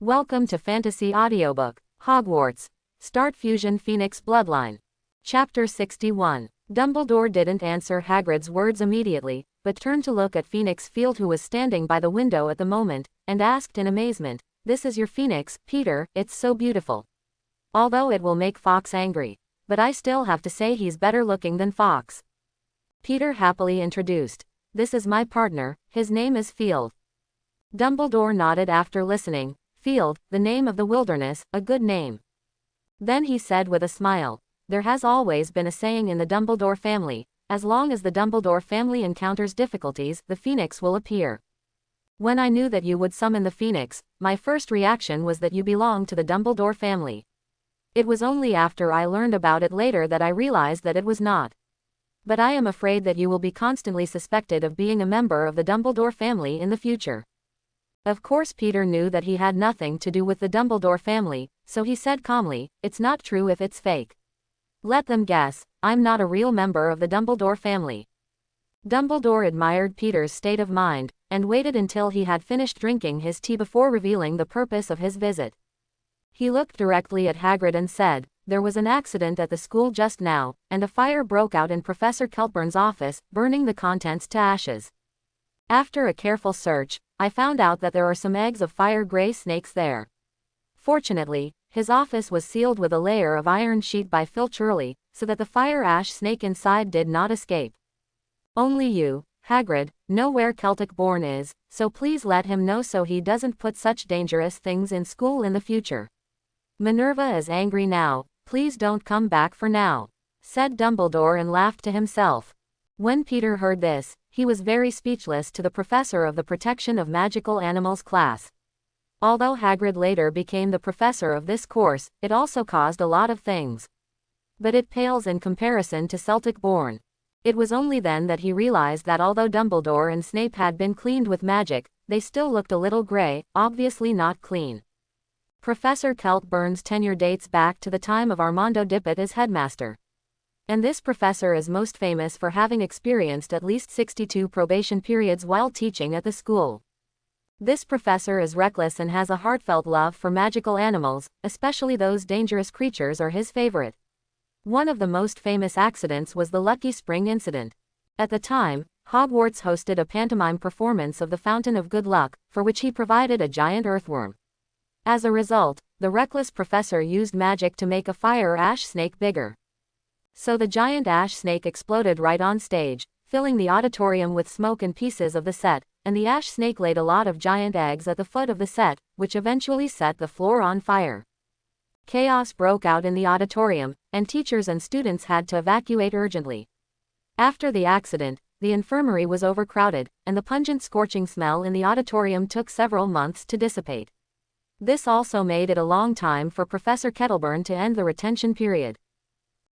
Welcome to Fantasy Audiobook, Hogwarts, Start Fusion Phoenix Bloodline. Chapter 61. Dumbledore didn't answer Hagrid's words immediately, but turned to look at Phoenix Field, who was standing by the window at the moment, and asked in amazement, "This is your Phoenix, Peter? It's so beautiful. Although it will make Fox angry, but I still have to say he's better looking than Fox." Peter happily introduced, "This is my partner, his name is Field." Dumbledore nodded after listening. "Field, the name of the wilderness, a good name." Then he said with a smile, "There has always been a saying in the Dumbledore family, as long as the Dumbledore family encounters difficulties, the Phoenix will appear. When I knew that you would summon the Phoenix, my first reaction was that you belong to the Dumbledore family. It was only after I learned about it later that I realized that it was not. But I am afraid that you will be constantly suspected of being a member of the Dumbledore family in the future." Of course Peter knew that he had nothing to do with the Dumbledore family, so he said calmly, "It's not true if it's fake. Let them guess, I'm not a real member of the Dumbledore family." Dumbledore admired Peter's state of mind, and waited until he had finished drinking his tea before revealing the purpose of his visit. He looked directly at Hagrid and said, "There was an accident at the school just now, and a fire broke out in Professor Keltburn's office, burning the contents to ashes. After a careful search, I found out that there are some eggs of fire-gray snakes there. Fortunately, his office was sealed with a layer of iron sheet by Filch early, so that the fire-ash snake inside did not escape. Only you, Hagrid, know where Celtic-born is, so please let him know so he doesn't put such dangerous things in school in the future. Minerva is angry now, please don't come back for now," said Dumbledore and laughed to himself. When Peter heard this, he was very speechless to the professor of the Protection of Magical Animals class. Although Hagrid later became the professor of this course, it also caused a lot of things. But it pales in comparison to Celtic-born. It was only then that he realized that although Dumbledore and Snape had been cleaned with magic, they still looked a little gray, obviously not clean. Professor Keltburn's tenure dates back to the time of Armando Dippet as headmaster. And this professor is most famous for having experienced at least 62 probation periods while teaching at the school. This professor is reckless and has a heartfelt love for magical animals, especially those dangerous creatures are his favorite. One of the most famous accidents was the Lucky Spring incident. At the time, Hogwarts hosted a pantomime performance of the Fountain of Good Luck, for which he provided a giant earthworm. As a result, the reckless professor used magic to make a fire-ash snake bigger. So the giant ash snake exploded right on stage, filling the auditorium with smoke and pieces of the set, and the ash snake laid a lot of giant eggs at the foot of the set, which eventually set the floor on fire. Chaos broke out in the auditorium, and teachers and students had to evacuate urgently. After the accident, the infirmary was overcrowded, and the pungent scorching smell in the auditorium took several months to dissipate. This also made it a long time for Professor Kettleburn to end the retention period.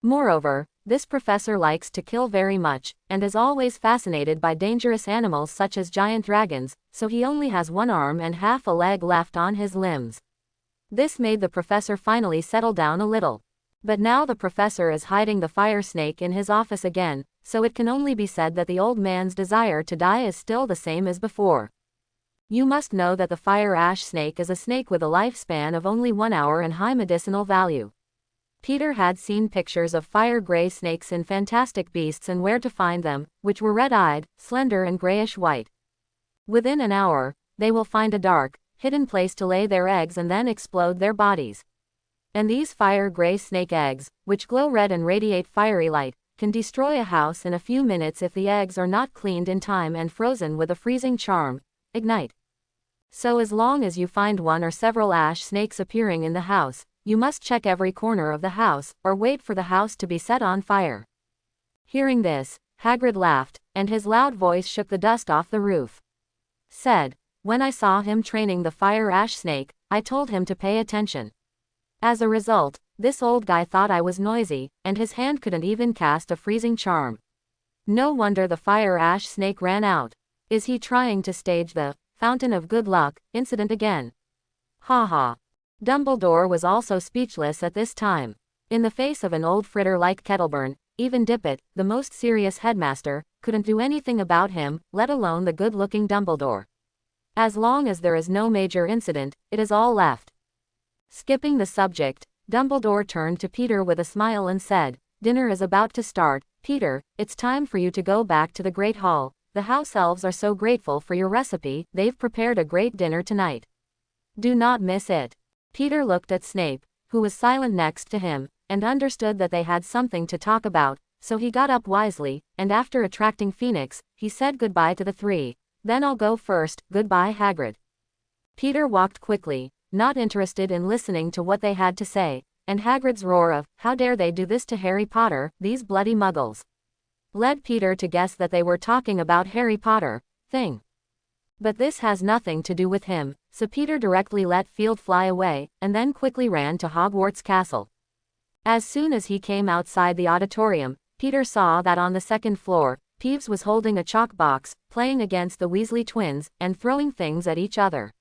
Moreover, this professor likes to kill very much, and is always fascinated by dangerous animals such as giant dragons, so he only has one arm and half a leg left on his limbs. This made the professor finally settle down a little. But now the professor is hiding the fire snake in his office again, so it can only be said that the old man's desire to die is still the same as before. You must know that the fire-ash snake is a snake with a lifespan of only 1 hour and high medicinal value. Peter had seen pictures of fire-gray snakes in Fantastic Beasts and Where to Find Them, which were red-eyed, slender and grayish-white. Within an hour, they will find a dark, hidden place to lay their eggs and then explode their bodies. And these fire-gray snake eggs, which glow red and radiate fiery light, can destroy a house in a few minutes if the eggs are not cleaned in time and frozen with a freezing charm, ignite. So as long as you find one or several ash snakes appearing in the house, you must check every corner of the house, or wait for the house to be set on fire." Hearing this, Hagrid laughed, and his loud voice shook the dust off the roof. Said, "When I saw him training the fire-ash snake, I told him to pay attention. As a result, this old guy thought I was noisy, and his hand couldn't even cast a freezing charm. No wonder the fire-ash snake ran out. Is he trying to stage the Fountain of Good Luck incident again? Ha ha." Dumbledore was also speechless at this time. In the face of an old fritter like Kettleburn, even Dippet, the most serious headmaster, couldn't do anything about him, let alone the good-looking Dumbledore. As long as there is no major incident, it is all left. Skipping the subject, Dumbledore turned to Peter with a smile and said, "Dinner is about to start, Peter, it's time for you to go back to the Great Hall. The house elves are so grateful for your recipe, they've prepared a great dinner tonight. Do not miss it." Peter looked at Snape, who was silent next to him, and understood that they had something to talk about, so he got up wisely, and after attracting Phoenix, he said goodbye to the three. "Then I'll go first, goodbye Hagrid." Peter walked quickly, not interested in listening to what they had to say, and Hagrid's roar of, "How dare they do this to Harry Potter, these bloody muggles," led Peter to guess that they were talking about Harry Potter thing. But this has nothing to do with him, so Peter directly let Field fly away, and then quickly ran to Hogwarts Castle. As soon as he came outside the auditorium, Peter saw that on the second floor, Peeves was holding a chalk box, playing against the Weasley twins, and throwing things at each other.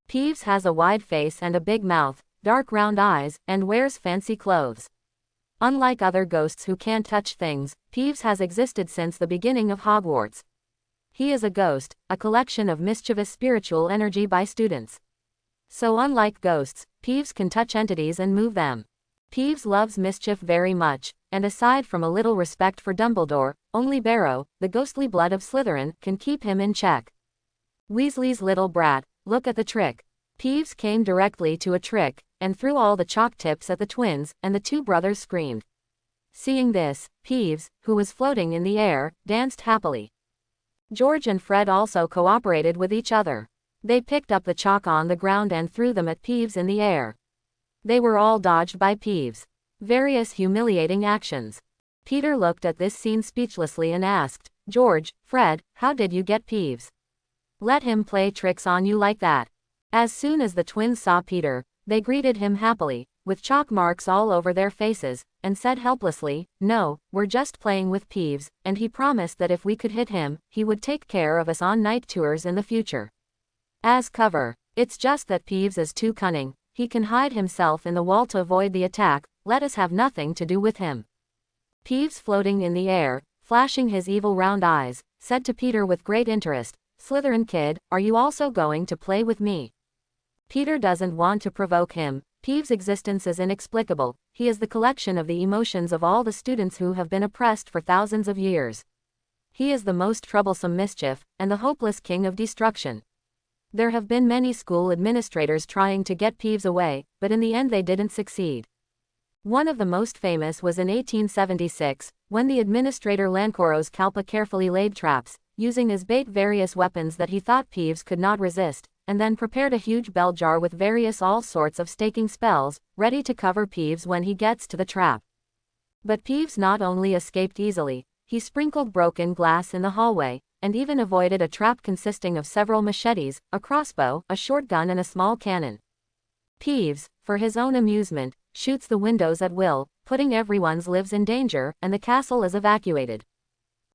Peeves has a wide face and a big mouth, dark round eyes, and wears fancy clothes. Unlike other ghosts who can't touch things, Peeves has existed since the beginning of Hogwarts. He is a ghost, a collection of mischievous spiritual energy by students. So unlike ghosts, Peeves can touch entities and move them. Peeves loves mischief very much, and aside from a little respect for Dumbledore, only Barrow, the ghostly blood of Slytherin, can keep him in check. Weasley's little brat, look at the trick. Peeves came directly to a trick, and threw all the chalk tips at the twins, and the two brothers screamed. Seeing this, Peeves, who was floating in the air, danced happily. George and Fred also cooperated with each other. They picked up the chalk on the ground and threw them at Peeves in the air. They were all dodged by Peeves. Various humiliating actions. Peter looked at this scene speechlessly and asked, "George, Fred, how did you get Peeves? Let him play tricks on you like that?" As soon as the twins saw Peter, they greeted him happily, with chalk marks all over their faces, and said helplessly, "No, we're just playing with Peeves, and he promised that if we could hit him, he would take care of us on night tours in the future. As cover, it's just that Peeves is too cunning, he can hide himself in the wall to avoid the attack, let us have nothing to do with him." Peeves, floating in the air, flashing his evil round eyes, said to Peter with great interest, "Slytherin kid, are you also going to play with me?" Peter doesn't want to provoke him. Peeves' existence is inexplicable. He is the collection of the emotions of all the students who have been oppressed for thousands of years. He is the most troublesome mischief, and the hopeless king of destruction. There have been many school administrators trying to get Peeves away, but in the end they didn't succeed. One of the most famous was in 1876, when the administrator Lancoros Kalpa carefully laid traps, using as bait various weapons that he thought Peeves could not resist, and then prepared a huge bell jar with various all sorts of staking spells, ready to cover Peeves when he gets to the trap. But Peeves not only escaped easily, he sprinkled broken glass in the hallway, and even avoided a trap consisting of several machetes, a crossbow, a shotgun and a small cannon. Peeves, for his own amusement, shoots the windows at will, putting everyone's lives in danger, and the castle is evacuated.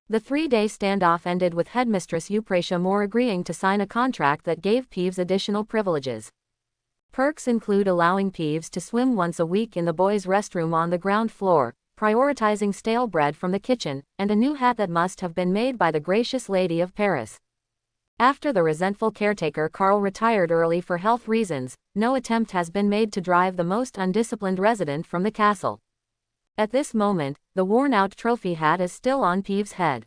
The 3-day standoff ended with Headmistress Eupratia Moore agreeing to sign a contract that gave Peeves additional privileges. Perks include allowing Peeves to swim once a week in the boys' restroom on the ground floor, prioritizing stale bread from the kitchen, and a new hat that must have been made by the gracious lady of Paris. After the resentful caretaker Carl retired early for health reasons, no attempt has been made to drive the most undisciplined resident from the castle. At this moment, the worn-out trophy hat is still on Peeves' head.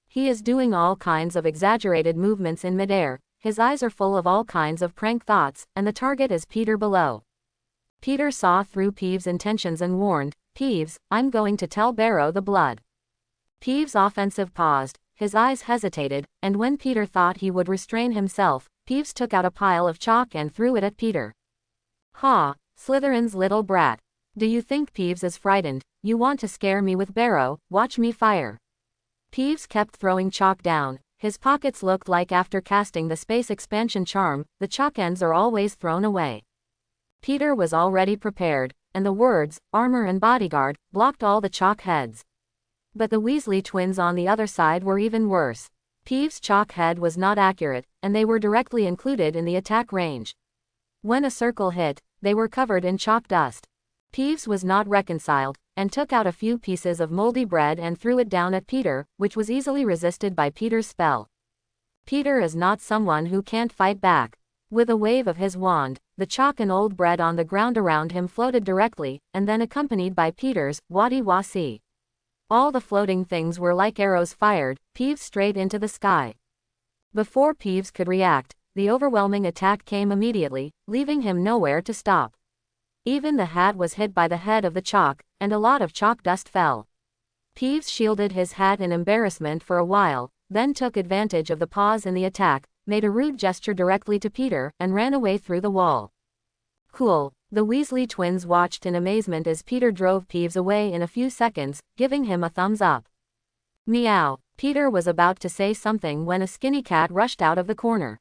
He is doing all kinds of exaggerated movements in midair, his eyes are full of all kinds of prank thoughts, and the target is Peter below. Peter saw through Peeves' intentions and warned, "Peeves, I'm going to tell Barrow the blood." Peeves' offensive paused, his eyes hesitated, and when Peter thought he would restrain himself, Peeves took out a pile of chalk and threw it at Peter. "Ha, Slytherin's little brat. Do you think Peeves is frightened? You want to scare me with Barrow, watch me fire." Peeves kept throwing chalk down, his pockets looked like after casting the space expansion charm, the chalk ends are always thrown away. Peter was already prepared, and the words, "armor and bodyguard," blocked all the chalk heads. But the Weasley twins on the other side were even worse. Peeves' chalk head was not accurate, and they were directly included in the attack range. When a circle hit, they were covered in chalk dust. Peeves was not reconciled, and took out a few pieces of moldy bread and threw it down at Peter, which was easily resisted by Peter's spell. Peter is not someone who can't fight back. With a wave of his wand, the chalk and old bread on the ground around him floated directly, and then accompanied by Peter's wadi wasi. All the floating things were like arrows fired, Peeves straight into the sky. Before Peeves could react, the overwhelming attack came immediately, leaving him nowhere to stop. Even the hat was hit by the head of the chalk, and a lot of chalk dust fell. Peeves shielded his hat in embarrassment for a while, then took advantage of the pause in the attack, made a rude gesture directly to Peter, and ran away through the wall. Cool. The Weasley twins watched in amazement as Peter drove Peeves away in a few seconds, giving him a thumbs up. Meow. Peter was about to say something when a skinny cat rushed out of the corner.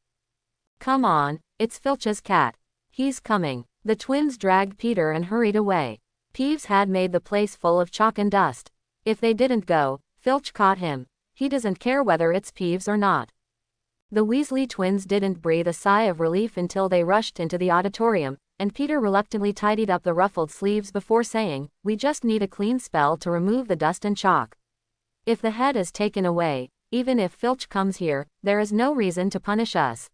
Come on, it's Filch's cat. He's coming. The twins dragged Peter and hurried away. Peeves had made the place full of chalk and dust. If they didn't go, Filch caught him. He doesn't care whether it's Peeves or not. The Weasley twins didn't breathe a sigh of relief until they rushed into the auditorium, and Peter reluctantly tidied up the ruffled sleeves before saying, "We just need a clean spell to remove the dust and chalk. If the head is taken away, even if Filch comes here, there is no reason to punish us."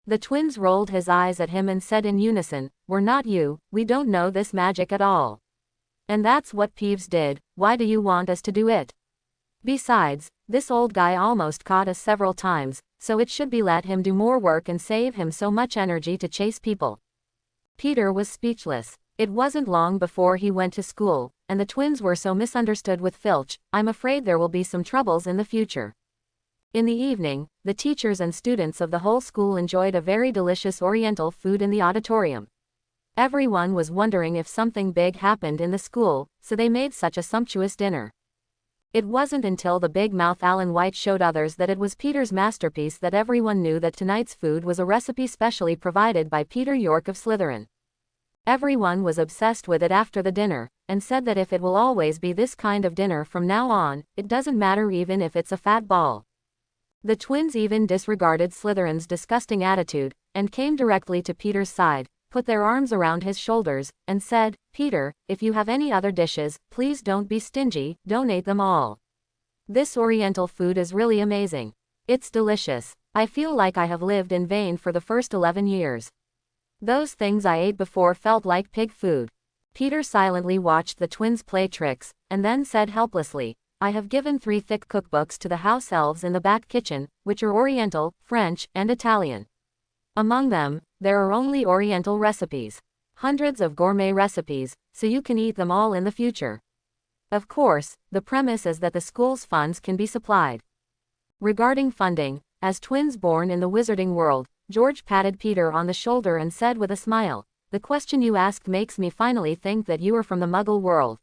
The twins rolled his eyes at him and said in unison, "We're not you, we don't know this magic at all. And that's what Peeves did, why do you want us to do it? Besides, this old guy almost caught us several times, so it should be let him do more work and save him so much energy to chase people." Peter was speechless. It wasn't long before he went to school, and the twins were so misunderstood with Filch, "I'm afraid there will be some troubles in the future." In the evening, the teachers and students of the whole school enjoyed a very delicious Oriental food in the auditorium. Everyone was wondering if something big happened in the school, so they made such a sumptuous dinner. It wasn't until the big mouth Alan White showed others that it was Peter's masterpiece that everyone knew that tonight's food was a recipe specially provided by Peter York of Slytherin. Everyone was obsessed with it after the dinner, and said that if it will always be this kind of dinner from now on, it doesn't matter even if it's a fat ball. The twins even disregarded Slytherin's disgusting attitude, and came directly to Peter's side, put their arms around his shoulders, and said, "Peter, if you have any other dishes, please don't be stingy, donate them all. This Oriental food is really amazing. It's delicious. I feel like I have lived in vain for the first 11 years. Those things I ate before felt like pig food." Peter silently watched the twins play tricks, and then said helplessly, "I have given 3 thick cookbooks to the house elves in the back kitchen, which are Oriental, French, and Italian. Among them, there are only Oriental recipes. Hundreds of gourmet recipes, so you can eat them all in the future. Of course, the premise is that the school's funds can be supplied." Regarding funding, as twins born in the wizarding world, George patted Peter on the shoulder and said with a smile, "The question you asked makes me finally think that you are from the Muggle world."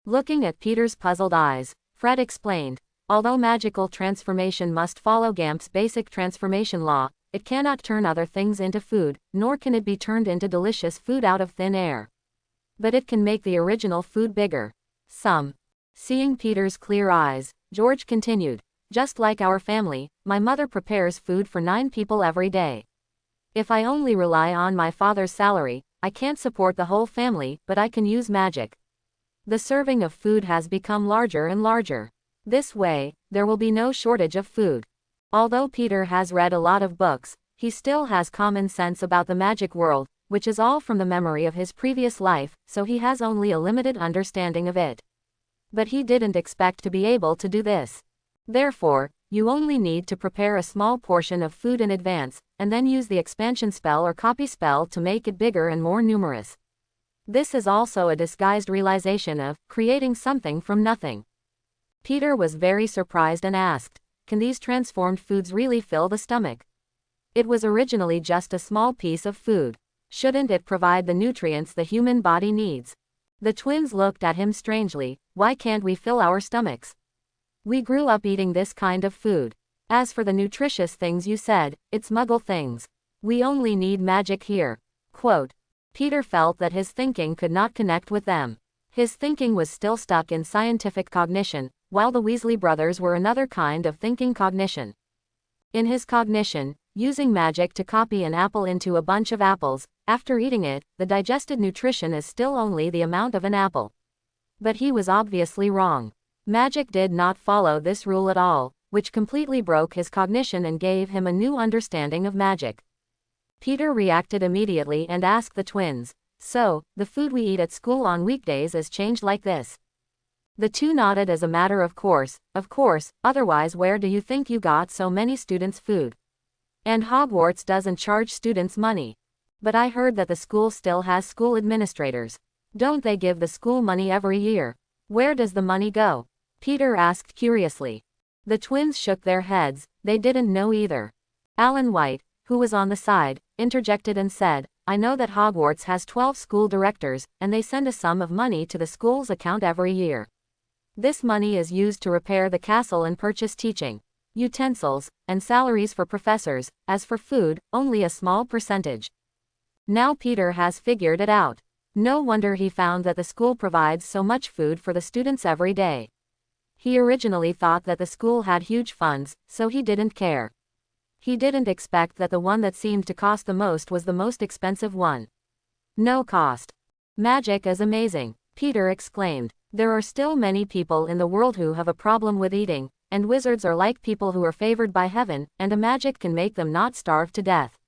Looking at Peter's puzzled eyes, Fred explained, "Although magical transformation must follow Gamp's basic transformation law, it cannot turn other things into food, nor can it be turned into delicious food out of thin air. But it can make the original food bigger. Some." Seeing Peter's clear eyes, George continued, "Just like our family, my mother prepares food for 9 people every day. If I only rely on my father's salary, I can't support the whole family, but I can use magic. The serving of food has become larger and larger. This way, there will be no shortage of food." Although Peter has read a lot of books, he still has common sense about the magic world, which is all from the memory of his previous life, so he has only a limited understanding of it. But he didn't expect to be able to do this. Therefore, you only need to prepare a small portion of food in advance, and then use the expansion spell or copy spell to make it bigger and more numerous. This is also a disguised realization of creating something from nothing. Peter was very surprised and asked, "Can these transformed foods really fill the stomach? It was originally just a small piece of food. Shouldn't it provide the nutrients the human body needs?" The twins looked at him strangely. "Why can't we fill our stomachs? We grew up eating this kind of food. As for the nutritious things you said, it's Muggle things. We only need magic here." Quote. Peter felt that his thinking could not connect with them. His thinking was still stuck in scientific cognition, while the Weasley brothers were another kind of thinking cognition. In his cognition, using magic to copy an apple into a bunch of apples, after eating it, the digested nutrition is still only the amount of an apple. But he was obviously wrong. Magic did not follow this rule at all. which completely broke his cognition and gave him a new understanding of magic. Peter reacted immediately and asked the twins, "So, the food we eat at school on weekdays is changed like this?" The two nodded as a matter of course, otherwise where do you think you got so many students' food? And Hogwarts doesn't charge students money. But I heard that the school still has school administrators. Don't they give the school money every year? Where does the money go? Peter asked curiously. The twins shook their heads, they didn't know either. Alan White, who was on the side, interjected and said, "I know that Hogwarts has 12 school directors, and they send a sum of money to the school's account every year. This money is used to repair the castle and purchase teaching utensils, and salaries for professors. As for food, only a small percentage." Now Peter has figured it out. No wonder he found that the school provides so much food for the students every day. He originally thought that the school had huge funds, so he didn't care. He didn't expect that the one that seemed to cost the most was the most expensive one. No cost. Magic is amazing, Peter exclaimed. There are still many people in the world who have a problem with eating, and wizards are like people who are favored by heaven, and a magic can make them not starve to death.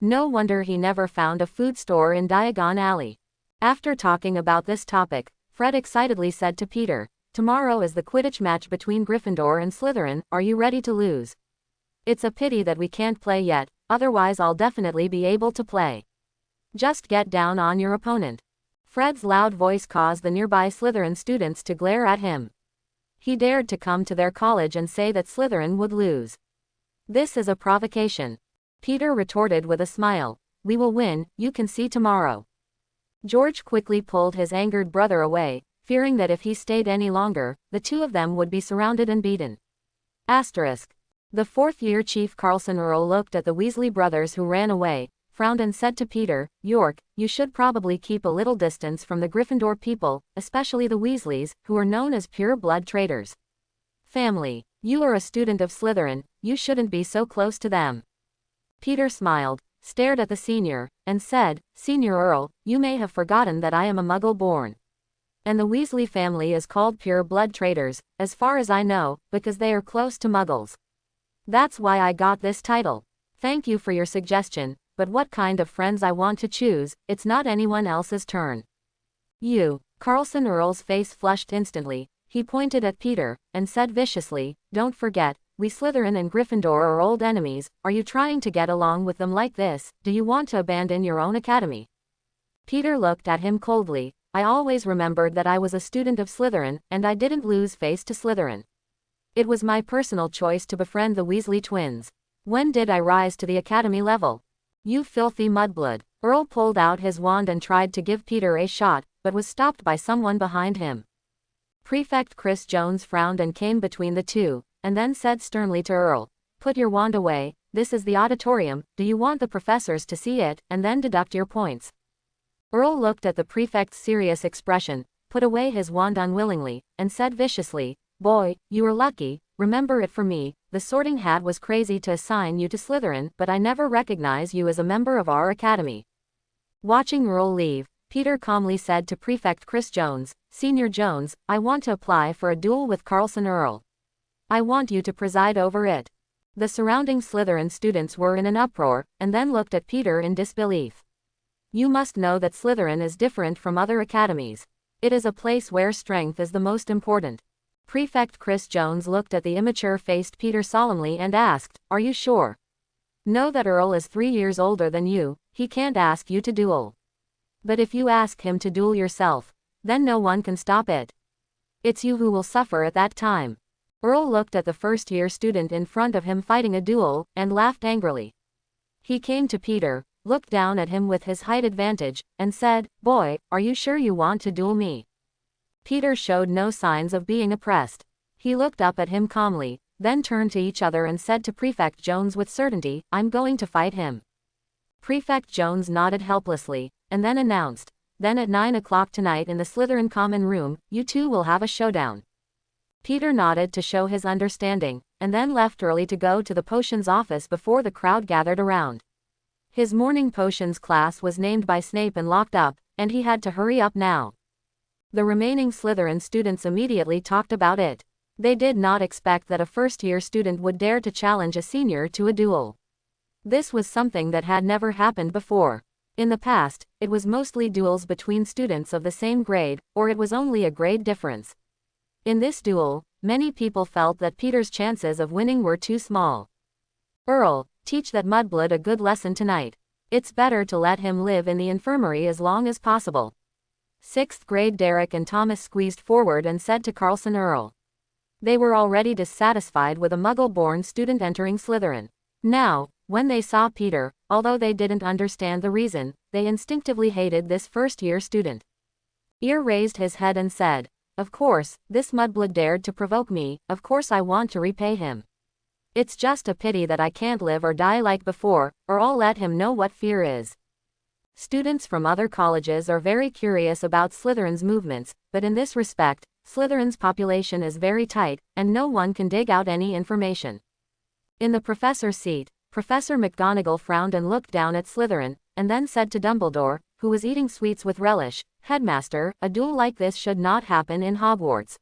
No wonder he never found a food store in Diagon Alley. After talking about this topic, Fred excitedly said to Peter, "Tomorrow is the Quidditch match between Gryffindor and Slytherin, are you ready to lose? It's a pity that we can't play yet, otherwise I'll definitely be able to play. Just get down on your opponent." Fred's loud voice caused the nearby Slytherin students to glare at him. He dared to come to their college and say that Slytherin would lose. This is a provocation. Peter retorted with a smile, "We will win, you can see tomorrow." George quickly pulled his angered brother away, fearing that if he stayed any longer, the two of them would be surrounded and beaten. Asterisk. The fourth-year Chief Carlson Earl looked at the Weasley brothers who ran away, frowned and said to Peter, "York, you should probably keep a little distance from the Gryffindor people, especially the Weasleys, who are known as pure-blood traitors. Family, you are a student of Slytherin, you shouldn't be so close to them." Peter smiled, stared at the senior, and said, "Senior Earl, you may have forgotten that I am a Muggle born. And the Weasley family is called pure-blood traitors, as far as I know, because they are close to Muggles. That's why I got this title. Thank you for your suggestion, but what kind of friends I want to choose, it's not anyone else's turn." "You." Carlson Earl's face flushed instantly, he pointed at Peter, and said viciously, "Don't forget, we Slytherin and Gryffindor are old enemies, are you trying to get along with them like this, do you want to abandon your own academy?" Peter looked at him coldly, "I always remembered that I was a student of Slytherin, and I didn't lose face to Slytherin. It was my personal choice to befriend the Weasley twins. When did I rise to the academy level? You filthy mudblood." Earl pulled out his wand and tried to give Peter a shot, but was stopped by someone behind him. Prefect Chris Jones frowned and came between the two, and then said sternly to Earl, "Put your wand away, this is the auditorium, do you want the professors to see it, and then deduct your points?" Earl looked at the prefect's serious expression, put away his wand unwillingly, and said viciously, "Boy, you are lucky, remember it for me, the Sorting Hat was crazy to assign you to Slytherin, but I never recognize you as a member of our academy." Watching Earl leave, Peter calmly said to Prefect Chris Jones, "Senior Jones, I want to apply for a duel with Carlson Earl. I want you to preside over it." The surrounding Slytherin students were in an uproar, and then looked at Peter in disbelief. "You must know that Slytherin is different from other academies. It is a place where strength is the most important." Prefect Chris Jones looked at the immature-faced Peter solemnly and asked, "Are you sure? Know that Earl is 3 years older than you, he can't ask you to duel. But if you ask him to duel yourself, then no one can stop it. It's you who will suffer at that time." Earl looked at the first-year student in front of him fighting a duel, and laughed angrily. He came to Peter, looked down at him with his height advantage, and said, "Boy, are you sure you want to duel me?" Peter showed no signs of being oppressed. He looked up at him calmly, then turned to each other and said to Prefect Jones with certainty, "I'm going to fight him." Prefect Jones nodded helplessly, and then announced, "Then at 9 o'clock tonight in the Slytherin Common Room, you two will have a showdown." Peter nodded to show his understanding, and then left early to go to the potions office before the crowd gathered around. His morning potions class was named by Snape and locked up, and he had to hurry up now. The remaining Slytherin students immediately talked about it. They did not expect that a first-year student would dare to challenge a senior to a duel. This was something that had never happened before. In the past, it was mostly duels between students of the same grade, or it was only a grade difference. In this duel, many people felt that Peter's chances of winning were too small. Earl, teach that mudblood a good lesson tonight. It's better to let him live in the infirmary as long as possible. 6th grade Derek and Thomas squeezed forward and said to Carlson Earl. They were already dissatisfied with a Muggle-born student entering Slytherin. Now, when they saw Peter, although they didn't understand the reason, they instinctively hated this first-year student. Ear raised his head and said, "Of course, this mudblood dared to provoke me, of course I want to repay him. It's just a pity that I can't live or die like before, or I'll let him know what fear is." Students from other colleges are very curious about Slytherin's movements, but in this respect, Slytherin's population is very tight, and no one can dig out any information. In the professor's seat, Professor McGonagall frowned and looked down at Slytherin, and then said to Dumbledore, who was eating sweets with relish, "Headmaster, a duel like this should not happen in Hogwarts.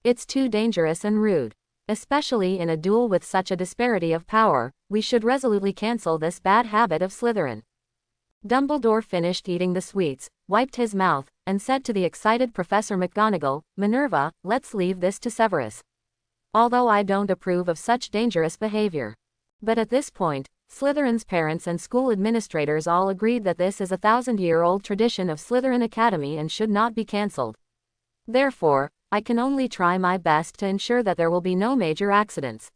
It's too dangerous and rude. Especially in a duel with such a disparity of power, we should resolutely cancel this bad habit of Slytherin." Dumbledore finished eating the sweets, wiped his mouth, and said to the excited Professor McGonagall, "Minerva, let's leave this to Severus. Although I don't approve of such dangerous behavior." But at this point, Slytherin's parents and school administrators all agreed that this is a 1,000-year-old tradition of Slytherin Academy and should not be cancelled. Therefore, I can only try my best to ensure that there will be no major accidents.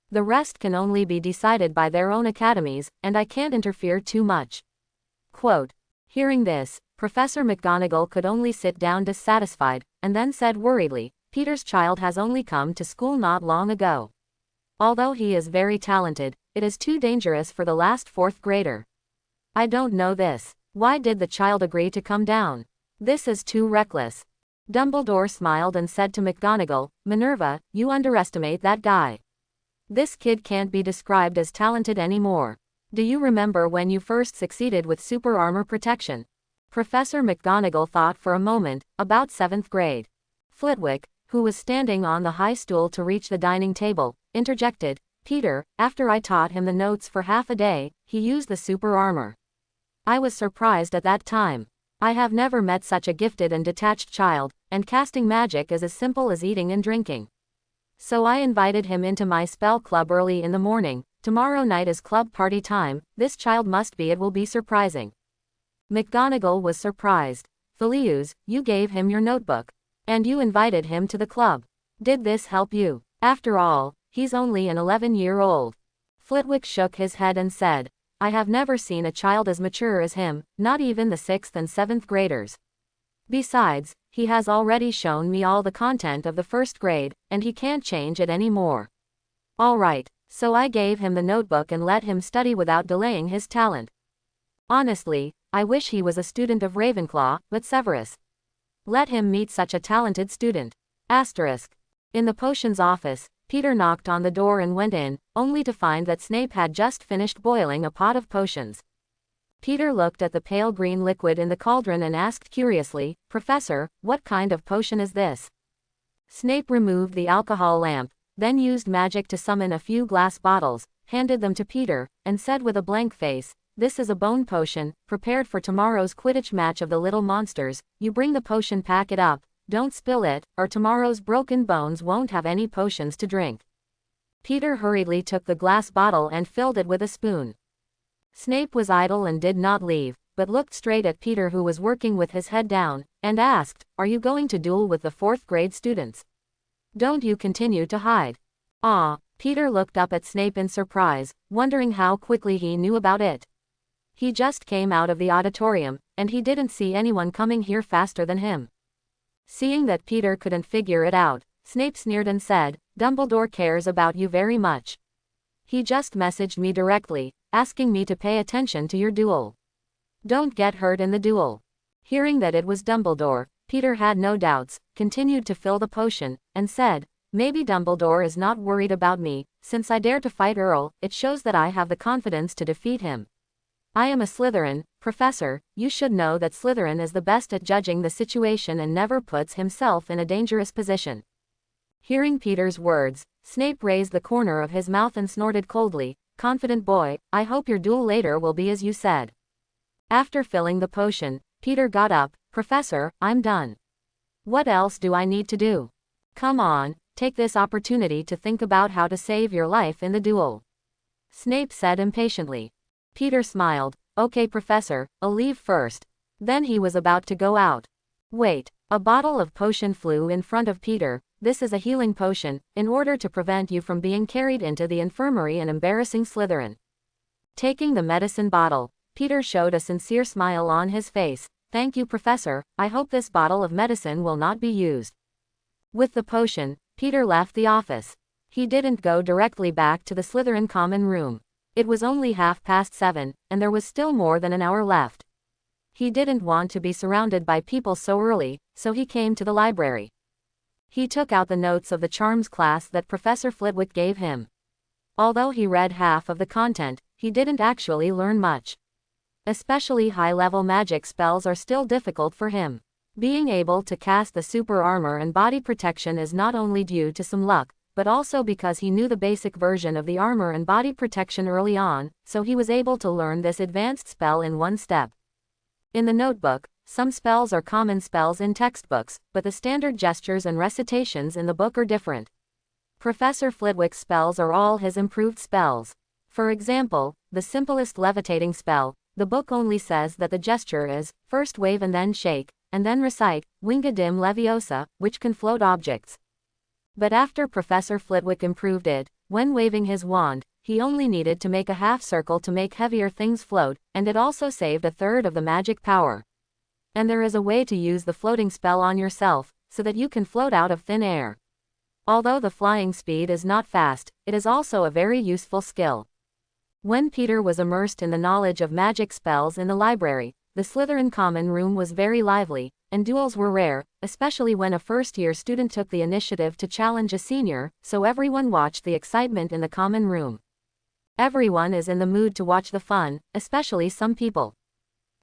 The rest can only be decided by their own academies, and I can't interfere too much. Quote. Hearing this, Professor McGonagall could only sit down dissatisfied, and then said worriedly, "Peter's child has only come to school not long ago. Although he is very talented, it is too dangerous for the last 4th grader. I don't know this. Why did the child agree to come down? This is too reckless." Dumbledore smiled and said to McGonagall, "Minerva, you underestimate that guy. This kid can't be described as talented anymore. Do you remember when you first succeeded with super armor protection?" Professor McGonagall thought for a moment. "About 7th grade. Flitwick, who was standing on the high stool to reach the dining table, interjected, "Peter, after I taught him the notes for half a day, he used the super armor. I was surprised at that time. I have never met such a gifted and detached child, and casting magic is as simple as eating and drinking. So I invited him into my spell club early in the morning. Tomorrow night is club party time. This child must be. It will be surprising." McGonagall was surprised. "Filius, you gave him your notebook. And you invited him to the club. Did this help you? After all, he's only an 11-year-old. Flitwick shook his head and said, "I have never seen a child as mature as him, not even the 6th and 7th graders. Besides, he has already shown me all the content of the 1st grade, and he can't change it any more. All right, so I gave him the notebook and let him study without delaying his talent. Honestly, I wish he was a student of Ravenclaw, but Severus. Let him meet such a talented student." Asterisk. In the potions office, Peter knocked on the door and went in, only to find that Snape had just finished boiling a pot of potions. Peter looked at the pale green liquid in the cauldron and asked curiously, "Professor, what kind of potion is this?" Snape removed the alcohol lamp, then used magic to summon a few glass bottles, handed them to Peter, and said with a blank face, "This is a bone potion, prepared for tomorrow's Quidditch match of the little monsters. You bring the potion, pack it up, don't spill it, or tomorrow's broken bones won't have any potions to drink." Peter hurriedly took the glass bottle and filled it with a spoon. Snape was idle and did not leave, but looked straight at Peter, who was working with his head down, and asked, "Are you going to duel with the 4th grade students? Don't you continue to hide?" "Ah." Peter looked up at Snape in surprise, wondering how quickly he knew about it. He just came out of the auditorium, and he didn't see anyone coming here faster than him. Seeing that Peter couldn't figure it out, Snape sneered and said, "Dumbledore cares about you very much. He just messaged me directly, asking me to pay attention to your duel. Don't get hurt in the duel." Hearing that it was Dumbledore, Peter had no doubts, continued to fill the potion, and said, "Maybe Dumbledore is not worried about me, since I dare to fight Earl. It shows that I have the confidence to defeat him. I am a Slytherin, Professor. You should know that Slytherin is the best at judging the situation and never puts himself in a dangerous position." Hearing Peter's words, Snape raised the corner of his mouth and snorted coldly, "Confident boy, I hope your duel later will be as you said." After filling the potion, Peter got up. "Professor, I'm done. What else do I need to do?" "Come on, take this opportunity to think about how to save your life in the duel," Snape said impatiently. Peter smiled. "Okay, Professor, I'll leave first." Then he was about to go out. Wait, a bottle of potion flew in front of Peter. "This is a healing potion, in order to prevent you from being carried into the infirmary and embarrassing Slytherin." Taking the medicine bottle, Peter showed a sincere smile on his face. "Thank you, Professor, I hope this bottle of medicine will not be used." With the potion, Peter left the office. He didn't go directly back to the Slytherin common room. It was only 7:30, and there was still more than an hour left. He didn't want to be surrounded by people so early, so he came to the library. He took out the notes of the charms class that Professor Flitwick gave him. Although he read half of the content, he didn't actually learn much. Especially high-level magic spells are still difficult for him. Being able to cast the super armor and body protection is not only due to some luck, but also because he knew the basic version of the armor and body protection early on, so he was able to learn this advanced spell in one step. In the notebook, some spells are common spells in textbooks, but the standard gestures and recitations in the book are different. Professor Flitwick's spells are all his improved spells. For example, the simplest levitating spell, the book only says that the gesture is, first wave and then shake, and then recite, Wingardium Leviosa, which can float objects. But after Professor Flitwick improved it, when waving his wand, he only needed to make a half circle to make heavier things float, and it also saved a third of the magic power. And there is a way to use the floating spell on yourself, so that you can float out of thin air. Although the flying speed is not fast, it is also a very useful skill. When Peter was immersed in the knowledge of magic spells in the library, the Slytherin common room was very lively, and duels were rare, especially when a first-year student took the initiative to challenge a senior, so everyone watched the excitement in the common room. Everyone is in the mood to watch the fun, especially some people.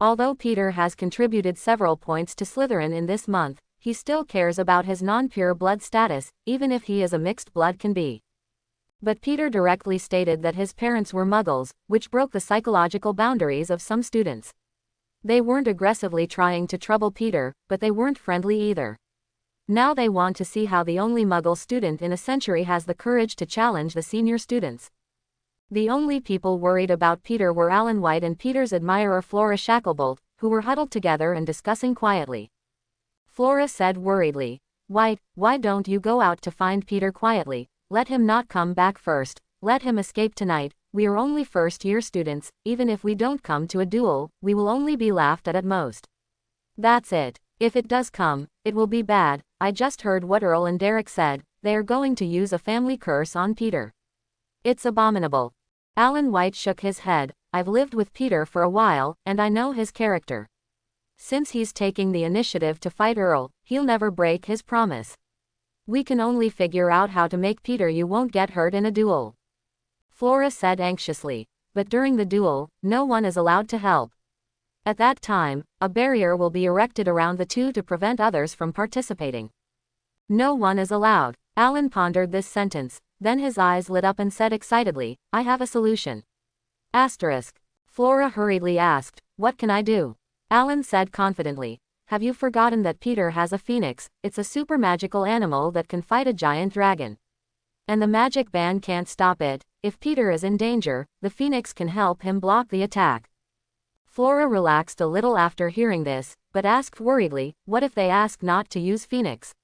Although Peter has contributed several points to Slytherin in this month, he still cares about his non-pure blood status, even if he is a mixed blood can be. But Peter directly stated that his parents were Muggles, which broke the psychological boundaries of some students. They weren't aggressively trying to trouble Peter, but they weren't friendly either. Now they want to see how the only Muggle student in a century has the courage to challenge the senior students. The only people worried about Peter were Alan White and Peter's admirer Flora Shacklebolt, who were huddled together and discussing quietly. Flora said worriedly, "White, why don't you go out to find Peter quietly? Let him not come back first. Let him escape tonight. We are only first-year students. Even if we don't come to a duel, we will only be laughed at most. That's it. If it does come, it will be bad. I just heard what Earl and Derek said. They are going to use a family curse on Peter. It's abominable." Alan White shook his head. "I've lived with Peter for a while, and I know his character. Since he's taking the initiative to fight Earl, he'll never break his promise. We can only figure out how to make Peter you won't get hurt in a duel," Flora said anxiously. "But during the duel, no one is allowed to help. At that time, a barrier will be erected around the two to prevent others from participating." "No one is allowed." Alan pondered this sentence, then his eyes lit up and said excitedly, "I have a solution." Asterisk. Flora hurriedly asked, "What can I do?" Alan said confidently, "Have you forgotten that Peter has a phoenix? It's a super magical animal that can fight a giant dragon. And the magic band can't stop it. If Peter is in danger, the phoenix can help him block the attack." Flora relaxed a little after hearing this, but asked worriedly, "What if they ask not to use phoenix?"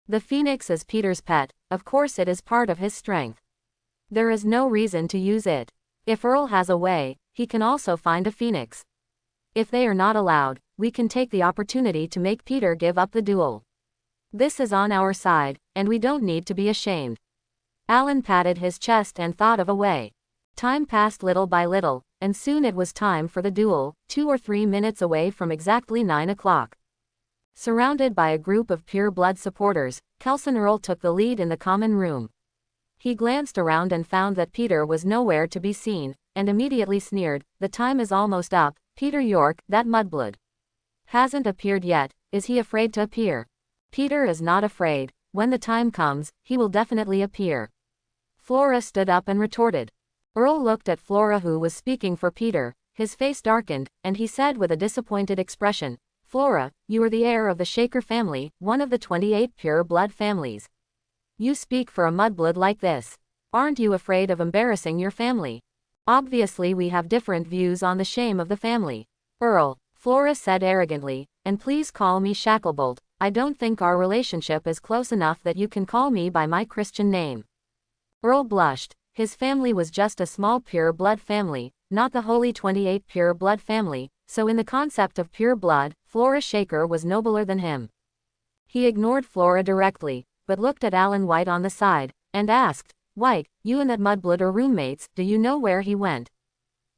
"The phoenix is Peter's pet, of course it is part of his strength. There is no reason to use it. If Earl has a way, he can also find a phoenix. If they are not allowed, we can take the opportunity to make Peter give up the duel. This is on our side, and we don't need to be ashamed." Alan patted his chest and thought of a way. Time passed little by little, and soon it was time for the duel, 2 or 3 minutes away from exactly 9 o'clock. Surrounded by a group of pure blood supporters, Kelson Earl took the lead in the common room. He glanced around and found that Peter was nowhere to be seen, and immediately sneered, "The time is almost up. Peter York, that mudblood, hasn't appeared yet. Is he afraid to appear?" "Peter is not afraid. when the time comes, he will definitely appear. Flora stood up and retorted. Earl looked at Flora, who was speaking for Peter. His face darkened, and he said with a disappointed expression, Flora, you are the heir of the Shaker family, one of the 28 pure blood families. You speak for a mudblood like this. Aren't you afraid of embarrassing your family? Obviously we have different views on the shame of the family. Earl, Flora said arrogantly, and please call me Shacklebolt. I don't think our relationship is close enough that you can call me by my Christian name. Earl blushed. His family was just a small pure blood family, not the holy 28 pure blood family, so in the concept of pure blood, Flora Shaker was nobler than him. He ignored Flora directly, but looked at Alan White on the side, and asked, White, you and that mudblood are roommates, do you know where he went?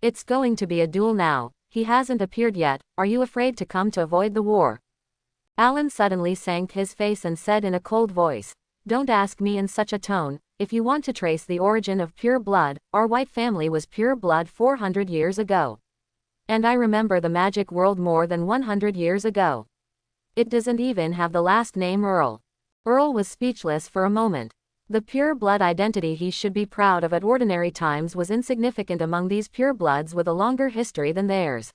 It's going to be a duel now, he hasn't appeared yet, are you afraid to come to avoid the war? Alan suddenly sank his face and said in a cold voice, Don't ask me in such a tone. If you want to trace the origin of pure blood, our White family was pure blood 400 years ago. And I remember the magic world more than 100 years ago. It doesn't even have the last name Earl. Earl was speechless for a moment. The pure blood identity he should be proud of at ordinary times was insignificant among these pure bloods with a longer history than theirs.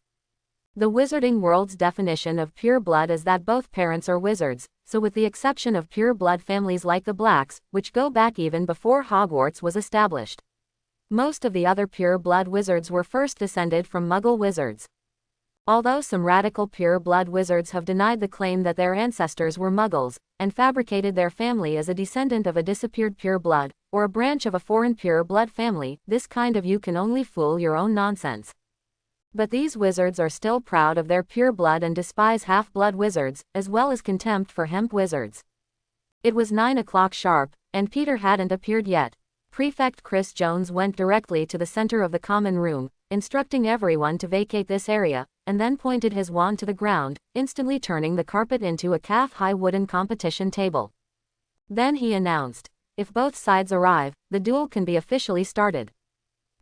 The wizarding world's definition of pure blood is that both parents are wizards, so with the exception of pure blood families like the Blacks, which go back even before Hogwarts was established. Most of the other pure blood wizards were first descended from Muggle wizards. Although some radical pure blood wizards have denied the claim that their ancestors were Muggles, and fabricated their family as a descendant of a disappeared pure blood, or a branch of a foreign pure blood family, this kind of you can only fool your own nonsense. But these wizards are still proud of their pure blood and despise half-blood wizards, as well as contempt for hemp wizards. It was 9 o'clock sharp, and Peter hadn't appeared yet. Prefect Chris Jones went directly to the center of the common room, instructing everyone to vacate this area, and then pointed his wand to the ground, instantly turning the carpet into a calf-high wooden competition table. Then he announced, if both sides arrive, the duel can be officially started.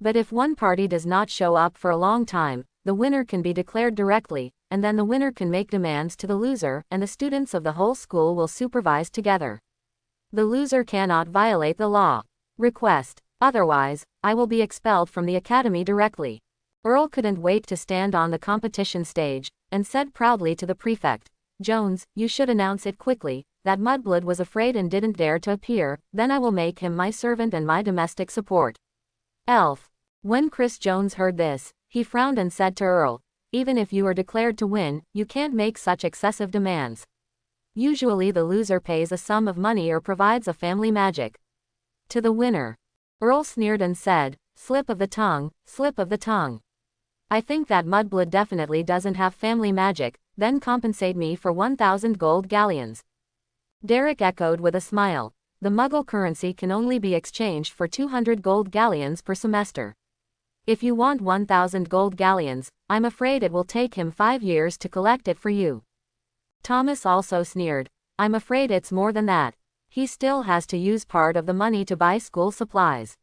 But if one party does not show up for a long time, the winner can be declared directly, and then the winner can make demands to the loser, and the students of the whole school will supervise together. The loser cannot violate the law. Request. Otherwise, I will be expelled from the academy directly. Earl couldn't wait to stand on the competition stage, and said proudly to the prefect, Jones, you should announce it quickly, that Mudblood was afraid and didn't dare to appear, then I will make him my servant and my domestic support. Elf. When Chris Jones heard this, he frowned and said to Earl, even if you are declared to win, you can't make such excessive demands. Usually the loser pays a sum of money or provides a family magic to the winner. Earl sneered and said, slip of the tongue, slip of the tongue. I think that Mudblood definitely doesn't have family magic, then compensate me for 1,000 gold galleons. Derek echoed with a smile. The Muggle currency can only be exchanged for 200 gold galleons per semester. If you want 1,000 gold galleons, I'm afraid it will take him 5 years to collect it for you. Thomas also sneered. I'm afraid it's more than that. He still has to use part of the money to buy school supplies.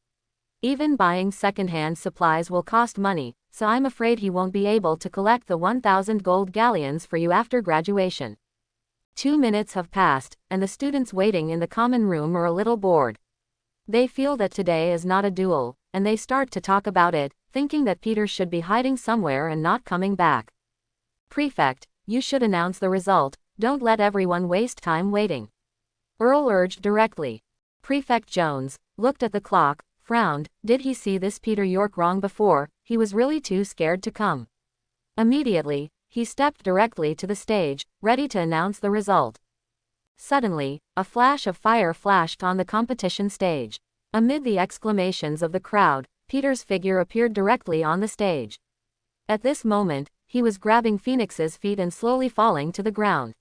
Even buying second-hand supplies will cost money, so I'm afraid he won't be able to collect the 1,000 gold galleons for you after graduation. 2 minutes have passed, and the students waiting in the common room are a little bored. They feel that today is not a duel, and they start to talk about it, thinking that Peter should be hiding somewhere and not coming back. Prefect, you should announce the result, don't let everyone waste time waiting. Earl urged directly. Prefect Jones looked at the clock, frowned. Did he see this Peter York wrong before? He was really too scared to come. Immediately, he stepped directly to the stage, ready to announce the result. Suddenly, a flash of fire flashed on the competition stage. Amid the exclamations of the crowd, Peter's figure appeared directly on the stage. At this moment, he was grabbing Phoenix's feet and slowly falling to the ground.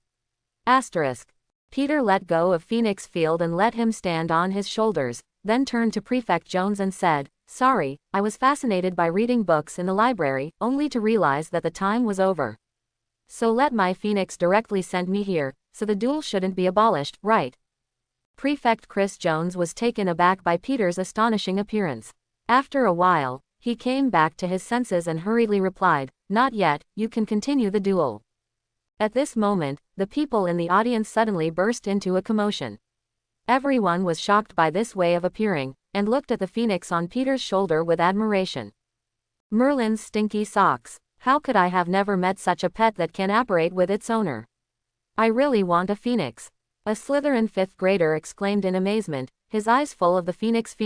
Asterisk. Peter let go of Phoenix Field and let him stand on his shoulders, then turned to Prefect Jones and said, sorry, I was fascinated by reading books in the library, only to realize that the time was over. So let my Phoenix directly send me here, so the duel shouldn't be abolished, right? Prefect Chris Jones was taken aback by Peter's astonishing appearance. After a while, he came back to his senses and hurriedly replied, not yet, you can continue the duel. At this moment, the people in the audience suddenly burst into a commotion. Everyone was shocked by this way of appearing, and looked at the phoenix on Peter's shoulder with admiration. Merlin's stinky socks. How could I have never met such a pet that can apparate with its owner? I really want a phoenix. A Slytherin 5th grader exclaimed in amazement, his eyes full of the phoenix.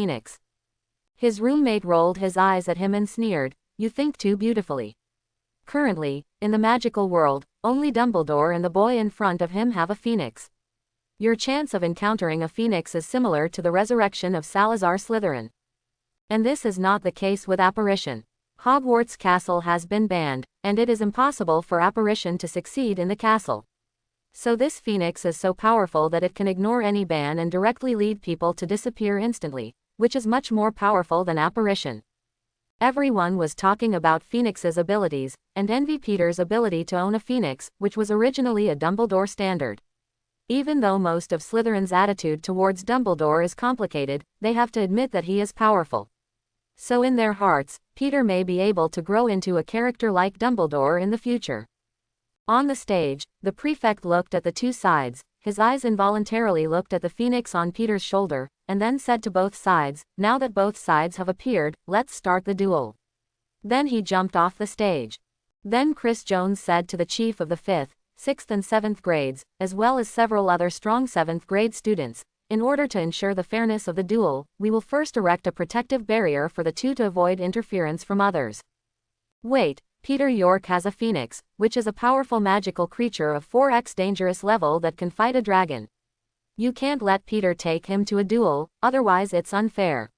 His roommate rolled his eyes at him and sneered, you think too beautifully. Currently, in the magical world, only Dumbledore and the boy in front of him have a phoenix. Your chance of encountering a phoenix is similar to the resurrection of Salazar Slytherin. And this is not the case with apparition. Hogwarts Castle has been banned, and it is impossible for apparition to succeed in the castle. So this phoenix is so powerful that it can ignore any ban and directly lead people to disappear instantly, which is much more powerful than apparition. Everyone was talking about Phoenix's abilities, and envy Peter's ability to own a phoenix, which was originally a Dumbledore standard. Even though most of Slytherin's attitude towards Dumbledore is complicated, they have to admit that he is powerful. So in their hearts, Peter may be able to grow into a character like Dumbledore in the future. On the stage, the prefect looked at the two sides, his eyes involuntarily looked at the phoenix on Peter's shoulder, and then said to both sides, now that both sides have appeared, let's start the duel. Then he jumped off the stage. Then Chris Jones said to the chief of the 5th, 6th and 7th grades, as well as several other strong 7th grade students, in order to ensure the fairness of the duel, we will first erect a protective barrier for the two to avoid interference from others. Wait, Peter York has a phoenix, which is a powerful magical creature of 4x dangerous level that can fight a dragon. You can't let Peter take him to a duel, otherwise it's unfair.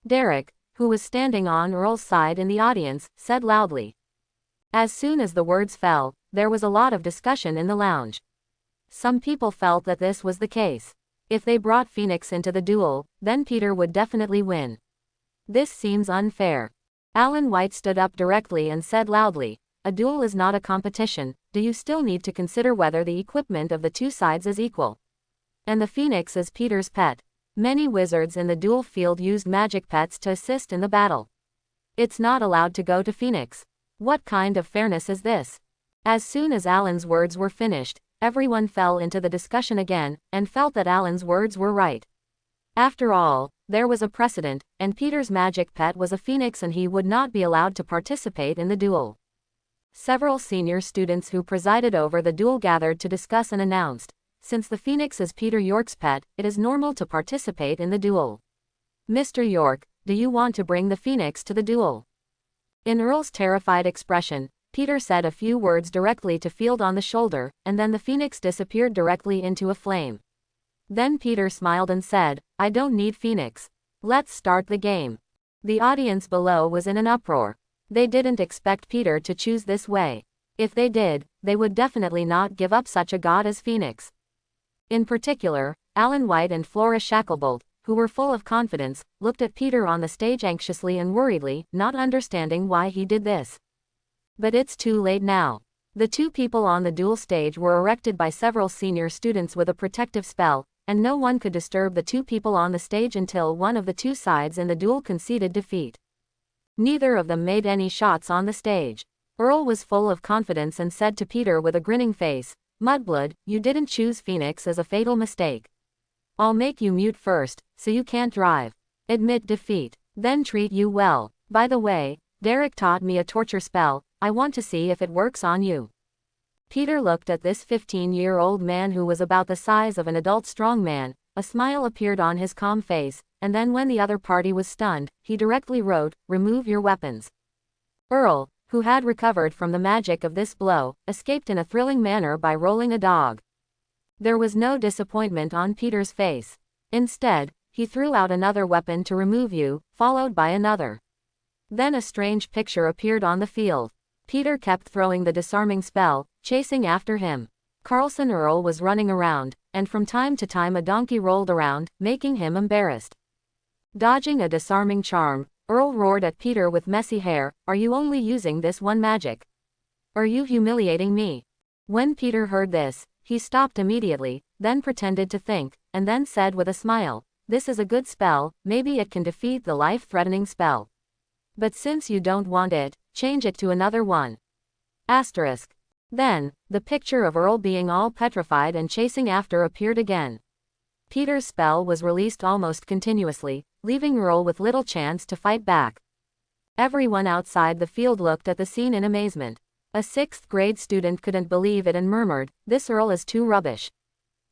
Derek, who was standing on Earl's side in the audience, said loudly. As soon as the words fell, there was a lot of discussion in the lounge. Some people felt that this was the case. If they brought Phoenix into the duel, then Peter would definitely win. This seems unfair. Alan White stood up directly and said loudly, a duel is not a competition, do you still need to consider whether the equipment of the two sides is equal? And the phoenix is Peter's pet. Many wizards in the duel field used magic pets to assist in the battle. It's not allowed to go to Phoenix. What kind of fairness is this? As soon as Alan's words were finished, everyone fell into the discussion again, and felt that Alan's words were right. After all, there was a precedent, and Peter's magic pet was a phoenix and he would not be allowed to participate in the duel. Several senior students who presided over the duel gathered to discuss and announced, since the phoenix is Peter York's pet, it is normal to participate in the duel. Mr. York, do you want to bring the phoenix to the duel? In Earl's terrified expression, Peter said a few words directly to Field on the shoulder, and then the phoenix disappeared directly into a flame. Then Peter smiled and said, I don't need Phoenix. Let's start the game. The audience below was in an uproar. They didn't expect Peter to choose this way. If they did, they would definitely not give up such a god as Phoenix. In particular, Alan White and Flora Shacklebolt, who were full of confidence, looked at Peter on the stage anxiously and worriedly, not understanding why he did this. But it's too late now. The two people on the duel stage were erected by several senior students with a protective spell, and no one could disturb the two people on the stage until one of the two sides in the duel conceded defeat. Neither of them made any shots on the stage. Earl was full of confidence and said to Peter with a grinning face, Mudblood, you didn't choose Phoenix as a fatal mistake. I'll make you mute first, so you can't drive. Admit defeat, then treat you well. By the way, Derek taught me a torture spell, I want to see if it works on you. Peter looked at this 15-year-old man who was about the size of an adult strongman. A smile appeared on his calm face, and then when the other party was stunned, he directly wrote, remove your weapons. Earl, who had recovered from the magic of this blow, escaped in a thrilling manner by rolling a dog. There was no disappointment on Peter's face. Instead, he threw out another weapon to remove you, followed by another. Then a strange picture appeared on the field. Peter kept throwing the disarming spell, chasing after him. Carlson Earl was running around, and from time to time a donkey rolled around, making him embarrassed. Dodging a disarming charm, Earl roared at Peter with messy hair, are you only using this one magic? Are you humiliating me? When Peter heard this, he stopped immediately, then pretended to think, and then said with a smile, this is a good spell, maybe it can defeat the life-threatening spell. But since you don't want it, change it to another one. Asterisk. Then, the picture of Earl being all petrified and chasing after appeared again. Peter's spell was released almost continuously, leaving Earl with little chance to fight back. Everyone outside the field looked at the scene in amazement. A 6th grade student couldn't believe it and murmured, "This Earl is too rubbish."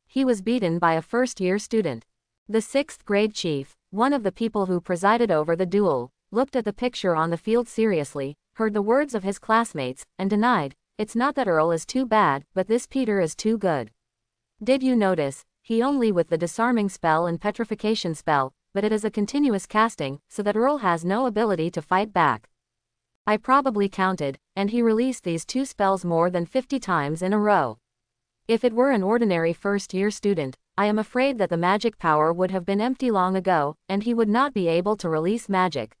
He was beaten by a first-year student. The 6th grade chief, one of the people who presided over the duel, looked at the picture on the field seriously, heard the words of his classmates, and denied, "It's not that Earl is too bad, but this Peter is too good. Did you notice, he only with the disarming spell and petrification spell, but it is a continuous casting, so that Earl has no ability to fight back. I probably counted, and he released these 2 spells more than 50 times in a row. If it were an ordinary first-year student, I am afraid that the magic power would have been empty long ago, and he would not be able to release magic.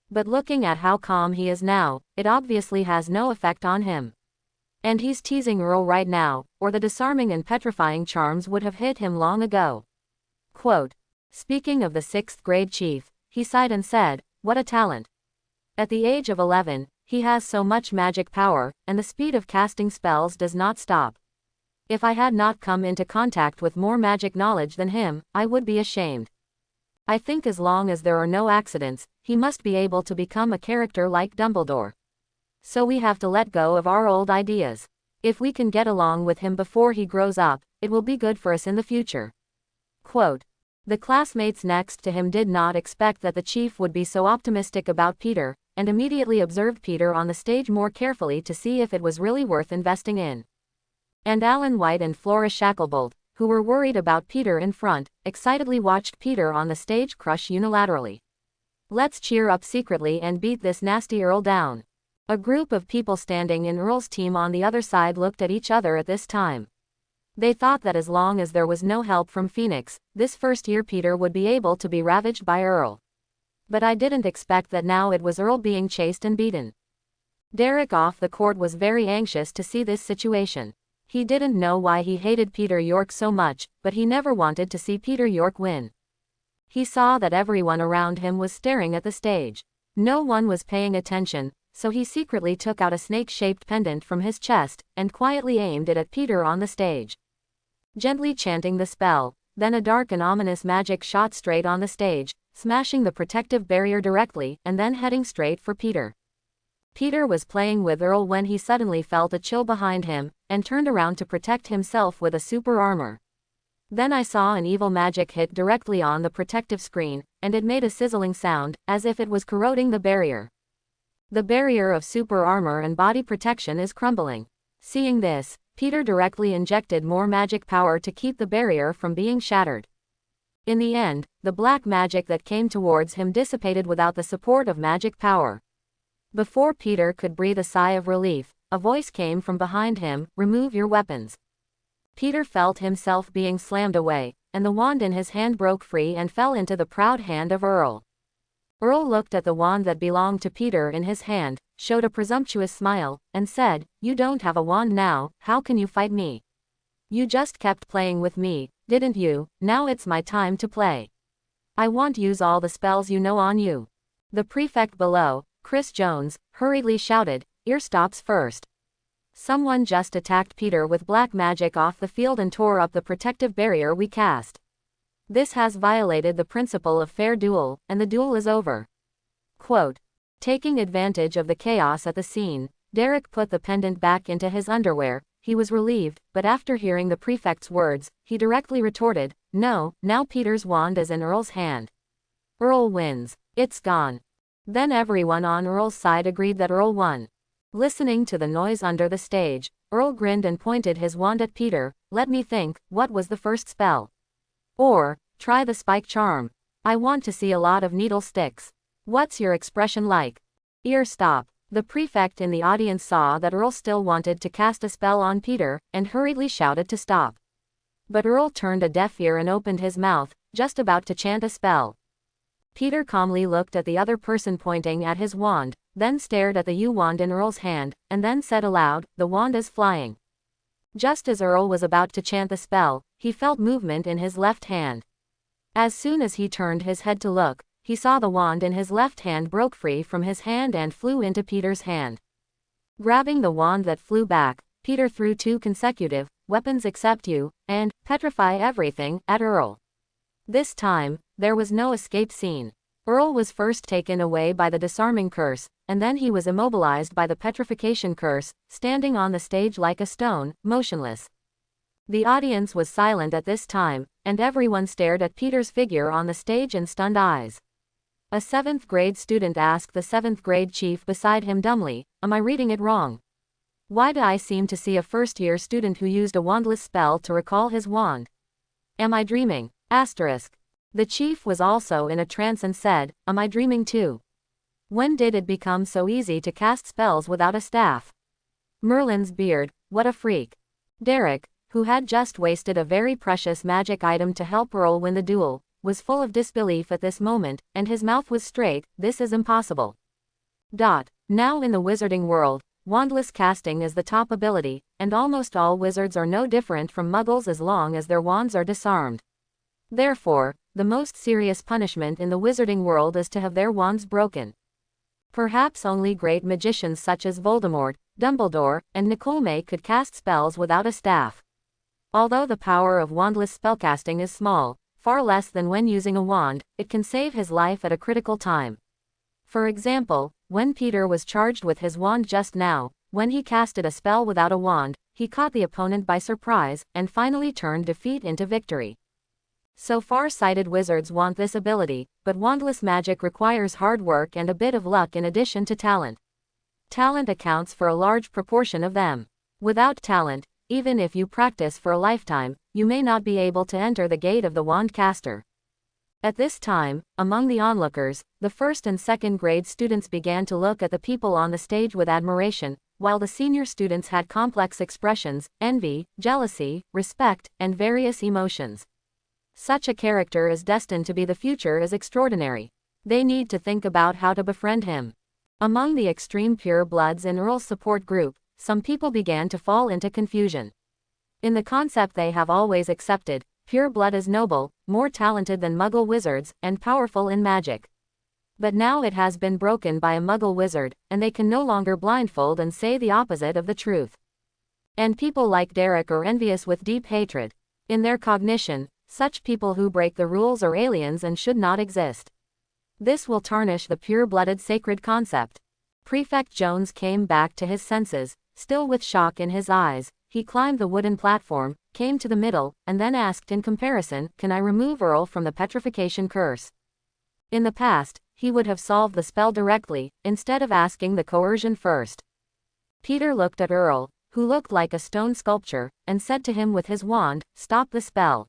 But looking at how calm he is now, it obviously has no effect on him. And he's teasing Earl right now, or the disarming and petrifying charms would have hit him long ago." Quote. Speaking of the 6th grade chief, he sighed and said, "What a talent. At the age of 11, he has so much magic power, and the speed of casting spells does not stop. If I had not come into contact with more magic knowledge than him, I would be ashamed. I think as long as there are no accidents, he must be able to become a character like Dumbledore. So we have to let go of our old ideas. If we can get along with him before he grows up, it will be good for us in the future." Quote. The classmates next to him did not expect that the chief would be so optimistic about Peter, and immediately observed Peter on the stage more carefully to see if it was really worth investing in. And Alan White and Flora Shacklebolt, who were worried about Peter in front, excitedly watched Peter on the stage crush unilaterally. "Let's cheer up secretly and beat this nasty Earl down." A group of people standing in Earl's team on the other side looked at each other at this time. They thought that as long as there was no help from Phoenix, this first-year Peter would be able to be ravaged by Earl. But I didn't expect that now it was Earl being chased and beaten. Derek off the court was very anxious to see this situation. He didn't know why he hated Peter York so much, but he never wanted to see Peter York win. He saw that everyone around him was staring at the stage. No one was paying attention, so he secretly took out a snake-shaped pendant from his chest, and quietly aimed it at Peter on the stage. Gently chanting the spell, then a dark and ominous magic shot straight on the stage, smashing the protective barrier directly, and then heading straight for Peter. Peter was playing with Earl when he suddenly felt a chill behind him, and turned around to protect himself with a super armor. Then I saw an evil magic hit directly on the protective screen, and it made a sizzling sound, as if it was corroding the barrier. The barrier of super armor and body protection is crumbling. Seeing this, Peter directly injected more magic power to keep the barrier from being shattered. In the end, the black magic that came towards him dissipated without the support of magic power. Before Peter could breathe a sigh of relief, a voice came from behind him, "Remove your weapons." Peter felt himself being slammed away, and the wand in his hand broke free and fell into the proud hand of Earl. Earl looked at the wand that belonged to Peter in his hand, showed a presumptuous smile, and said, "You don't have a wand now, how can you fight me? You just kept playing with me, didn't you? Now it's my time to play. I won't use all the spells you know on you." The prefect below, Chris Jones, hurriedly shouted, "Ear stops first. Someone just attacked Peter with black magic off the field and tore up the protective barrier we cast. This has violated the principle of fair duel, and the duel is over." Quote. Taking advantage of the chaos at the scene, Derek put the pendant back into his underwear. He was relieved, but after hearing the prefect's words, he directly retorted, "No, now Peter's wand is in Earl's hand. Earl wins. It's gone." Then everyone on Earl's side agreed that Earl won. Listening to the noise under the stage, Earl grinned and pointed his wand at Peter. "Let me think, what was the first spell? Or, try the spike charm. I want to see a lot of needle sticks. What's your expression like? Ear stop." The prefect in the audience saw that Earl still wanted to cast a spell on Peter, and hurriedly shouted to stop. But Earl turned a deaf ear and opened his mouth, just about to chant a spell. Peter calmly looked at the other person pointing at his wand, then stared at the U-wand in Earl's hand, and then said aloud, "The wand is flying." Just as Earl was about to chant the spell, he felt movement in his left hand. As soon as he turned his head to look, he saw the wand in his left hand broke free from his hand and flew into Peter's hand. Grabbing the wand that flew back, Peter threw 2 consecutive, "Weapons accept you," and "Petrify everything," at Earl. This time, there was no escape scene. Earl was first taken away by the disarming curse, and then he was immobilized by the petrification curse, standing on the stage like a stone, motionless. The audience was silent at this time, and everyone stared at Peter's figure on the stage in stunned eyes. A 7th grade student asked the 7th grade chief beside him dumbly, "Am I reading it wrong? Why do I seem to see a first-year student who used a wandless spell to recall his wand? Am I dreaming? Asterisk." The chief was also in a trance and said, "Am I dreaming too? When did it become so easy to cast spells without a staff? Merlin's beard, what a freak." Derek, who had just wasted a very precious magic item to help Earl win the duel, was full of disbelief at this moment, and his mouth was straight. "This is impossible." Now in the wizarding world, wandless casting is the top ability, and almost all wizards are no different from muggles as long as their wands are disarmed. Therefore, the most serious punishment in the wizarding world is to have their wands broken. Perhaps only great magicians such as Voldemort, Dumbledore, and Nicole could cast spells without a staff. Although the power of wandless spellcasting is small, far less than when using a wand, it can save his life at a critical time. For example, when Peter was charged with his wand just now, when he casted a spell without a wand, he caught the opponent by surprise, and finally turned defeat into victory. So far-sighted wizards want this ability, but wandless magic requires hard work and a bit of luck in addition to talent. Talent accounts for a large proportion of them. Without talent, even if you practice for a lifetime, you may not be able to enter the gate of the wand caster. At this time, among the onlookers, the 1st and 2nd grade students began to look at the people on the stage with admiration, while the senior students had complex expressions, envy, jealousy, respect, and various emotions. Such a character is destined to be the future is extraordinary. They need to think about how to befriend him. Among the extreme pure bloods in Earl's support group, some people began to fall into confusion. In the concept they have always accepted, pure blood is noble, more talented than muggle wizards, and powerful in magic. But now it has been broken by a muggle wizard, and they can no longer blindfold and say the opposite of the truth. And people like Derek are envious with deep hatred. In their cognition, such people who break the rules are aliens and should not exist. This will tarnish the pure-blooded sacred concept. Prefect Jones came back to his senses, still with shock in his eyes. He climbed the wooden platform, came to the middle, and then asked in comparison, "Can I remove Earl from the petrification curse?" In the past, he would have solved the spell directly, instead of asking the coercion first. Peter looked at Earl, who looked like a stone sculpture, and said to him with his wand, "Stop the spell."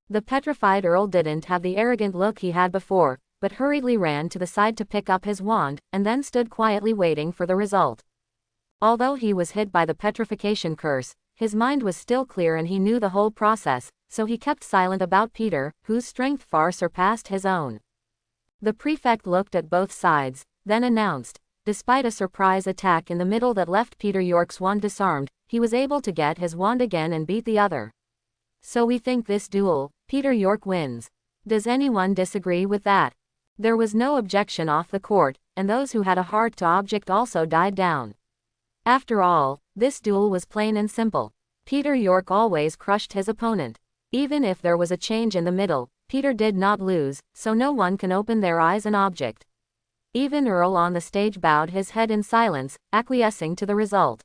The petrified Earl didn't have the arrogant look he had before, but hurriedly ran to the side to pick up his wand, and then stood quietly waiting for the result. Although he was hit by the petrification curse, his mind was still clear and he knew the whole process, so he kept silent about Peter, whose strength far surpassed his own. The prefect looked at both sides, then announced, despite a surprise attack in the middle that left Peter York's wand disarmed, he was able to get his wand again and beat the other. "So we think this duel, Peter York wins. Does anyone disagree with that?" There was no objection off the court, and those who had a heart to object also died down. After all, this duel was plain and simple. Peter York always crushed his opponent. Even if there was a change in the middle, Peter did not lose, so no one can open their eyes and object. Even Earl on the stage bowed his head in silence, acquiescing to the result.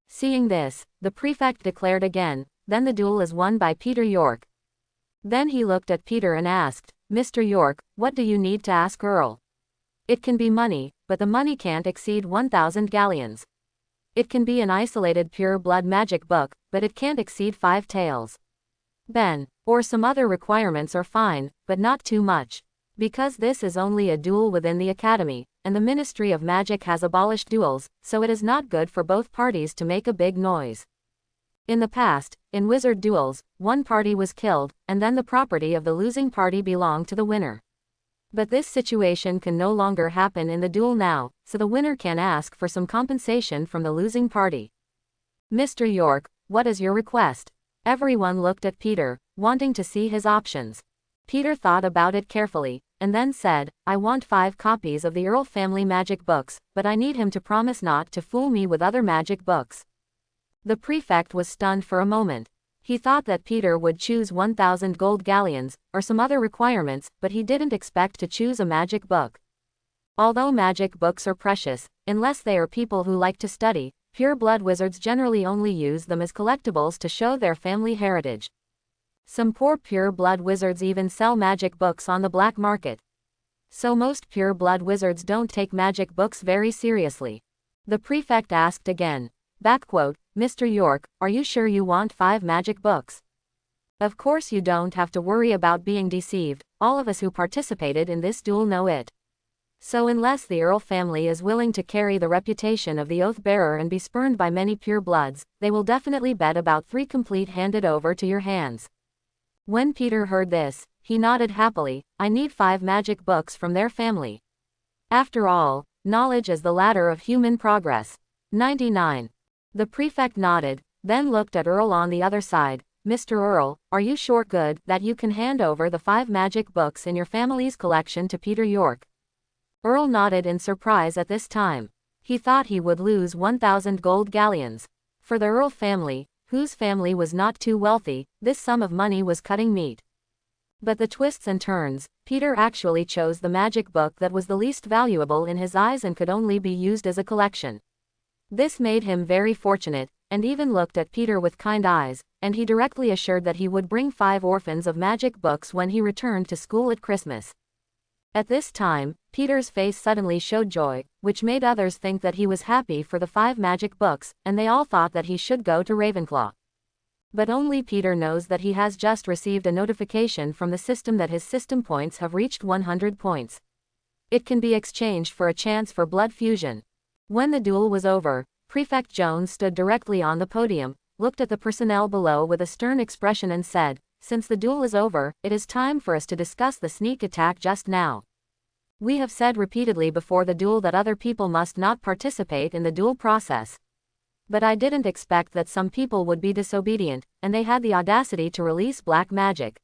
Seeing this, the prefect declared again, "Then the duel is won by Peter York." Then he looked at Peter and asked, "Mr. York, what do you need to ask Earl?" "It can be money, but the money can't exceed 1,000 galleons. It can be an isolated pure blood magic book, but it can't exceed 5 taels. Ben, or some other requirements are fine, but not too much. Because this is only a duel within the academy, and the Ministry of Magic has abolished duels, so it is not good for both parties to make a big noise. In the past, in wizard duels, one party was killed, and then the property of the losing party belonged to the winner. But this situation can no longer happen in the duel now, so the winner can ask for some compensation from the losing party. Mr. York, what is your request?" Everyone looked at Peter, wanting to see his options. Peter thought about it carefully, and then said, "I want 5 copies of the Earl family magic books, but I need him to promise not to fool me with other magic books." The prefect was stunned for a moment. He thought that Peter would choose 1,000 gold galleons, or some other requirements, but he didn't expect to choose a magic book. Although magic books are precious, unless they are people who like to study, pure-blood wizards generally only use them as collectibles to show their family heritage. Some poor pure-blood wizards even sell magic books on the black market. So most pure-blood wizards don't take magic books very seriously. The prefect asked again. Mr. York, are you sure you want 5 magic books? Of course you don't have to worry about being deceived, all of us who participated in this duel know it. So unless the Earl family is willing to carry the reputation of the oath-bearer and be spurned by many pure-bloods, they will definitely bet about 3 complete handed over to your hands. When Peter heard this, he nodded happily. I need 5 magic books from their family. After all, knowledge is the ladder of human progress. 99. The prefect nodded, then looked at Earl on the other side. Mr. Earl, are you sure good that you can hand over the 5 magic books in your family's collection to Peter York? Earl nodded in surprise at this time. He thought he would lose 1,000 gold galleons. For the Earl family, whose family was not too wealthy, this sum of money was cutting meat. But the twists and turns, Peter actually chose the magic book that was the least valuable in his eyes and could only be used as a collection. This made him very fortunate, and even looked at Peter with kind eyes, and he directly assured that he would bring 5 orphans of magic books when he returned to school at Christmas. At this time, Peter's face suddenly showed joy, which made others think that he was happy for the 5 magic books, and they all thought that he should go to Ravenclaw. But only Peter knows that he has just received a notification from the system that his system points have reached 100 points. It can be exchanged for a chance for blood fusion. When the duel was over, Prefect Jones stood directly on the podium, looked at the personnel below with a stern expression and said, "Since the duel is over, it is time for us to discuss the sneak attack just now. We have said repeatedly before the duel that other people must not participate in the duel process. But I didn't expect that some people would be disobedient, and they had the audacity to release black magic.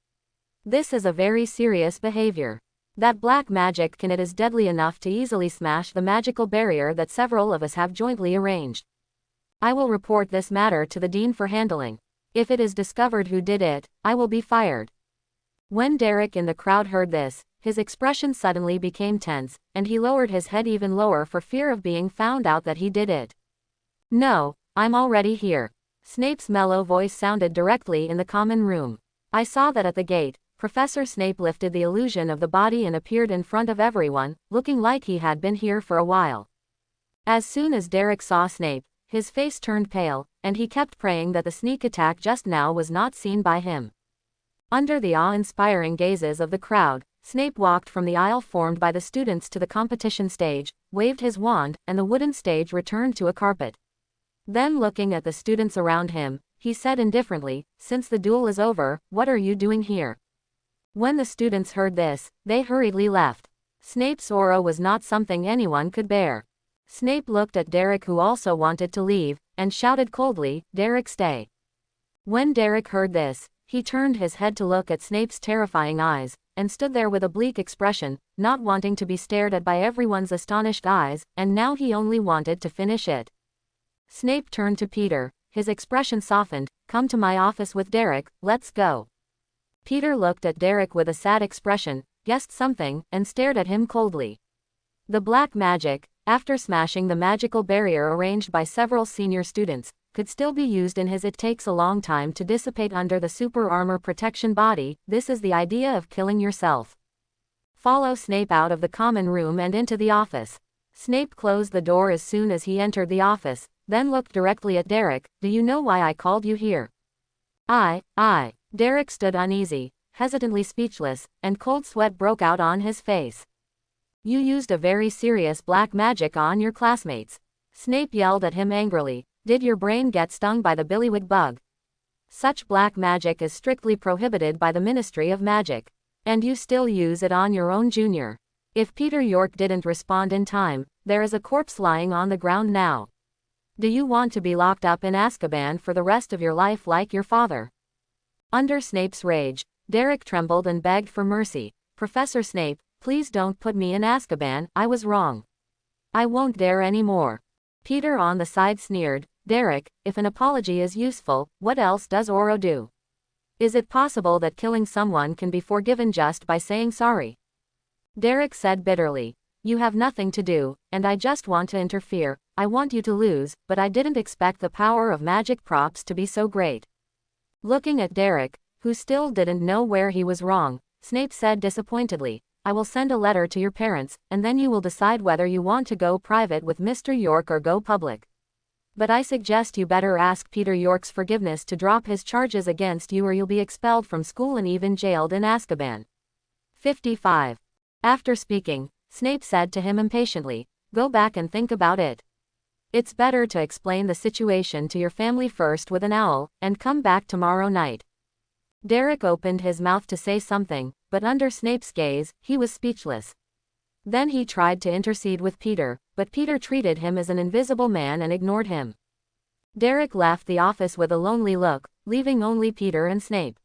This is a very serious behavior. That black magic it is deadly enough to easily smash the magical barrier that several of us have jointly arranged. I will report this matter to the Dean for handling. If it is discovered who did it, I will be fired." When Derek in the crowd heard this, his expression suddenly became tense, and he lowered his head even lower for fear of being found out that he did it. "No, I'm already here." Snape's mellow voice sounded directly in the common room. "I saw that at the gate." Professor Snape lifted the illusion of the body and appeared in front of everyone, looking like he had been here for a while. As soon as Derek saw Snape, his face turned pale, and he kept praying that the sneak attack just now was not seen by him. Under the awe-inspiring gazes of the crowd, Snape walked from the aisle formed by the students to the competition stage, waved his wand, and the wooden stage returned to a carpet. Then looking at the students around him, he said indifferently, "Since the duel is over, what are you doing here?" When the students heard this, they hurriedly left. Snape's aura was not something anyone could bear. Snape looked at Derek, who also wanted to leave, and shouted coldly, "Derek, stay." When Derek heard this, he turned his head to look at Snape's terrifying eyes, and stood there with a bleak expression, not wanting to be stared at by everyone's astonished eyes, and now he only wanted to finish it. Snape turned to Peter, his expression softened. "Come to my office with Derek, let's go." Peter looked at Derek with a sad expression, guessed something, and stared at him coldly. The black magic, after smashing the magical barrier arranged by several senior students, could still be used in his "it takes a long time to dissipate under the super armor protection body." This is the idea of killing yourself. Follow Snape out of the common room and into the office. Snape closed the door as soon as he entered the office, then looked directly at Derek. "Do you know why I called you here?" I. Derek stood uneasy, hesitantly speechless, and cold sweat broke out on his face. "You used a very serious black magic on your classmates." Snape yelled at him angrily. "Did your brain get stung by the billywig bug? Such black magic is strictly prohibited by the Ministry of Magic. And you still use it on your own junior." If Peter York didn't respond in time, there is a corpse lying on the ground now. Do you want to be locked up in Azkaban for the rest of your life like your father? Under Snape's rage, Derek trembled and begged for mercy. "Professor Snape, please don't put me in Azkaban. I was wrong. I won't dare any more." Peter on the side sneered, Derek, if an apology is useful, what else does Oro do? Is it possible that killing someone can be forgiven just by saying sorry? Derek said bitterly. You have nothing to do, and I just want to interfere. I want you to lose, but I didn't expect the power of magic props to be so great. Looking at Derek, who still didn't know where he was wrong, Snape said disappointedly, I will send a letter to your parents, and then you will decide whether you want to go private with Mr. York or go public. But I suggest you better ask Peter York's forgiveness to drop his charges against you or you'll be expelled from school and even jailed in Azkaban. 55. After speaking, Snape said to him impatiently, go back and think about it. It's better to explain the situation to your family first with an owl, and come back tomorrow night. Derek opened his mouth to say something, but under Snape's gaze, he was speechless. Then he tried to intercede with Peter, but Peter treated him as an invisible man and ignored him. Derek left the office with a lonely look, leaving only Peter and Snape.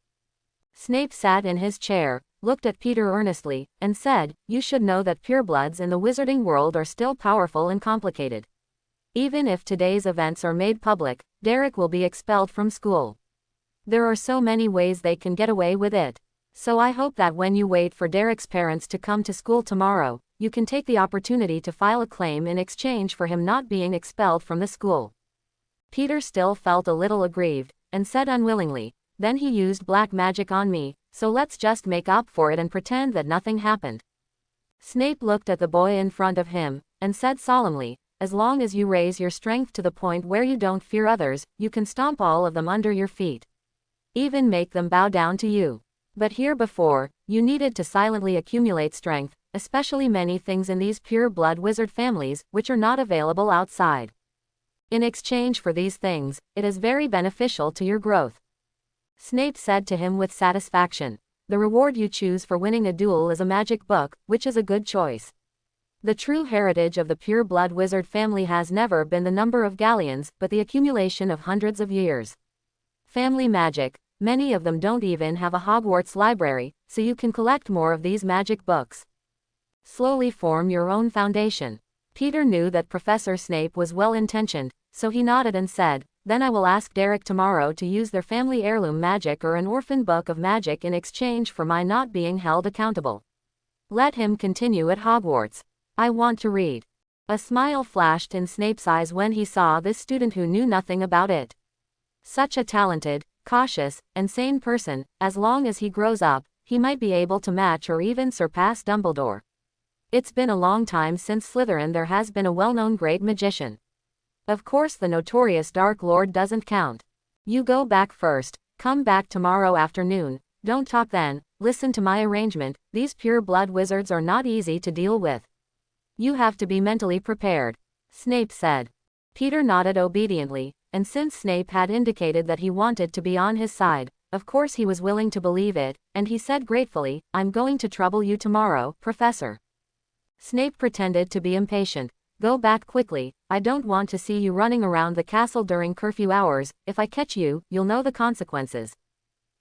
Snape sat in his chair, looked at Peter earnestly, and said, you should know that purebloods in the wizarding world are still powerful and complicated. Even if today's events are made public, Derek will be expelled from school. There are so many ways they can get away with it. So I hope that when you wait for Derek's parents to come to school tomorrow, you can take the opportunity to file a claim in exchange for him not being expelled from the school. Peter still felt a little aggrieved, and said unwillingly, then he used black magic on me, so let's just make up for it and pretend that nothing happened. Snape looked at the boy in front of him, and said solemnly, as long as you raise your strength to the point where you don't fear others, you can stomp all of them under your feet. Even make them bow down to you. But here before, you needed to silently accumulate strength, especially many things in these pure-blood wizard families, which are not available outside. In exchange for these things, it is very beneficial to your growth. Snape said to him with satisfaction, the reward you choose for winning a duel is a magic book, which is a good choice. The true heritage of the pure-blood wizard family has never been the number of galleons, but the accumulation of hundreds of years. Family magic. Many of them don't even have a Hogwarts library, so you can collect more of these magic books. Slowly form your own foundation. Peter knew that Professor Snape was well-intentioned, so he nodded and said, then I will ask Derek tomorrow to use their family heirloom magic or an orphan book of magic in exchange for my not being held accountable. Let him continue at Hogwarts. I want to read. A smile flashed in Snape's eyes when he saw this student who knew nothing about it. Such a talented, cautious, and sane person, as long as he grows up, he might be able to match or even surpass Dumbledore. It's been a long time since Slytherin there has been a well-known great magician. Of course the notorious Dark Lord doesn't count. You go back first, come back tomorrow afternoon, don't talk then, listen to my arrangement, these pure-blood wizards are not easy to deal with. You have to be mentally prepared, Snape said. Peter nodded obediently, and since Snape had indicated that he wanted to be on his side, of course he was willing to believe it, and he said gratefully, I'm going to trouble you tomorrow, Professor. Snape pretended to be impatient. Go back quickly, I don't want to see you running around the castle during curfew hours, if I catch you, you'll know the consequences.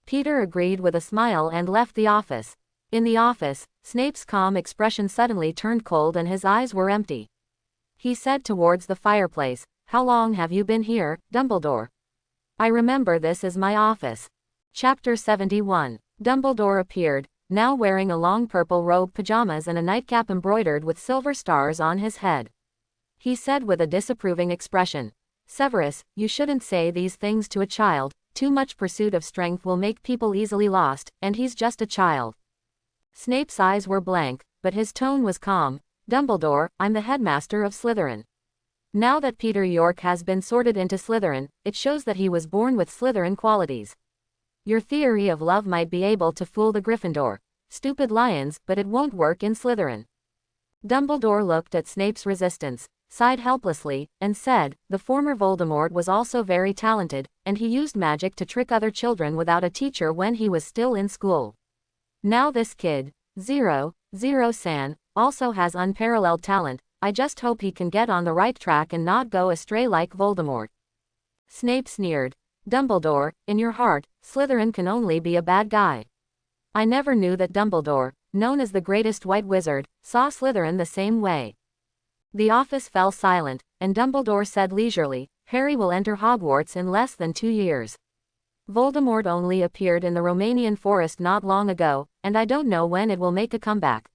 Peter agreed with a smile and left the office. In the office, Snape's calm expression suddenly turned cold and his eyes were empty. He said towards the fireplace, how long have you been here, Dumbledore? I remember this is my office. Chapter 71. Dumbledore appeared, now wearing a long purple robe, pajamas and a nightcap embroidered with silver stars on his head. He said with a disapproving expression, Severus, you shouldn't say these things to a child, too much pursuit of strength will make people easily lost, and he's just a child. Snape's eyes were blank, but his tone was calm. Dumbledore, I'm the headmaster of Slytherin. Now that Peter York has been sorted into Slytherin, it shows that he was born with Slytherin qualities. Your theory of love might be able to fool the Gryffindor, stupid lions, but it won't work in Slytherin. Dumbledore looked at Snape's resistance, sighed helplessly, and said, the former Voldemort was also very talented, and he used magic to trick other children without a teacher when he was still in school. Now this kid, Zero San, also has unparalleled talent. I just hope he can get on the right track and not go astray like Voldemort. Snape sneered. Dumbledore, in your heart, Slytherin can only be a bad guy. I never knew that Dumbledore, known as the greatest white wizard, saw Slytherin the same way. The office fell silent, and Dumbledore said leisurely, Harry will enter Hogwarts in less than 2 years. Voldemort only appeared in the Romanian forest not long ago, and I don't know when it will make a comeback.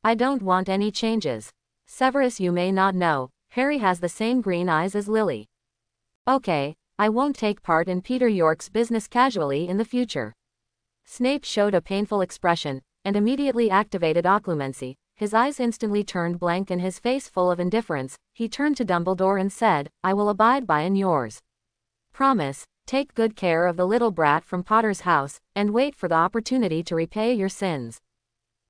I don't want any changes. Severus, you may not know, Harry has the same green eyes as Lily. Okay, I won't take part in Peter York's business casually in the future. Snape showed a painful expression, and immediately activated occlumency. His eyes instantly turned blank and his face full of indifference. He turned to Dumbledore and said, I will abide by yours. Promise, take good care of the little brat from Potter's house, and wait for the opportunity to repay your sins.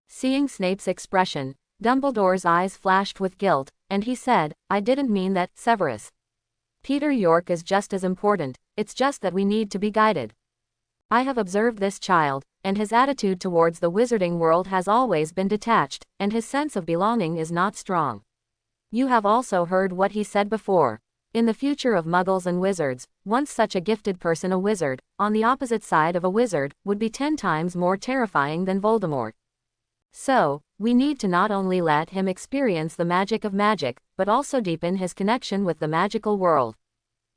Seeing Snape's expression, Dumbledore's eyes flashed with guilt, and he said, I didn't mean that, Severus. Peter York is just as important, it's just that we need to be guided. I have observed this child, and his attitude towards the wizarding world has always been detached, and his sense of belonging is not strong. You have also heard what he said before. In the future of muggles and wizards, once such a gifted person, a wizard, on the opposite side of a wizard, would be 10 times more terrifying than Voldemort. So, we need to not only let him experience the magic of magic, but also deepen his connection with the magical world.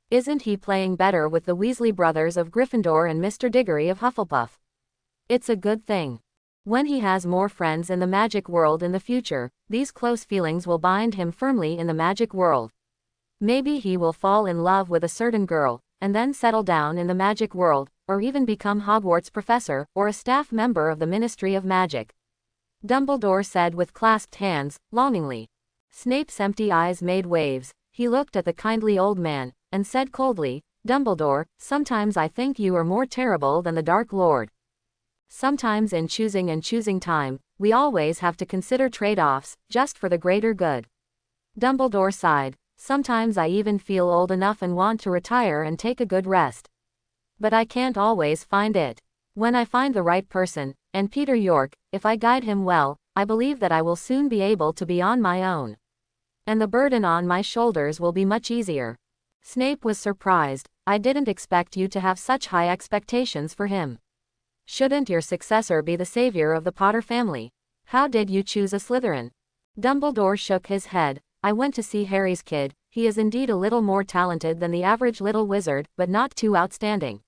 Isn't he playing better with the Weasley brothers of Gryffindor and Mr. Diggory of Hufflepuff? It's a good thing. When he has more friends in the magic world in the future, these close feelings will bind him firmly in the magic world. Maybe he will fall in love with a certain girl, and then settle down in the magic world, or even become Hogwarts professor, or a staff member of the Ministry of Magic. Dumbledore said with clasped hands, longingly. Snape's empty eyes made waves. He looked at the kindly old man, and said coldly, Dumbledore, sometimes I think you are more terrible than the Dark Lord. Sometimes in choosing time, we always have to consider trade-offs, just for the greater good. Dumbledore sighed. Sometimes I even feel old enough and want to retire and take a good rest. But I can't always find it. When I find the right person, and Peter York, if I guide him well, I believe that I will soon be able to be on my own. And the burden on my shoulders will be much easier. Snape was surprised. I didn't expect you to have such high expectations for him. Shouldn't your successor be the savior of the Potter family? How did you choose a Slytherin? Dumbledore shook his head. I went to see Harry's kid. He is indeed a little more talented than the average little wizard, but not too outstanding.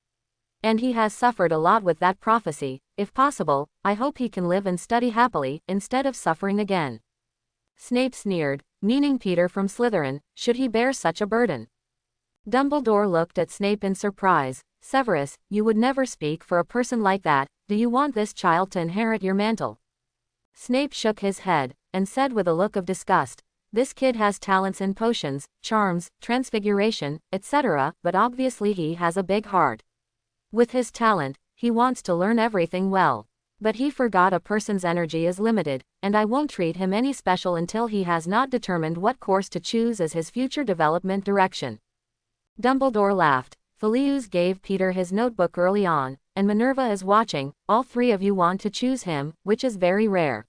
And he has suffered a lot with that prophecy. If possible, I hope he can live and study happily, instead of suffering again. Snape sneered, meaning Peter from Slytherin, should he bear such a burden? Dumbledore looked at Snape in surprise. Severus, you would never speak for a person like that. Do you want this child to inherit your mantle? Snape shook his head, and said with a look of disgust, this kid has talents in potions, charms, transfiguration, etc., but obviously he has a big heart. With his talent, he wants to learn everything well. But he forgot a person's energy is limited, and I won't treat him any special until he has not determined what course to choose as his future development direction. Dumbledore laughed. Filius gave Peter his notebook early on, and Minerva is watching. All 3 of you want to choose him, which is very rare.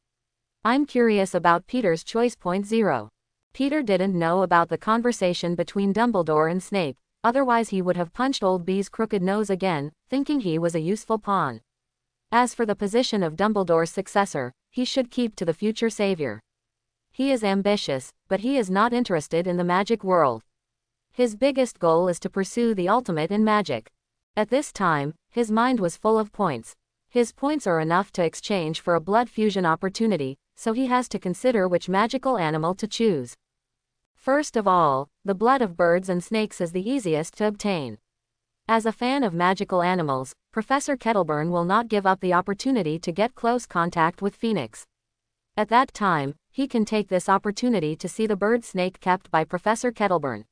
I'm curious about Peter's choice. Point 0. Peter didn't know about the conversation between Dumbledore and Snape, otherwise he would have punched old B's crooked nose again, thinking he was a useful pawn. As for the position of Dumbledore's successor, he should keep to the future savior. He is ambitious, but he is not interested in the magic world. His biggest goal is to pursue the ultimate in magic. At this time, his mind was full of points. His points are enough to exchange for a blood fusion opportunity, so he has to consider which magical animal to choose. First of all, the blood of birds and snakes is the easiest to obtain. As a fan of magical animals, Professor Kettleburn will not give up the opportunity to get close contact with Phoenix. At that time, he can take this opportunity to see the bird snake kept by Professor Kettleburn.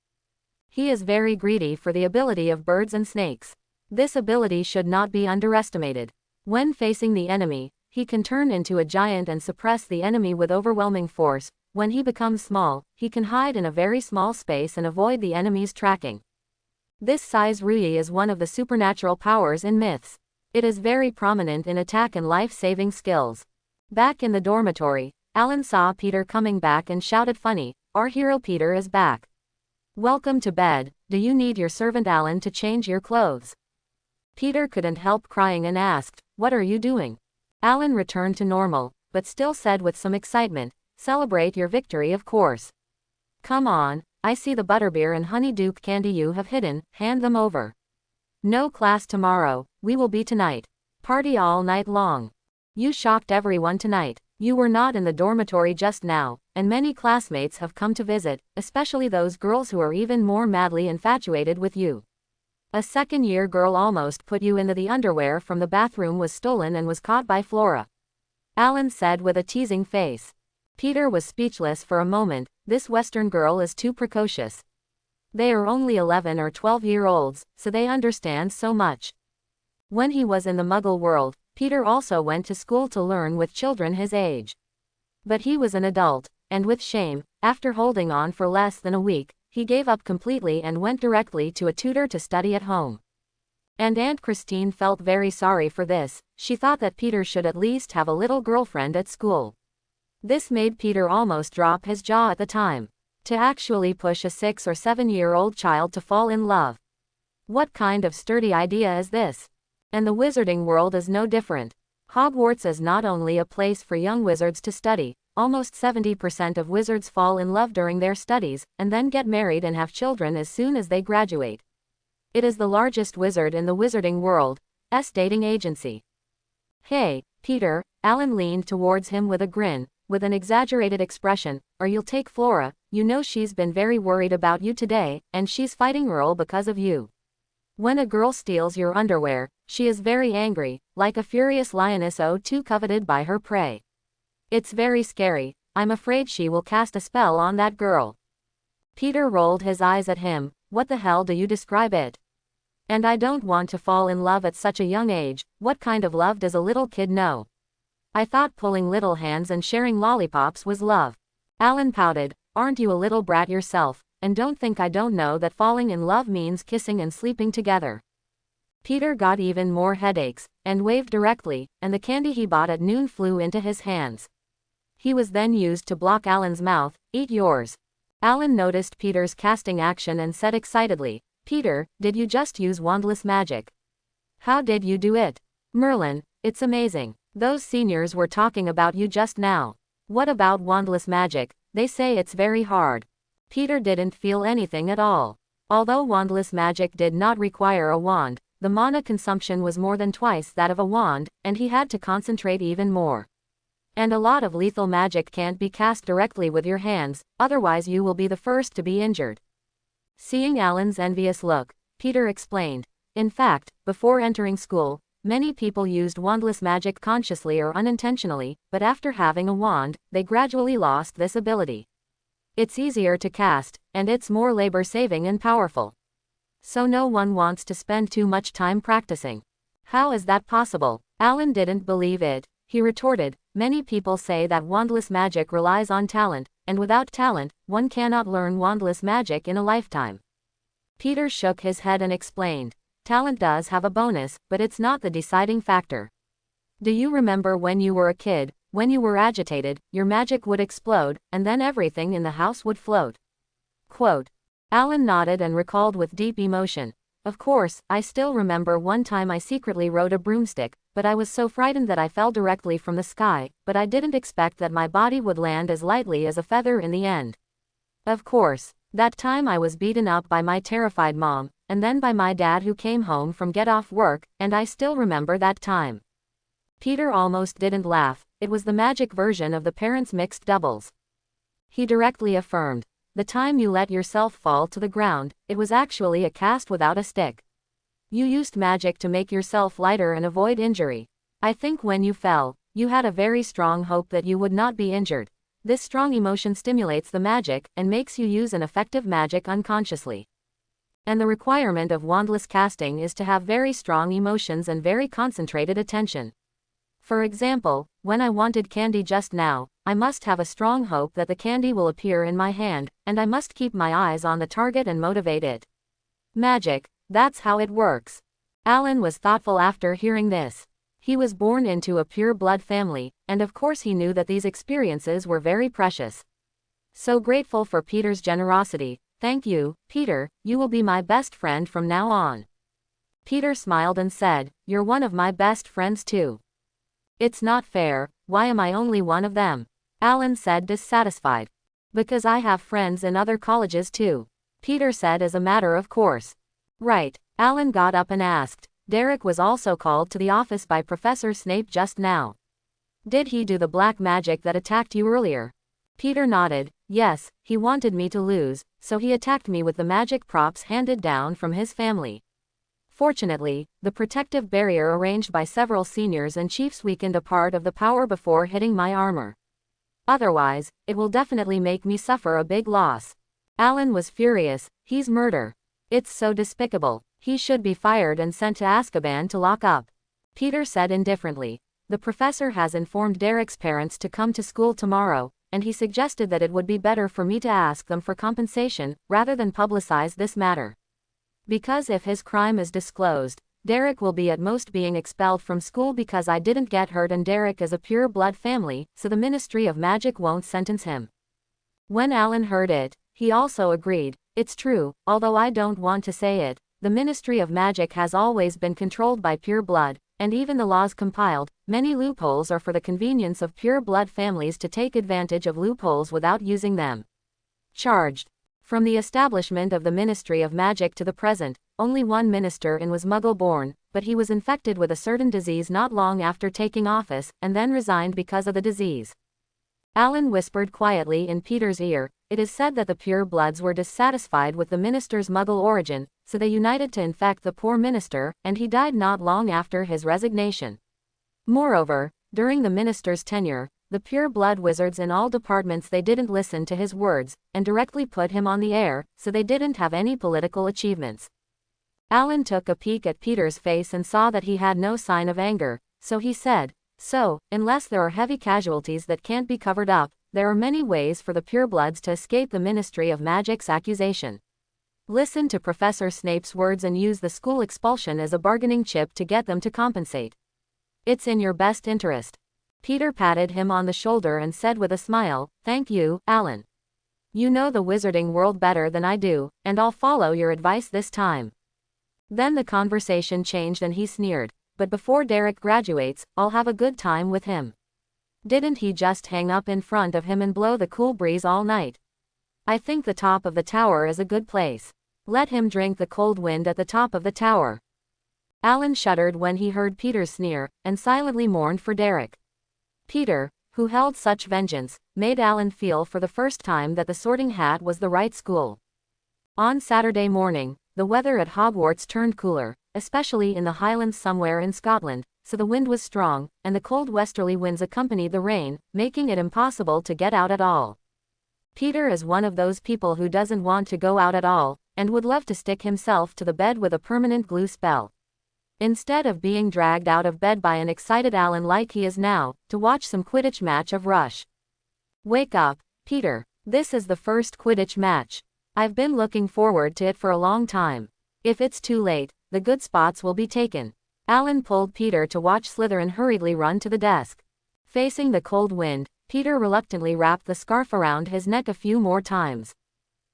He is very greedy for the ability of birds and snakes. This ability should not be underestimated. When facing the enemy, he can turn into a giant and suppress the enemy with overwhelming force. When he becomes small, he can hide in a very small space and avoid the enemy's tracking. This size Rui is one of the supernatural powers in myths. It is very prominent in attack and life-saving skills. Back in the dormitory, Alan saw Peter coming back and shouted, funny, our hero Peter is back. Welcome to bed. Do you need your servant Alan to change your clothes? Peter couldn't help crying and asked, what are you doing? Alan returned to normal, but still said with some excitement, celebrate your victory, of course. Come on, I see the butterbeer and honeydew candy you have hidden, hand them over. No class tomorrow, we will be tonight. Party all night long. You shocked everyone tonight. You were not in the dormitory just now, and many classmates have come to visit, especially those girls who are even more madly infatuated with you. A second-year girl almost put you into the underwear from the bathroom was stolen and was caught by Flora. Alan said with a teasing face. Peter was speechless for a moment. This Western girl is too precocious. They are only 11 or 12-year-olds, so they understand so much. When he was in the Muggle world, Peter also went to school to learn with children his age. But he was an adult, and with shame, after holding on for less than a week, he gave up completely and went directly to a tutor to study at home. And Aunt Christine felt very sorry for this. She thought that Peter should at least have a little girlfriend at school. This made Peter almost drop his jaw at the time. To actually push a 6 or 7-year-old child to fall in love. What kind of sturdy idea is this? And the wizarding world is no different. Hogwarts is not only a place for young wizards to study, almost 70% of wizards fall in love during their studies, and then get married and have children as soon as they graduate. It is the largest wizard in the wizarding world's dating agency. Hey, Peter, Alan leaned towards him with a grin, with an exaggerated expression, or you'll take Flora, you know she's been very worried about you today, and she's fighting Earl because of you. When a girl steals your underwear, she is very angry, like a furious lioness too coveted by her prey. It's very scary. I'm afraid she will cast a spell on that girl. Peter rolled his eyes at him. What the hell do you describe it? And I don't want to fall in love at such a young age. What kind of love does a little kid know? I thought pulling little hands and sharing lollipops was love. Alan pouted. Aren't you a little brat yourself? And don't think I don't know that falling in love means kissing and sleeping together. Peter got even more headaches, and waved directly, and the candy he bought at noon flew into his hands. He was then used to block Alan's mouth. Eat yours. Alan noticed Peter's casting action and said excitedly, Peter, did you just use wandless magic? How did you do it? Merlin, it's amazing. Those seniors were talking about you just now. What about wandless magic? They say it's very hard. Peter didn't feel anything at all. Although wandless magic did not require a wand, the mana consumption was more than twice that of a wand, and he had to concentrate even more. And a lot of lethal magic can't be cast directly with your hands, otherwise you will be the first to be injured. Seeing Alan's envious look, Peter explained. In fact, before entering school, many people used wandless magic consciously or unintentionally, but after having a wand, they gradually lost this ability. It's easier to cast, and it's more labor-saving and powerful. So no one wants to spend too much time practicing. How is that possible? Alan didn't believe it. He retorted, many people say that wandless magic relies on talent, and without talent, one cannot learn wandless magic in a lifetime. Peter shook his head and explained, talent does have a bonus, but it's not the deciding factor. Do you remember when you were a kid, when you were agitated, your magic would explode, and then everything in the house would float? Quote. Alan nodded and recalled with deep emotion. Of course, I still remember one time I secretly rode a broomstick, but I was so frightened that I fell directly from the sky, but I didn't expect that my body would land as lightly as a feather in the end. Of course, that time I was beaten up by my terrified mom, and then by my dad who came home from get off work, and I still remember that time. Peter almost didn't laugh. It was the magic version of the parents' mixed doubles. He directly affirmed. The time you let yourself fall to the ground, it was actually a cast without a stick. You used magic to make yourself lighter and avoid injury. I think when you fell, you had a very strong hope that you would not be injured. This strong emotion stimulates the magic and makes you use an effective magic unconsciously. And the requirement of wandless casting is to have very strong emotions and very concentrated attention. For example, when I wanted candy just now, I must have a strong hope that the candy will appear in my hand, and I must keep my eyes on the target and motivate it. Magic, that's how it works. Alan was thoughtful after hearing this. He was born into a pure-blood family, and of course he knew that these experiences were very precious. So grateful for Peter's generosity. Thank you, Peter, you will be my best friend from now on. Peter smiled and said, you're one of my best friends too. It's not fair, why am I only one of them? Alan said dissatisfied. Because I have friends in other colleges too, Peter said as a matter of course. Right. Alan got up and asked. Derek was also called to the office by Professor Snape just now. Did he do the black magic that attacked you earlier? Peter nodded. Yes, he wanted me to lose, so he attacked me with the magic props handed down from his family. Fortunately, the protective barrier arranged by several seniors and chiefs weakened a part of the power before hitting my armor. Otherwise, it will definitely make me suffer a big loss. Alan was furious. He's murder. It's so despicable. He should be fired and sent to Azkaban to lock up. Peter said indifferently. The professor has informed Derek's parents to come to school tomorrow, and he suggested that it would be better for me to ask them for compensation, rather than publicize this matter. Because if his crime is disclosed, Derek will be at most being expelled from school because I didn't get hurt and Derek is a pure blood family, so the Ministry of Magic won't sentence him. When Alan heard it, he also agreed. It's true, although I don't want to say it, the Ministry of Magic has always been controlled by pure blood, and even the laws compiled, many loopholes are for the convenience of pure blood families to take advantage of loopholes without using them. Charged. From the establishment of the Ministry of Magic to the present, only one minister in was Muggle-born, but he was infected with a certain disease not long after taking office, and then resigned because of the disease. Alan whispered quietly in Peter's ear. It is said that the pure bloods were dissatisfied with the minister's Muggle origin, so they united to infect the poor minister, and he died not long after his resignation. Moreover, during the minister's tenure, the pure blood wizards in all departments they didn't listen to his words, and directly put him on the air, so they didn't have any political achievements. Alan took a peek at Peter's face and saw that he had no sign of anger, so he said, so, unless there are heavy casualties that can't be covered up, there are many ways for the purebloods to escape the Ministry of Magic's accusation. Listen to Professor Snape's words and use the school expulsion as a bargaining chip to get them to compensate. It's in your best interest. Peter patted him on the shoulder and said with a smile, thank you, Alan. You know the wizarding world better than I do, and I'll follow your advice this time. Then the conversation changed and he sneered, but before Derek graduates, I'll have a good time with him. Didn't he just hang up in front of him and blow the cool breeze all night? I think the top of the tower is a good place. Let him drink the cold wind at the top of the tower. Alan shuddered when he heard Peter's sneer, and silently mourned for Derek. Peter, who held such vengeance, made Alan feel for the first time that the Sorting Hat was the right school. On Saturday morning, the weather at Hogwarts turned cooler, especially in the Highlands somewhere in Scotland, so the wind was strong, and the cold westerly winds accompanied the rain, making it impossible to get out at all. Peter is one of those people who doesn't want to go out at all, and would love to stick himself to the bed with a permanent glue spell. Instead of being dragged out of bed by an excited Alan like he is now, to watch some Quidditch match of Rush. Wake up, Peter. This is the first Quidditch match. I've been looking forward to it for a long time. If it's too late, the good spots will be taken. Alan pulled Peter to watch Slytherin hurriedly run to the desk. Facing the cold wind, Peter reluctantly wrapped the scarf around his neck a few more times.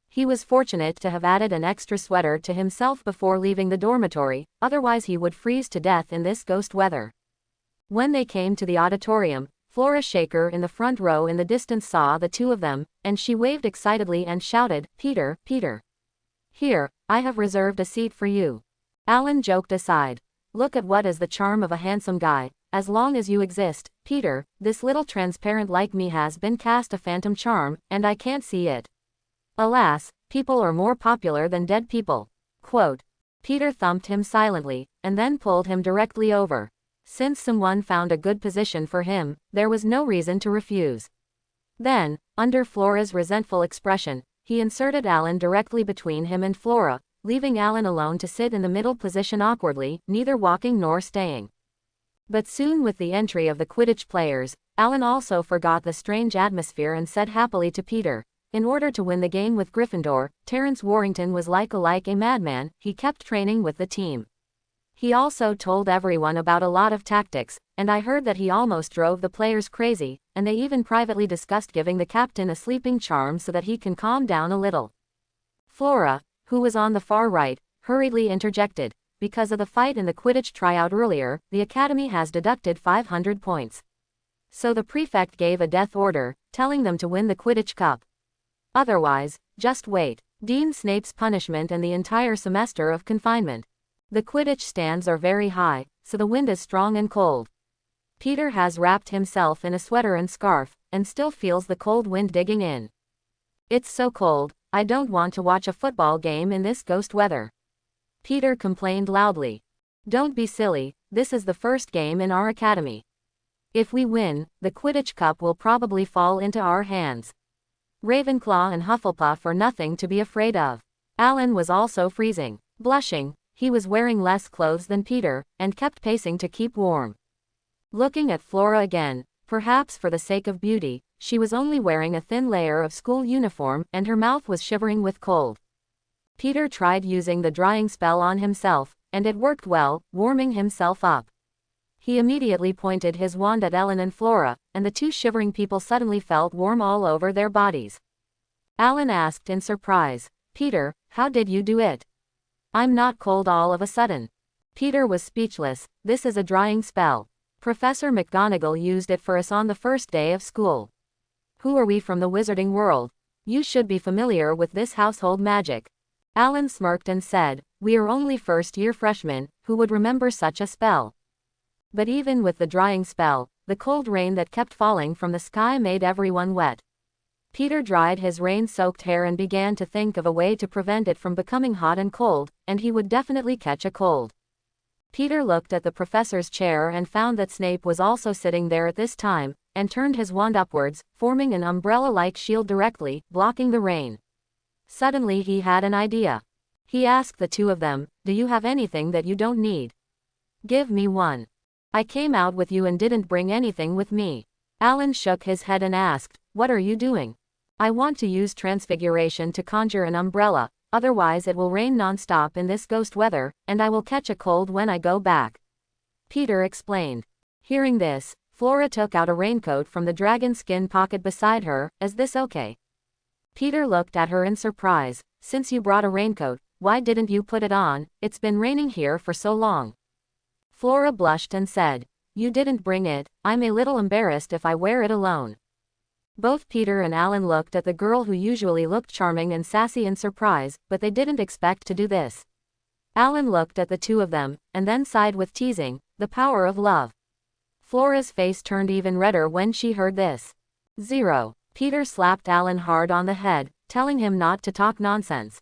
He was fortunate to have added an extra sweater to himself before leaving the dormitory, otherwise he would freeze to death in this ghost weather. When they came to the auditorium, Flora Shaker in the front row in the distance saw the two of them, and she waved excitedly and shouted, Peter, Peter. Here, I have reserved a seat for you. Alan joked aside. Look at what is the charm of a handsome guy. As long as you exist, Peter, this little transparent like me has been cast a phantom charm, and I can't see it. Alas, people are more popular than dead people. Quote. Peter thumped him silently, and then pulled him directly over. Since someone found a good position for him, there was no reason to refuse. Then, under Flora's resentful expression, he inserted Alan directly between him and Flora, leaving Alan alone to sit in the middle position awkwardly, neither walking nor staying. But soon with the entry of the Quidditch players, Alan also forgot the strange atmosphere and said happily to Peter, in order to win the game with Gryffindor, Terence Warrington was like a madman, he kept training with the team. He also told everyone about a lot of tactics, and I heard that he almost drove the players crazy, and they even privately discussed giving the captain a sleeping charm so that he can calm down a little. Flora, who was on the far right, hurriedly interjected, because of the fight in the Quidditch tryout earlier, the Academy has deducted 500 points. So the prefect gave a death order, telling them to win the Quidditch Cup. Otherwise, just wait. Dean Snape's punishment and the entire semester of confinement. The Quidditch stands are very high, so the wind is strong and cold. Peter has wrapped himself in a sweater and scarf, and still feels the cold wind digging in. It's so cold, I don't want to watch a football game in this ghost weather. Peter complained loudly. Don't be silly, this is the first game in our academy. If we win, the Quidditch Cup will probably fall into our hands. Ravenclaw and Hufflepuff are nothing to be afraid of. Alan was also freezing. Blushing, he was wearing less clothes than Peter, and kept pacing to keep warm. Looking at Flora again, perhaps for the sake of beauty, she was only wearing a thin layer of school uniform and her mouth was shivering with cold. Peter tried using the drying spell on himself, and it worked well, warming himself up. He immediately pointed his wand at Ellen and Flora, and the two shivering people suddenly felt warm all over their bodies. Alan asked in surprise, Peter, how did you do it? I'm not cold all of a sudden. Peter was speechless. This is a drying spell. Professor McGonagall used it for us on the first day of school. Who are we from the wizarding world? You should be familiar with this household magic. Alan smirked and said, we are only first-year freshmen, who would remember such a spell. But even with the drying spell, the cold rain that kept falling from the sky made everyone wet. Peter dried his rain-soaked hair and began to think of a way to prevent it from becoming hot and cold, and he would definitely catch a cold. Peter looked at the professor's chair and found that Snape was also sitting there at this time, and turned his wand upwards, forming an umbrella-like shield directly, blocking the rain. Suddenly he had an idea. He asked the two of them, do you have anything that you don't need? Give me one. I came out with you and didn't bring anything with me. Alan shook his head and asked, what are you doing? I want to use transfiguration to conjure an umbrella, otherwise it will rain non-stop in this ghost weather, and I will catch a cold when I go back. Peter explained. Hearing this, Flora took out a raincoat from the dragon skin pocket beside her. Is this okay? Peter looked at her in surprise. Since you brought a raincoat, why didn't you put it on? It's been raining here for so long. Flora blushed and said, you didn't bring it. I'm a little embarrassed if I wear it alone. Both Peter and Alan looked at the girl who usually looked charming and sassy in surprise, but they didn't expect to do this. Alan looked at the two of them, and then sighed with teasing, the power of love. Flora's face turned even redder when she heard this. 0. Peter slapped Alan hard on the head, telling him not to talk nonsense.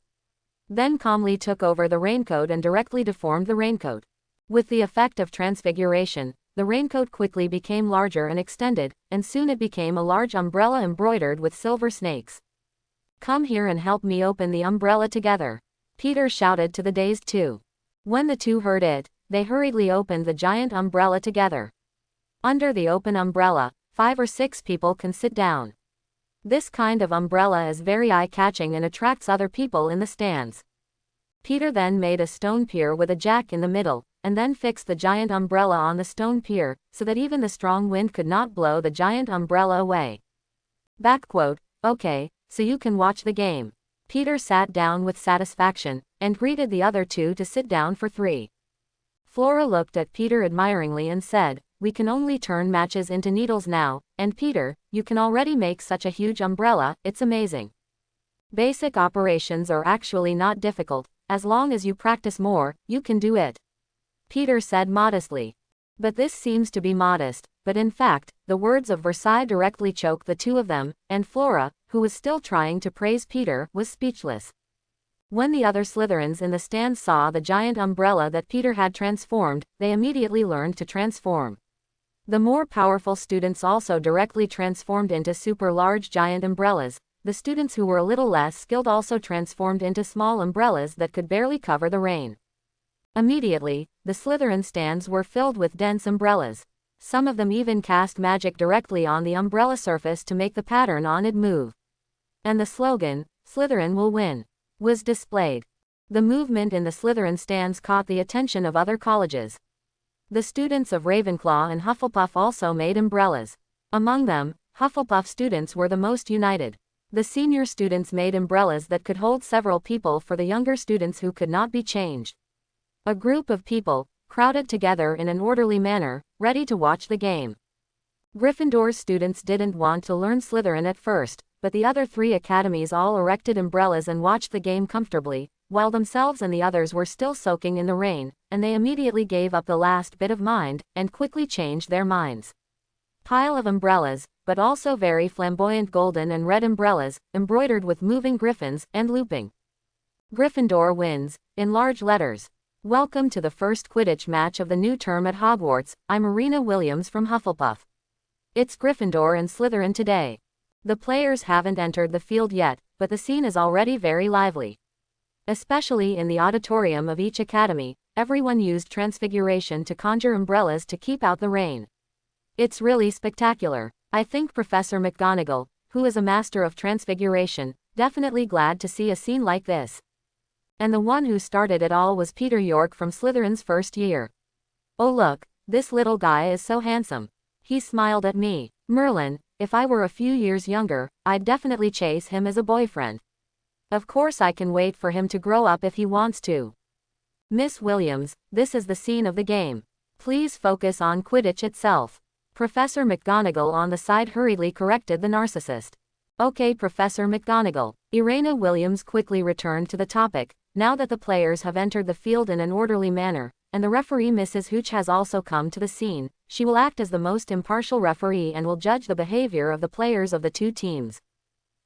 Then calmly took over the raincoat and directly deformed the raincoat. With the effect of transfiguration, the raincoat quickly became larger and extended, and soon it became a large umbrella embroidered with silver snakes. Come here and help me open the umbrella together. Peter shouted to the dazed two. When the two heard it, they hurriedly opened the giant umbrella together. Under the open umbrella, 5 or 6 people can sit down. This kind of umbrella is very eye-catching and attracts other people in the stands. Peter then made a stone pier with a jack in the middle, and then fixed the giant umbrella on the stone pier, so that even the strong wind could not blow the giant umbrella away. Okay, so you can watch the game. Peter sat down with satisfaction, and greeted the other two to sit down for 3. Flora looked at Peter admiringly and said, we can only turn matches into needles now, and Peter, you can already make such a huge umbrella, it's amazing. Basic operations are actually not difficult, as long as you practice more, you can do it. Peter said modestly. But this seems to be modest, but in fact, the words of Versailles directly choked the two of them, and Flora, who was still trying to praise Peter, was speechless. When the other Slytherins in the stands saw the giant umbrella that Peter had transformed, they immediately learned to transform. The more powerful students also directly transformed into super large giant umbrellas. The students who were a little less skilled also transformed into small umbrellas that could barely cover the rain. Immediately, the Slytherin stands were filled with dense umbrellas. Some of them even cast magic directly on the umbrella surface to make the pattern on it move. And the slogan, Slytherin will win, was displayed. The movement in the Slytherin stands caught the attention of other colleges. The students of Ravenclaw and Hufflepuff also made umbrellas. Among them, Hufflepuff students were the most united. The senior students made umbrellas that could hold several people for the younger students who could not be changed. A group of people, crowded together in an orderly manner, ready to watch the game. Gryffindor's students didn't want to learn Slytherin at first, but the other 3 academies all erected umbrellas and watched the game comfortably, while themselves and the others were still soaking in the rain, and they immediately gave up the last bit of mind, and quickly changed their minds. Pile of umbrellas, but also very flamboyant golden and red umbrellas, embroidered with moving griffins, and looping. Gryffindor wins, in large letters. Welcome to the first Quidditch match of the new term at Hogwarts. I'm Marina Williams from Hufflepuff. It's Gryffindor and Slytherin today. The players haven't entered the field yet, but the scene is already very lively. Especially in the auditorium of each academy, everyone used transfiguration to conjure umbrellas to keep out the rain. It's really spectacular. I think Professor McGonagall, who is a master of transfiguration, definitely glad to see a scene like this. And the one who started it all was Peter York from Slytherin's first year. Oh look, this little guy is so handsome. He smiled at me. Merlin, if I were a few years younger, I'd definitely chase him as a boyfriend. Of course I can wait for him to grow up if he wants to. Miss Williams, this is the scene of the game. Please focus on Quidditch itself. Professor McGonagall on the side hurriedly corrected the narcissist. Okay, Professor McGonagall. Irena Williams quickly returned to the topic. Now that the players have entered the field in an orderly manner, and the referee Mrs. Hooch has also come to the scene, she will act as the most impartial referee and will judge the behavior of the players of the 2 teams.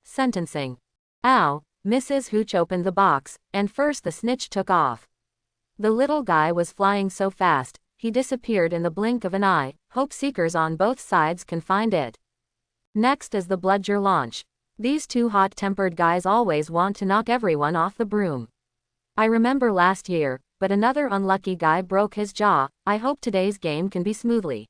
Sentencing. Ow, Mrs. Hooch opened the box, and first the snitch took off. The little guy was flying so fast, he disappeared in the blink of an eye. Hope seekers on both sides can find it. Next is the bludger launch. These 2 hot-tempered guys always want to knock everyone off the broom. I remember last year, but another unlucky guy broke his jaw. I hope today's game can be smoothly.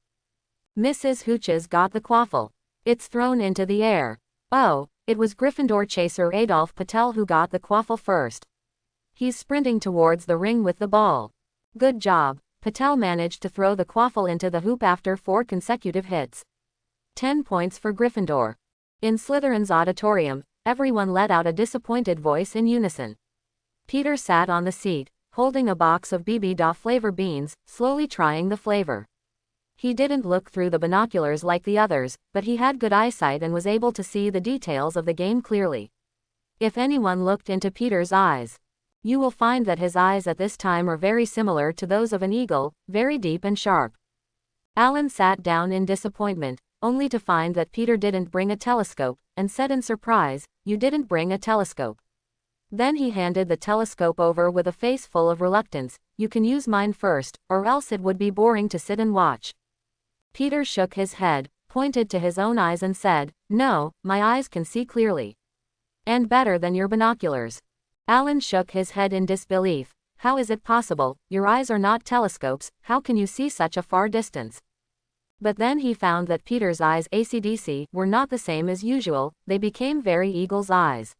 Mrs. Hooch's got the quaffle. It's thrown into the air. Oh, it was Gryffindor chaser Adolf Patel who got the quaffle first. He's sprinting towards the ring with the ball. Good job. Patel managed to throw the quaffle into the hoop after 4 consecutive hits. 10 points for Gryffindor. In Slytherin's auditorium, everyone let out a disappointed voice in unison. Peter sat on the seat, holding a box of BB-Da flavor beans, slowly trying the flavor. He didn't look through the binoculars like the others, but he had good eyesight and was able to see the details of the game clearly. If anyone looked into Peter's eyes, you will find that his eyes at this time are very similar to those of an eagle, very deep and sharp. Alan sat down in disappointment, only to find that Peter didn't bring a telescope, and said in surprise, "You didn't bring a telescope." Then he handed the telescope over with a face full of reluctance. "You can use mine first, or else it would be boring to sit and watch." Peter shook his head, pointed to his own eyes and said, "No, my eyes can see clearly. And better than your binoculars." Alan shook his head in disbelief. "How is it possible? Your eyes are not telescopes, how can you see such a far distance?" But then he found that Peter's eyes AC/DC were not the same as usual, they became very eagle's eyes.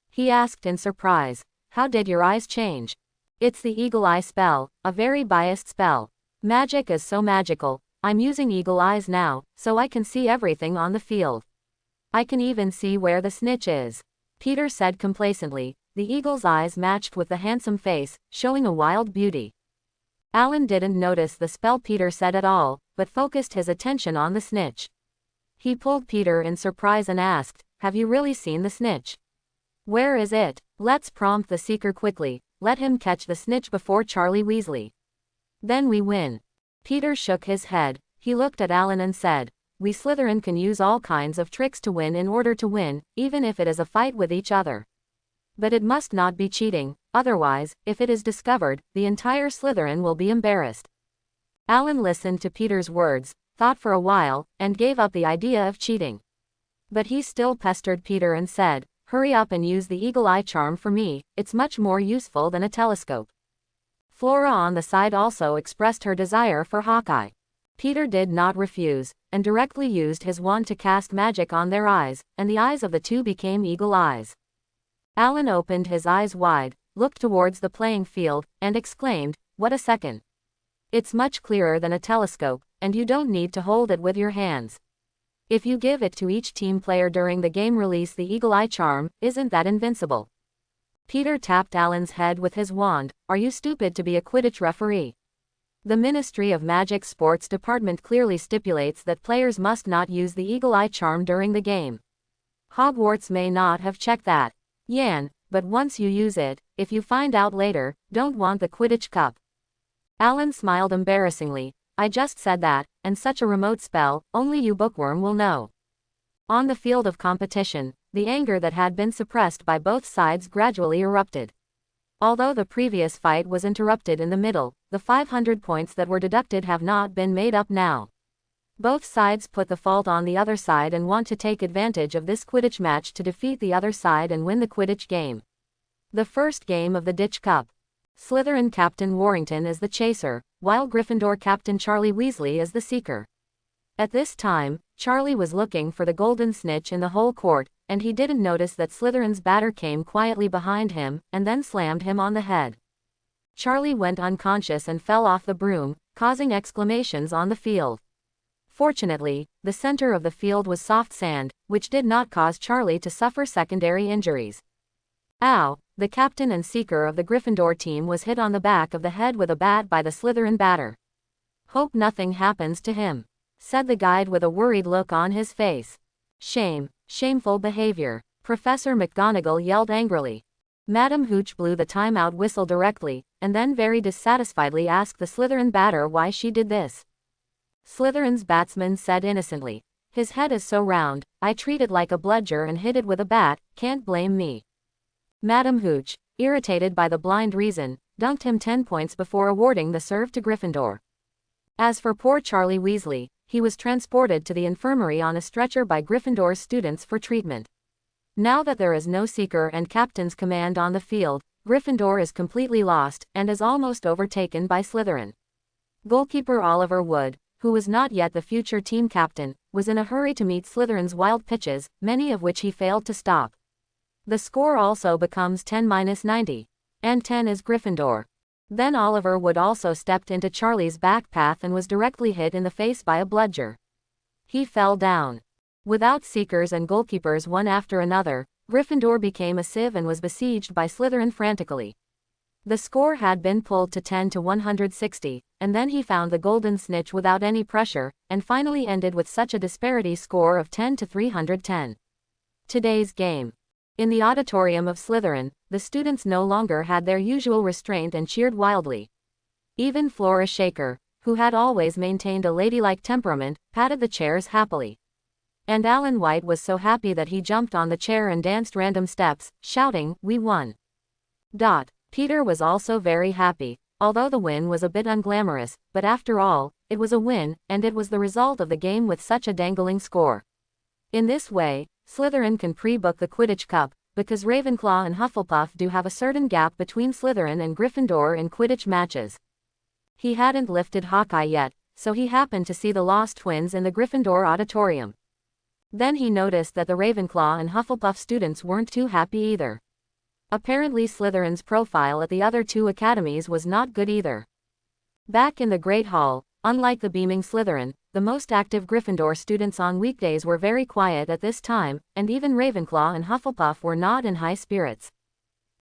He asked in surprise, "How did your eyes change?" "It's the eagle eye spell, a very biased spell. Magic is so magical. I'm using eagle eyes now, so I can see everything on the field. I can even see where the snitch is," Peter said complacently. The eagle's eyes matched with the handsome face, showing a wild beauty. Alan didn't notice the spell Peter said at all, but focused his attention on the snitch. He pulled Peter in surprise and asked, "Have you really seen the snitch? Where is it? Let's prompt the seeker quickly. Let him catch the snitch before Charlie Weasley. Then we win." Peter shook his head. He looked at Alan and said, "We Slytherin can use all kinds of tricks to win in order to win, even if it is a fight with each other. But it must not be cheating, otherwise, if it is discovered, the entire Slytherin will be embarrassed." Alan listened to Peter's words, thought for a while, and gave up the idea of cheating. But he still pestered Peter and said, "Hurry up and use the eagle eye charm for me, it's much more useful than a telescope." Flora on the side also expressed her desire for Hawkeye. Peter did not refuse, and directly used his wand to cast magic on their eyes, and the eyes of the 2 became eagle eyes. Alan opened his eyes wide, looked towards the playing field, and exclaimed, "What a second! It's much clearer than a telescope, and you don't need to hold it with your hands. If you give it to each team player during the game, release the eagle eye charm, isn't that invincible?" Peter tapped Alan's head with his wand. "Are you stupid to be a Quidditch referee? The Ministry of Magic Sports Department clearly stipulates that players must not use the eagle eye charm during the game." Hogwarts may not have checked that. Yan, but once you use it, if you find out later, don't want the Quidditch cup. Alan smiled embarrassingly. I just said that, and such a remote spell, only you bookworm will know. On the field of competition, the anger that had been suppressed by both sides gradually erupted. Although the previous fight was interrupted in the middle, the 500 points that were deducted have not been made up now. Both sides put the fault on the other side and want to take advantage of this Quidditch match to defeat the other side and win the Quidditch game. The first game of the Ditch Cup. Slytherin Captain Warrington is the chaser, while Gryffindor Captain Charlie Weasley is the seeker. At this time, Charlie was looking for the golden snitch in the whole court, and he didn't notice that Slytherin's batter came quietly behind him, and then slammed him on the head. Charlie went unconscious and fell off the broom, causing exclamations on the field. Fortunately, the center of the field was soft sand, which did not cause Charlie to suffer secondary injuries. Ow! The captain and seeker of the Gryffindor team was hit on the back of the head with a bat by the Slytherin batter. Hope nothing happens to him, said the guide with a worried look on his face. Shame, shameful behavior, Professor McGonagall yelled angrily. Madam Hooch blew the timeout whistle directly, and then very dissatisfiedly asked the Slytherin batter why she did this. Slytherin's batsman said innocently, his head is so round, I treat it like a bludger and hit it with a bat, can't blame me. Madam Hooch, irritated by the blind reason, dunked him 10 points before awarding the serve to Gryffindor. As for poor Charlie Weasley, he was transported to the infirmary on a stretcher by Gryffindor's students for treatment. Now that there is no seeker and captain's command on the field, Gryffindor is completely lost, and is almost overtaken by Slytherin. Goalkeeper Oliver Wood, who was not yet the future team captain, was in a hurry to meet Slytherin's wild pitches, many of which he failed to stop. The score also becomes 10-90. And 10 is Gryffindor. Then Oliver Wood also stepped into Charlie's back path and was directly hit in the face by a bludger. He fell down. Without seekers and goalkeepers one after another, Gryffindor became a sieve and was besieged by Slytherin frantically. The score had been pulled to 10-160, and then he found the golden snitch without any pressure, and finally ended with such a disparity score of 10-310. Today's game. In the auditorium of Slytherin, the students no longer had their usual restraint and cheered wildly. Even Flora Shaker, who had always maintained a ladylike temperament, patted the chairs happily. And Alan White was so happy that he jumped on the chair and danced random steps, shouting, "We won!" Peter was also very happy, although the win was a bit unglamorous, but after all, it was a win, and it was the result of the game with such a dangling score. In this way, Slytherin can pre-book the Quidditch Cup, because Ravenclaw and Hufflepuff do have a certain gap between Slytherin and Gryffindor in Quidditch matches. He hadn't lifted Hawkeye yet, so he happened to see the Lost Twins in the Gryffindor auditorium. Then he noticed that the Ravenclaw and Hufflepuff students weren't too happy either. Apparently Slytherin's profile at the other two academies was not good either. Back in the Great Hall, unlike the beaming Slytherin, the most active Gryffindor students on weekdays were very quiet at this time, and even Ravenclaw and Hufflepuff were not in high spirits.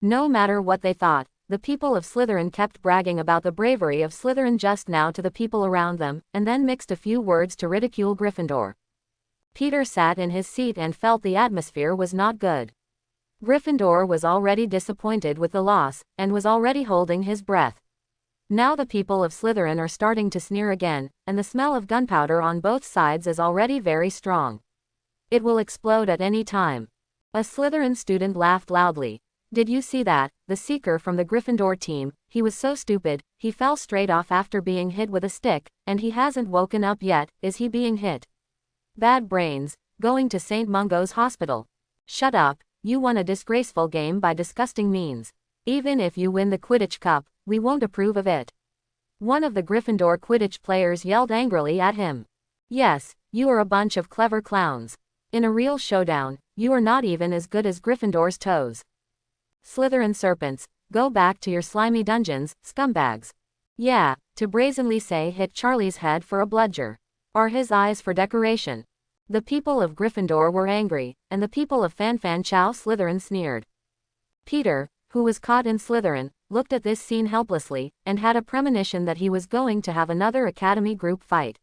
No matter what they thought, the people of Slytherin kept bragging about the bravery of Slytherin just now to the people around them, and then mixed a few words to ridicule Gryffindor. Peter sat in his seat and felt the atmosphere was not good. Gryffindor was already disappointed with the loss, and was already holding his breath. Now the people of Slytherin are starting to sneer again, and the smell of gunpowder on both sides is already very strong. It will explode at any time. A Slytherin student laughed loudly. Did you see that? The seeker from the Gryffindor team, he was so stupid, he fell straight off after being hit with a stick, and he hasn't woken up yet. Is he being hit? Bad brains, going to St. Mungo's hospital. Shut up, you won a disgraceful game by disgusting means. Even if you win the Quidditch Cup, we won't approve of it. One of the Gryffindor Quidditch players yelled angrily at him. Yes, you are a bunch of clever clowns. In a real showdown, you are not even as good as Gryffindor's toes. Slytherin serpents, go back to your slimy dungeons, scumbags. Yeah, to brazenly say hit Charlie's head for a bludger. Are his eyes for decoration? The people of Gryffindor were angry, and the people of Fan-Fan-Chow Slytherin sneered. Peter, who was caught in Slytherin, looked at this scene helplessly, and had a premonition that he was going to have another Academy group fight.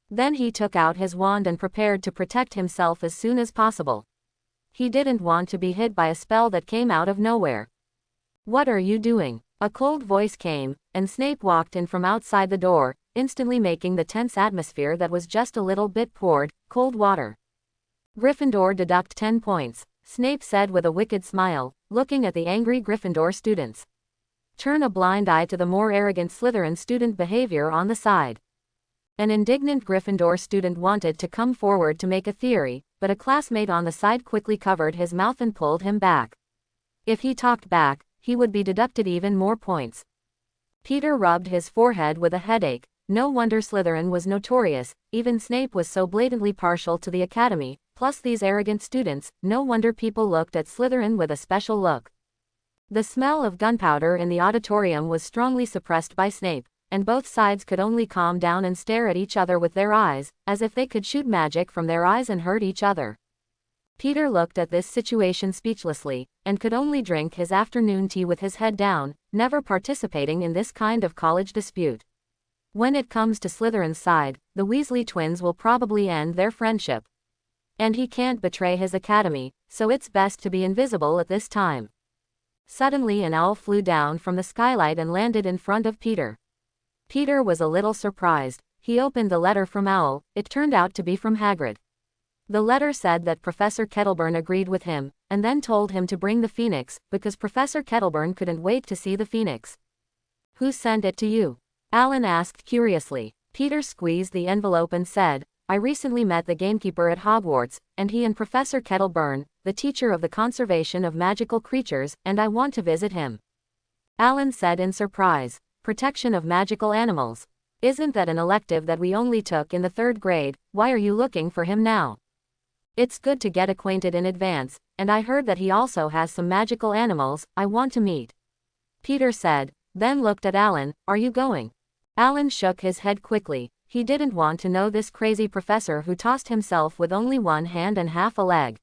Then he took out his wand and prepared to protect himself as soon as possible. He didn't want to be hit by a spell that came out of nowhere. "What are you doing?" A cold voice came, and Snape walked in from outside the door, instantly making the tense atmosphere that was just a little bit poured cold water. "Gryffindor deduct 10 points, Snape said with a wicked smile, looking at the angry Gryffindor students. "Turn a blind eye to the more arrogant Slytherin student behavior on the side." An indignant Gryffindor student wanted to come forward to make a theory, but a classmate on the side quickly covered his mouth and pulled him back. If he talked back, he would be deducted even more points. Peter rubbed his forehead with a headache. No wonder Slytherin was notorious, even Snape was so blatantly partial to the academy, plus these arrogant students, no wonder people looked at Slytherin with a special look. The smell of gunpowder in the auditorium was strongly suppressed by Snape, and both sides could only calm down and stare at each other with their eyes, as if they could shoot magic from their eyes and hurt each other. Peter looked at this situation speechlessly, and could only drink his afternoon tea with his head down, never participating in this kind of college dispute. When it comes to Slytherin's side, the Weasley twins will probably end their friendship. And he can't betray his academy, so it's best to be invisible at this time. Suddenly an owl flew down from the skylight and landed in front of Peter. Peter was a little surprised. He opened the letter from Owl. It turned out to be from Hagrid. The letter said that Professor Kettleburn agreed with him, and then told him to bring the Phoenix, because Professor Kettleburn couldn't wait to see the Phoenix. "Who sent it to you?" Alan asked curiously. Peter squeezed the envelope and said, "I recently met the gamekeeper at Hogwarts, and he and Professor Kettleburn, the teacher of the conservation of magical creatures, and I want to visit him." Alan said in surprise, "Protection of magical animals? Isn't that an elective that we only took in the 3rd grade, why are you looking for him now?" "It's good to get acquainted in advance, and I heard that he also has some magical animals I want to meet," Peter said, then looked at Alan. "Are you going?" Alan shook his head quickly. He didn't want to know this crazy professor who tossed himself with only one hand and half a leg.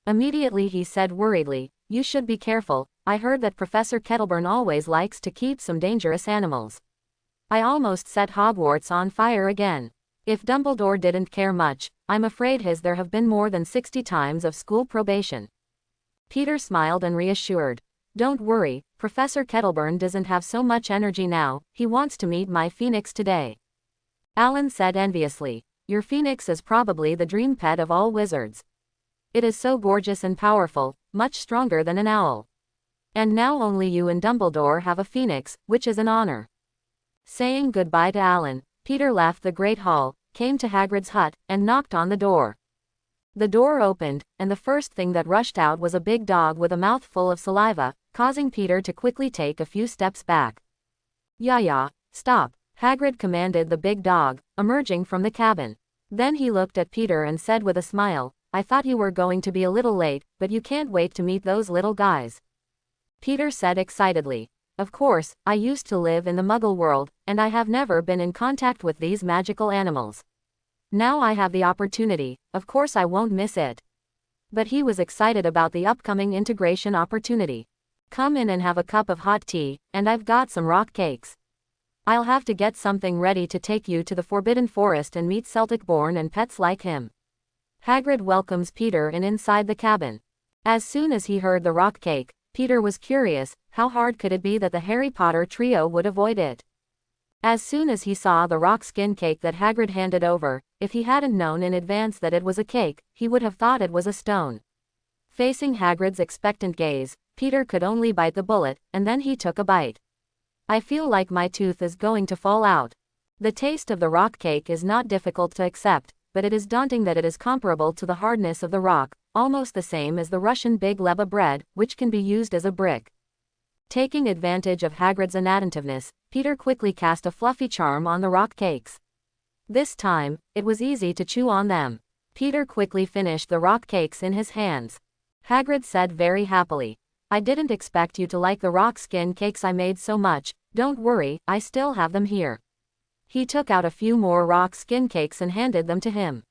Immediately he said worriedly, "You should be careful. I heard that Professor Kettleburn always likes to keep some dangerous animals. I almost set Hogwarts on fire again. If Dumbledore didn't care much, I'm afraid there have been more than 60 times of school probation." Peter smiled and reassured, "Don't worry, Professor Kettleburn doesn't have so much energy now, he wants to meet my Phoenix today." Alan said enviously, "Your Phoenix is probably the dream pet of all wizards. It is so gorgeous and powerful, much stronger than an owl. And now only you and Dumbledore have a Phoenix, which is an honor." Saying goodbye to Alan, Peter left the Great Hall, came to Hagrid's hut, and knocked on the door. The door opened, and the first thing that rushed out was a big dog with a mouth full of saliva, causing Peter to quickly take a few steps back. "Yeah, stop," Hagrid commanded the big dog, emerging from the cabin. Then he looked at Peter and said with a smile, "I thought you were going to be a little late, but you can't wait to meet those little guys." Peter said excitedly, "Of course, I used to live in the Muggle world, and I have never been in contact with these magical animals. Now I have the opportunity, of course I won't miss it." But he was excited about the upcoming integration opportunity. "Come in and have a cup of hot tea, and I've got some rock cakes. I'll have to get something ready to take you to the Forbidden Forest and meet Celtic-born and pets like him." Hagrid welcomes Peter inside the cabin. As soon as he heard the rock cake, Peter was curious, how hard could it be that the Harry Potter trio would avoid it? As soon as he saw the rock skin cake that Hagrid handed over, if he hadn't known in advance that it was a cake, he would have thought it was a stone. Facing Hagrid's expectant gaze, Peter could only bite the bullet, and then he took a bite. "I feel like my tooth is going to fall out." The taste of the rock cake is not difficult to accept, but it is daunting that it is comparable to the hardness of the rock, almost the same as the Russian big leba bread, which can be used as a brick. Taking advantage of Hagrid's inattentiveness, Peter quickly cast a fluffy charm on the rock cakes. This time, it was easy to chew on them. Peter quickly finished the rock cakes in his hands. Hagrid said very happily, "I didn't expect you to like the rock skin cakes I made so much. Don't worry, I still have them here." He took out a few more rock skin cakes and handed them to him.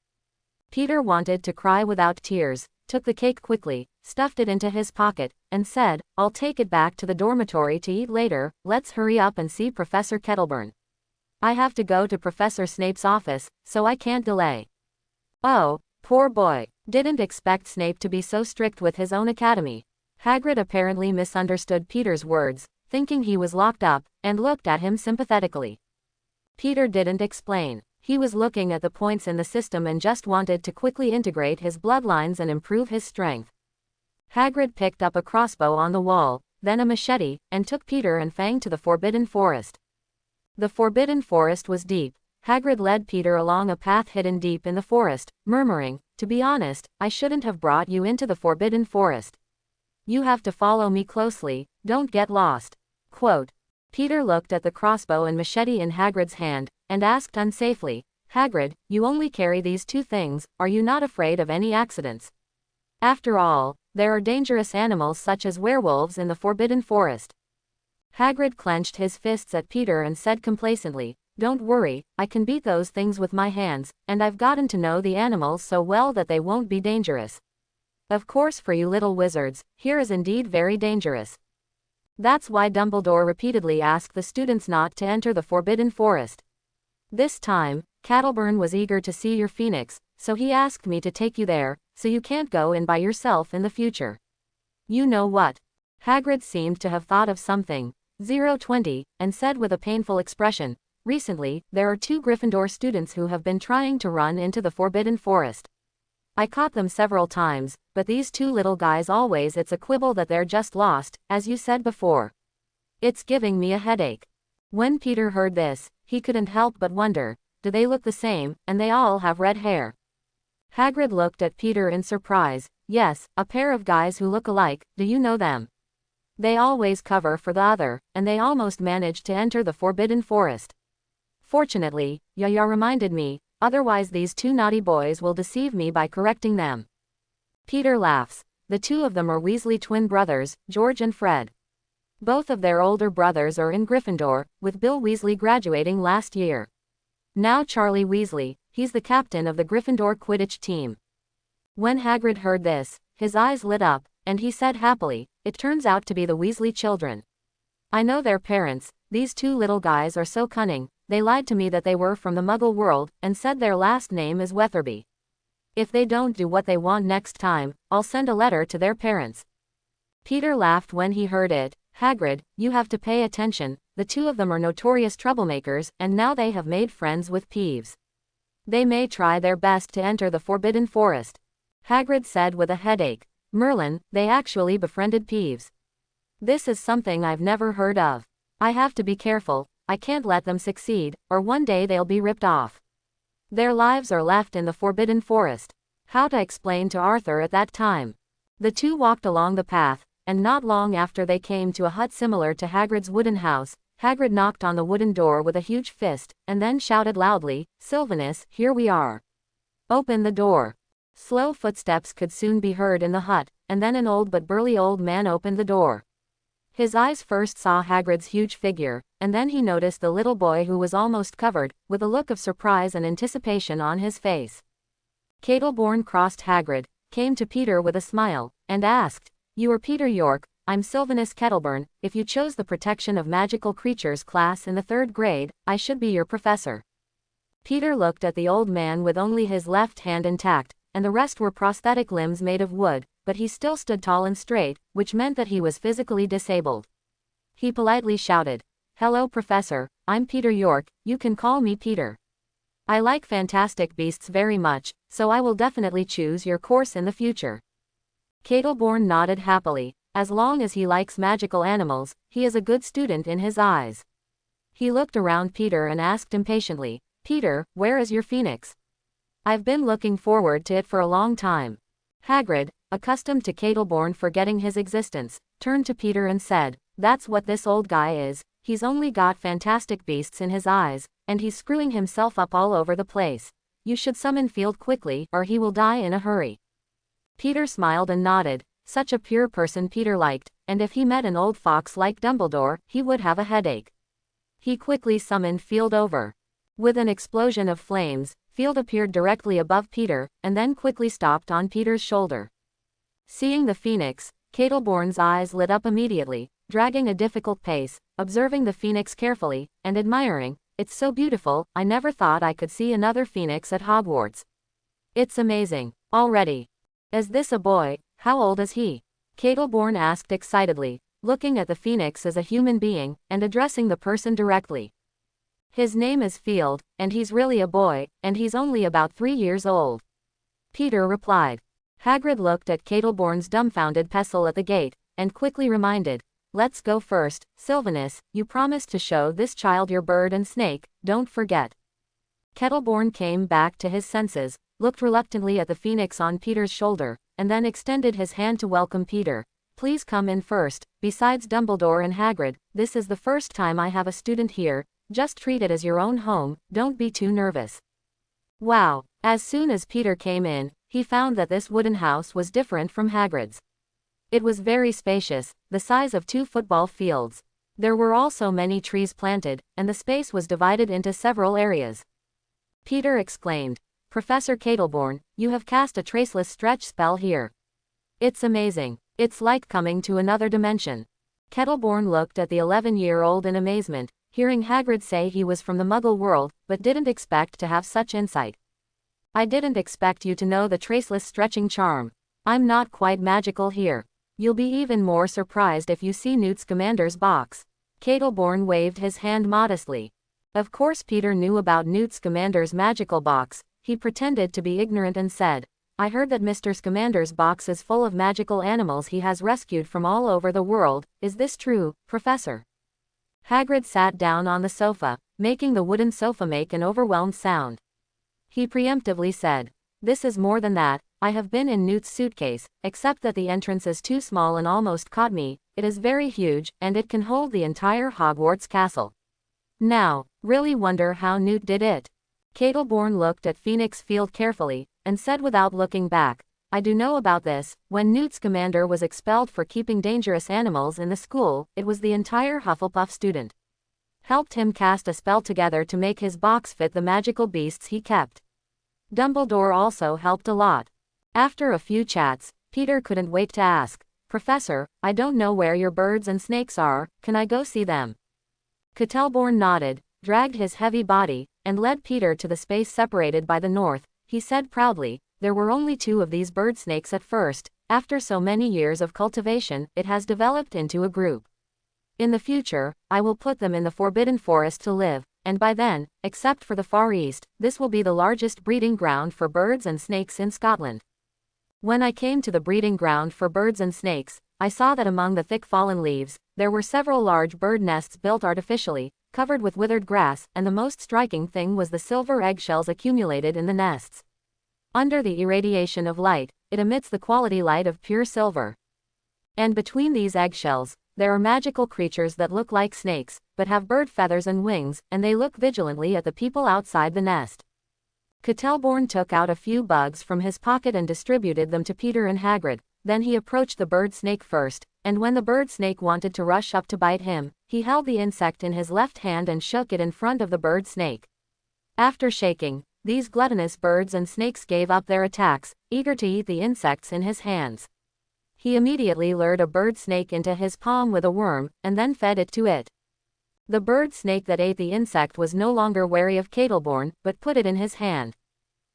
Peter wanted to cry without tears, took the cake quickly, stuffed it into his pocket, and said, "I'll take it back to the dormitory to eat later. Let's hurry up and see Professor Kettleburn. I have to go to Professor Snape's office, so I can't delay." "Oh, poor boy," Didn't expect Snape to be so strict with his own academy. Hagrid apparently misunderstood Peter's words, thinking he was locked up, and looked at him sympathetically. Peter didn't explain. He was looking at the points in the system and just wanted to quickly integrate his bloodlines and improve his strength. Hagrid picked up a crossbow on the wall, then a machete, and took Peter and Fang to the Forbidden Forest. The Forbidden Forest was deep. Hagrid led Peter along a path hidden deep in the forest, murmuring, "To be honest, I shouldn't have brought you into the Forbidden Forest. You have to follow me closely, don't get lost." Quote. Peter looked at the crossbow and machete in Hagrid's hand, and asked unsafely, "Hagrid, you only carry these two things, are you not afraid of any accidents? After all, there are dangerous animals such as werewolves in the Forbidden Forest." Hagrid clenched his fists at Peter and said complacently, "Don't worry, I can beat those things with my hands, and I've gotten to know the animals so well that they won't be dangerous. Of course, for you little wizards, here is indeed very dangerous. That's why Dumbledore repeatedly asked the students not to enter the Forbidden Forest. This time, Kettleburn was eager to see your phoenix, so he asked me to take you there, so you can't go in by yourself in the future. You know what?" Hagrid seemed to have thought of something, 020, and said with a painful expression, "Recently, there are 2 Gryffindor students who have been trying to run into the Forbidden Forest. I caught them several times, but these 2 little guys always it's a quibble that they're just lost, as you said before. It's giving me a headache." When Peter heard this, he couldn't help but wonder, do they look the same, and they all have red hair? Hagrid looked at Peter in surprise. "Yes, a pair of guys who look alike, do you know them? They always cover for the other, and they almost managed to enter the Forbidden Forest. Fortunately, Yaya reminded me, otherwise these 2 naughty boys will deceive me by correcting them." Peter laughs. The 2 of them are Weasley twin brothers, George and Fred. Both of their older brothers are in Gryffindor, with Bill Weasley graduating last year. Now Charlie Weasley, he's the captain of the Gryffindor Quidditch team. When Hagrid heard this, his eyes lit up, and he said happily, "It turns out to be the Weasley children. I know their parents, these 2 little guys are so cunning, they lied to me that they were from the Muggle world, and said their last name is Weatherby. If they don't do what they want next time, I'll send a letter to their parents." Peter laughed when he heard it. "Hagrid, you have to pay attention, the 2 of them are notorious troublemakers, and now they have made friends with Peeves. They may try their best to enter the Forbidden Forest." Hagrid said with a headache. "Merlin, they actually befriended Peeves. This is something I've never heard of. I have to be careful, I can't let them succeed, or one day they'll be ripped off. Their lives are left in the Forbidden Forest." How to explain to Arthur at that time? The 2 walked along the path, and not long after they came to a hut similar to Hagrid's wooden house. Hagrid knocked on the wooden door with a huge fist, and then shouted loudly, "Sylvanus, here we are. Open the door." Slow footsteps could soon be heard in the hut, and then an old but burly old man opened the door. His eyes first saw Hagrid's huge figure, and then he noticed the little boy who was almost covered, with a look of surprise and anticipation on his face. Kettleborn crossed Hagrid, came to Peter with a smile, and asked, "You are Peter York, I'm Sylvanus Kettleburn. If you chose the Protection of Magical Creatures class in the 3rd grade, I should be your professor." Peter looked at the old man with only his left hand intact, and the rest were prosthetic limbs made of wood, but he still stood tall and straight, which meant that he was physically disabled. He politely shouted, "Hello Professor, I'm Peter York, you can call me Peter. I like fantastic beasts very much, so I will definitely choose your course in the future." Kettleborn nodded happily. As long as he likes magical animals, he is a good student in his eyes. He looked around Peter and asked impatiently, "Peter, where is your phoenix? I've been looking forward to it for a long time." Hagrid, accustomed to Kettleborn forgetting his existence, turned to Peter and said, "That's what this old guy is, he's only got fantastic beasts in his eyes, and he's screwing himself up all over the place. You should summon Field quickly, or he will die in a hurry." Peter smiled and nodded. Such a pure person Peter liked, and if he met an old fox like Dumbledore, he would have a headache. He quickly summoned Field over. With an explosion of flames, Field appeared directly above Peter, and then quickly stopped on Peter's shoulder. Seeing the phoenix, Kettleborn's eyes lit up immediately, dragging a difficult pace, observing the phoenix carefully, and admiring, "It's so beautiful, I never thought I could see another phoenix at Hogwarts. It's amazing." Already, Is this a boy? How old is he? Catelborn asked excitedly, looking at the phoenix as a human being, and addressing the person directly. His name is Field, and he's really a boy, and he's only about 3 years old. Peter replied. Hagrid looked at Catelborn's dumbfounded pestle at the gate, and quickly reminded, Let's go first, Sylvanus, you promised to show this child your bird and snake, don't forget. Catelborn came back to his senses, looked reluctantly at the phoenix on Peter's shoulder, and then extended his hand to welcome Peter. Please come in first, besides Dumbledore and Hagrid, this is the first time I have a student here, just treat it as your own home, don't be too nervous. Wow, as soon as Peter came in, he found that this wooden house was different from Hagrid's. It was very spacious, the size of 2 football fields. There were also many trees planted, and the space was divided into several areas. Peter exclaimed, Professor Catelborn, you have cast a traceless stretch spell here. It's amazing. It's like coming to another dimension. Catelborn looked at the 11-year-old in amazement, hearing Hagrid say he was from the Muggle world, but didn't expect to have such insight. I didn't expect you to know the traceless stretching charm. I'm not quite magical here. You'll be even more surprised if you see Newt Scamander's box. Catelborn waved his hand modestly. Of course Peter knew about Newt Scamander's magical box. He pretended to be ignorant and said, I heard that Mr. Scamander's box is full of magical animals he has rescued from all over the world. Is this true, Professor? Hagrid sat down on the sofa, making the wooden sofa make an overwhelmed sound. He preemptively said, This is more than that. I have been in Newt's suitcase, except that the entrance is too small and almost caught me. It is very huge, and it can hold the entire Hogwarts castle. Now, really wonder how Newt did it. Catelborn looked at Phoenix Field carefully, and said without looking back, I do know about this. When Newt Scamander was expelled for keeping dangerous animals in the school, it was the entire Hufflepuff student. Helped him cast a spell together to make his box fit the magical beasts he kept. Dumbledore also helped a lot. After a few chats, Peter couldn't wait to ask, Professor, I don't know where your birds and snakes are, can I go see them? Catelborn nodded, dragged his heavy body, and led Peter to the space separated by the north. He said proudly, there were only 2 of these bird snakes at first. After so many years of cultivation, it has developed into a group. In the future, I will put them in the Forbidden Forest to live, and by then, except for the Far East, this will be the largest breeding ground for birds and snakes in Scotland. When I came to the breeding ground for birds and snakes, I saw that among the thick fallen leaves, there were several large bird nests built artificially, covered with withered grass, and the most striking thing was the silver eggshells accumulated in the nests. Under the irradiation of light, it emits the quality light of pure silver. And between these eggshells, there are magical creatures that look like snakes, but have bird feathers and wings, and they look vigilantly at the people outside the nest. Catelborn took out a few bugs from his pocket and distributed them to Peter and Hagrid. Then he approached the bird snake first, and when the bird snake wanted to rush up to bite him, he held the insect in his left hand and shook it in front of the bird snake. After shaking, these gluttonous birds and snakes gave up their attacks, eager to eat the insects in his hands. He immediately lured a bird snake into his palm with a worm, and then fed it to it. The bird snake that ate the insect was no longer wary of Catelborn, but put it in his hand.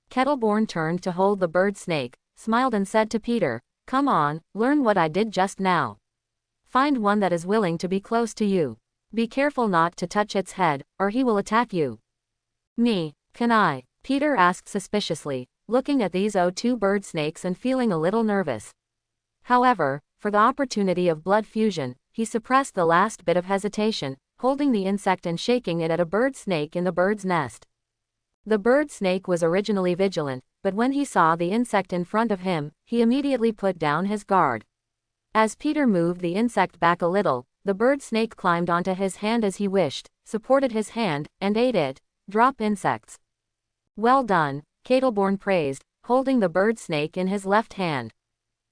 Catelborn turned to hold the bird snake, smiled and said to Peter, Come on, learn what I did just now. Find one that is willing to be close to you. Be careful not to touch its head, or he will attack you. Me, can I? Peter asked suspiciously, looking at these 2 bird snakes and feeling a little nervous. However, for the opportunity of blood fusion, he suppressed the last bit of hesitation, holding the insect and shaking it at a bird snake in the bird's nest. The bird snake was originally vigilant, but when he saw the insect in front of him, he immediately put down his guard. As Peter moved the insect back a little, the bird snake climbed onto his hand as he wished, supported his hand, and ate it. Drop insects. Well done, Catelborn praised, holding the bird snake in his left hand.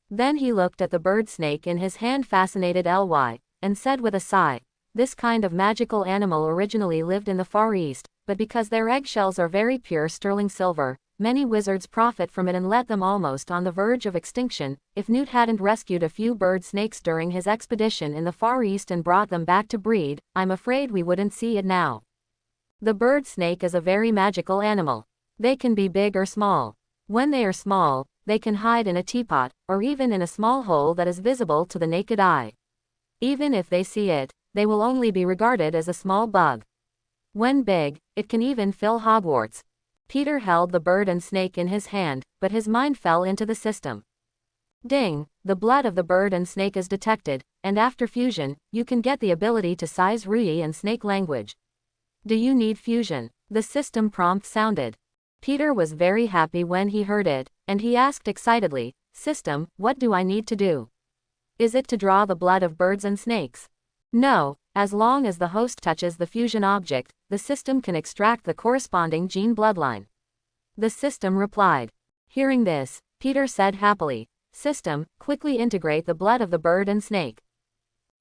Then he looked at the bird snake in his hand fascinated ly, and said with a sigh, This kind of magical animal originally lived in the Far East, but because their eggshells are very pure sterling silver, many wizards profit from it and let them almost on the verge of extinction. If Newt hadn't rescued a few bird snakes during his expedition in the Far East and brought them back to breed, I'm afraid we wouldn't see it now. The bird snake is a very magical animal. They can be big or small. When they are small, they can hide in a teapot, or even in a small hole that is visible to the naked eye. Even if they see it, they will only be regarded as a small bug. When big, it can even fill Hogwarts. Peter held the bird and snake in his hand, but his mind fell into the system. Ding! The blood of the bird and snake is detected, and after fusion, you can get the ability to size Rui and snake language. Do you need fusion? The system prompt sounded. Peter was very happy when he heard it, and he asked excitedly, "System, what do I need to do? Is it to draw the blood of birds and snakes?" No, as long as the host touches the fusion object, the system can extract the corresponding gene bloodline. The system replied. Hearing this, Peter said happily, "System, quickly integrate the blood of the bird and snake."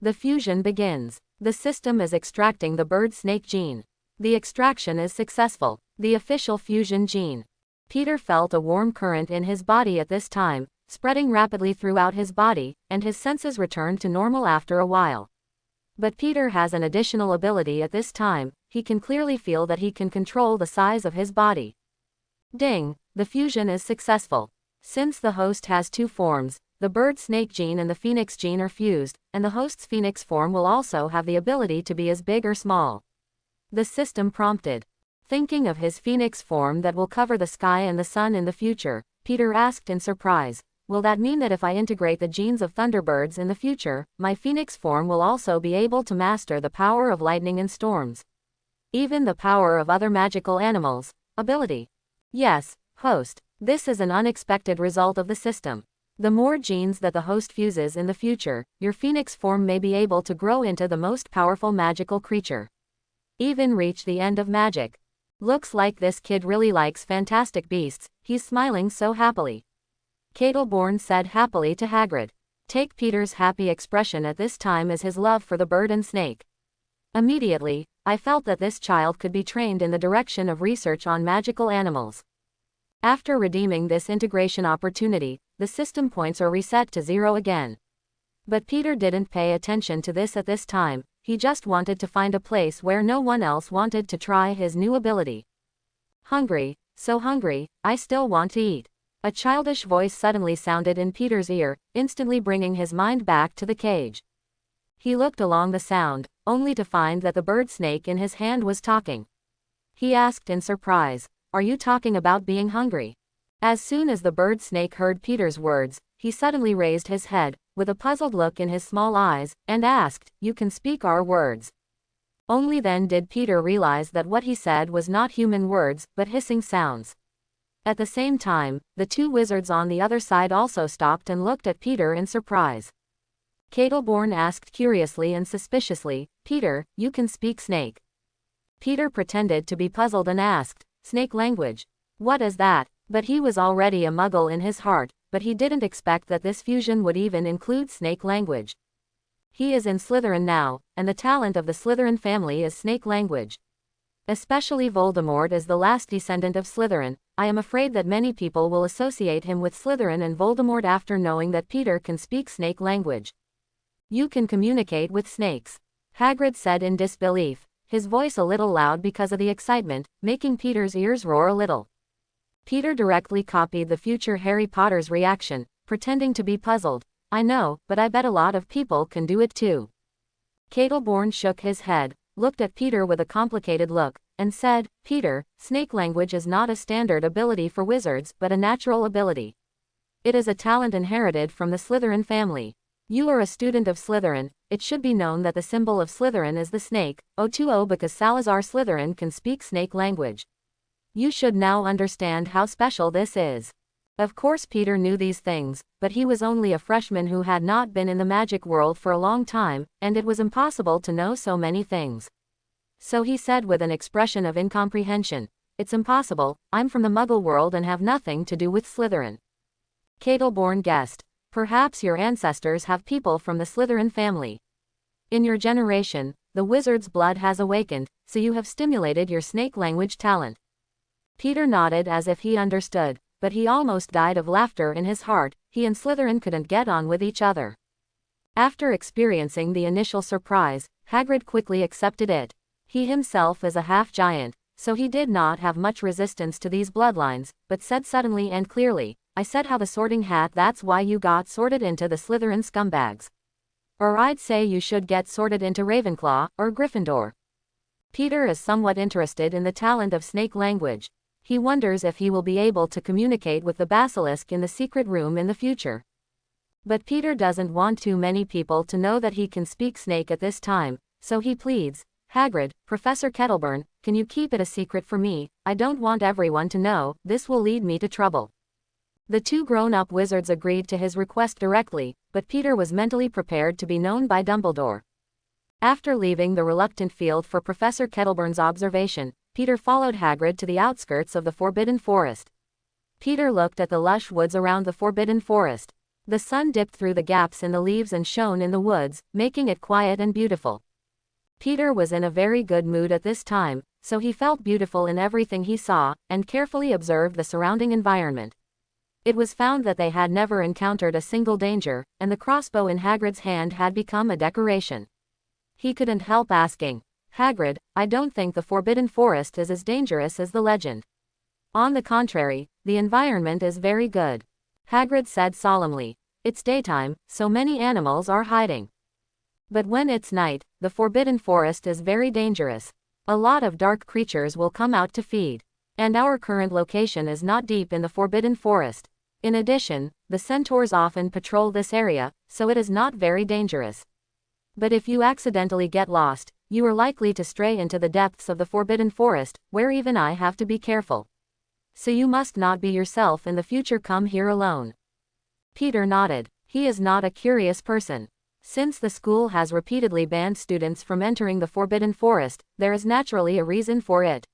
The fusion begins. The system is extracting the bird-snake gene. The extraction is successful. The official fusion gene. Peter felt a warm current in his body at this time, spreading rapidly throughout his body, and his senses returned to normal after a while. But Peter has an additional ability at this time. He can clearly feel that he can control the size of his body. Ding! The fusion is successful. Since the host has two forms, the bird-snake gene and the phoenix gene are fused, and the host's phoenix form will also have the ability to be as big or small. The system prompted. Thinking of his phoenix form that will cover the sky and the sun in the future, Peter asked in surprise, "Will that mean that if I integrate the genes of thunderbirds in the future, my phoenix form will also be able to master the power of lightning and storms? Even the power of other magical animals?" Ability. Yes, host. This is an unexpected result of the system. The more genes that the host fuses in the future, your phoenix form may be able to grow into the most powerful magical creature. Even reach the end of magic. Looks like this kid really likes fantastic beasts, he's smiling so happily. Catelborn said happily to Hagrid. Take Peter's happy expression at this time as his love for the bird and snake. Immediately, I felt that this child could be trained in the direction of research on magical animals. After redeeming this integration opportunity, the system points are reset to 0 again. But Peter didn't pay attention to this at this time, he just wanted to find a place where no one else wanted to try his new ability. Hungry, so hungry, I still want to eat. A childish voice suddenly sounded in Peter's ear, instantly bringing his mind back to the cage. He looked along the sound, only to find that the bird snake in his hand was talking. He asked in surprise, "Are you talking about being hungry?" As soon as the bird snake heard Peter's words, he suddenly raised his head, with a puzzled look in his small eyes, and asked, "You can speak our words?" Only then did Peter realize that what he said was not human words, but hissing sounds. At the same time, the two wizards on the other side also stopped and looked at Peter in surprise. Catelborn asked curiously and suspiciously, "Peter, you can speak snake?" Peter pretended to be puzzled and asked, "Snake language? What is that?" But he was already a muggle in his heart, but he didn't expect that this fusion would even include snake language. He is in Slytherin now, and the talent of the Slytherin family is snake language. Especially Voldemort is the last descendant of Slytherin. I am afraid that many people will associate him with Slytherin and Voldemort after knowing that Peter can speak snake language. "You can communicate with snakes," Hagrid said in disbelief, his voice a little loud because of the excitement, making Peter's ears roar a little. Peter directly copied the future Harry Potter's reaction, pretending to be puzzled. "I know, but I bet a lot of people can do it too." Catelborn shook his head, looked at Peter with a complicated look, and said, "Peter, snake language is not a standard ability for wizards but a natural ability. It is a talent inherited from the Slytherin family. You are a student of Slytherin. It should be known that the symbol of Slytherin is the snake, O2O, because Salazar Slytherin can speak snake language. You should now understand how special this is." Of course Peter knew these things, but he was only a freshman who had not been in the magic world for a long time, and it was impossible to know so many things. So he said with an expression of incomprehension, "It's impossible, I'm from the Muggle world and have nothing to do with Slytherin." Catelborn guessed, "Perhaps your ancestors have people from the Slytherin family. In your generation, the wizard's blood has awakened, so you have stimulated your snake language talent." Peter nodded as if he understood, but he almost died of laughter in his heart. He and Slytherin couldn't get on with each other. After experiencing the initial surprise, Hagrid quickly accepted it. He himself is a half-giant, so he did not have much resistance to these bloodlines, but said suddenly and clearly, I said how the Sorting Hat, that's why you got sorted into the Slytherin scumbags. Or I'd say you should get sorted into Ravenclaw, or Gryffindor. Peter is somewhat interested in the talent of snake language. He wonders if he will be able to communicate with the basilisk in the secret room in the future. But Peter doesn't want too many people to know that he can speak snake at this time, so he pleads, Hagrid, Professor Kettleburn, can you keep it a secret for me? I don't want everyone to know, this will lead me to trouble. The two grown-up wizards agreed to his request directly, but Peter was mentally prepared to be known by Dumbledore. After leaving the reluctant field for Professor Kettleburn's observation, Peter followed Hagrid to the outskirts of the Forbidden Forest. Peter looked at the lush woods around the Forbidden Forest. The sun dipped through the gaps in the leaves and shone in the woods, making it quiet and beautiful. Peter was in a very good mood at this time, so he felt beautiful in everything he saw, and carefully observed the surrounding environment. It was found that they had never encountered a single danger, and the crossbow in Hagrid's hand had become a decoration. He couldn't help asking, Hagrid, I don't think the Forbidden Forest is as dangerous as the legend. On the contrary, the environment is very good. Hagrid said solemnly. It's daytime, so many animals are hiding. But when it's night, the Forbidden Forest is very dangerous. A lot of dark creatures will come out to feed. And our current location is not deep in the Forbidden Forest. In addition, the centaurs often patrol this area, so it is not very dangerous. But if you accidentally get lost, you are likely to stray into the depths of the Forbidden Forest, where even I have to be careful. So you must not be yourself in the future. Come here alone. Peter nodded. He is not a curious person. Since the school has repeatedly banned students from entering the Forbidden Forest, there is naturally a reason for it.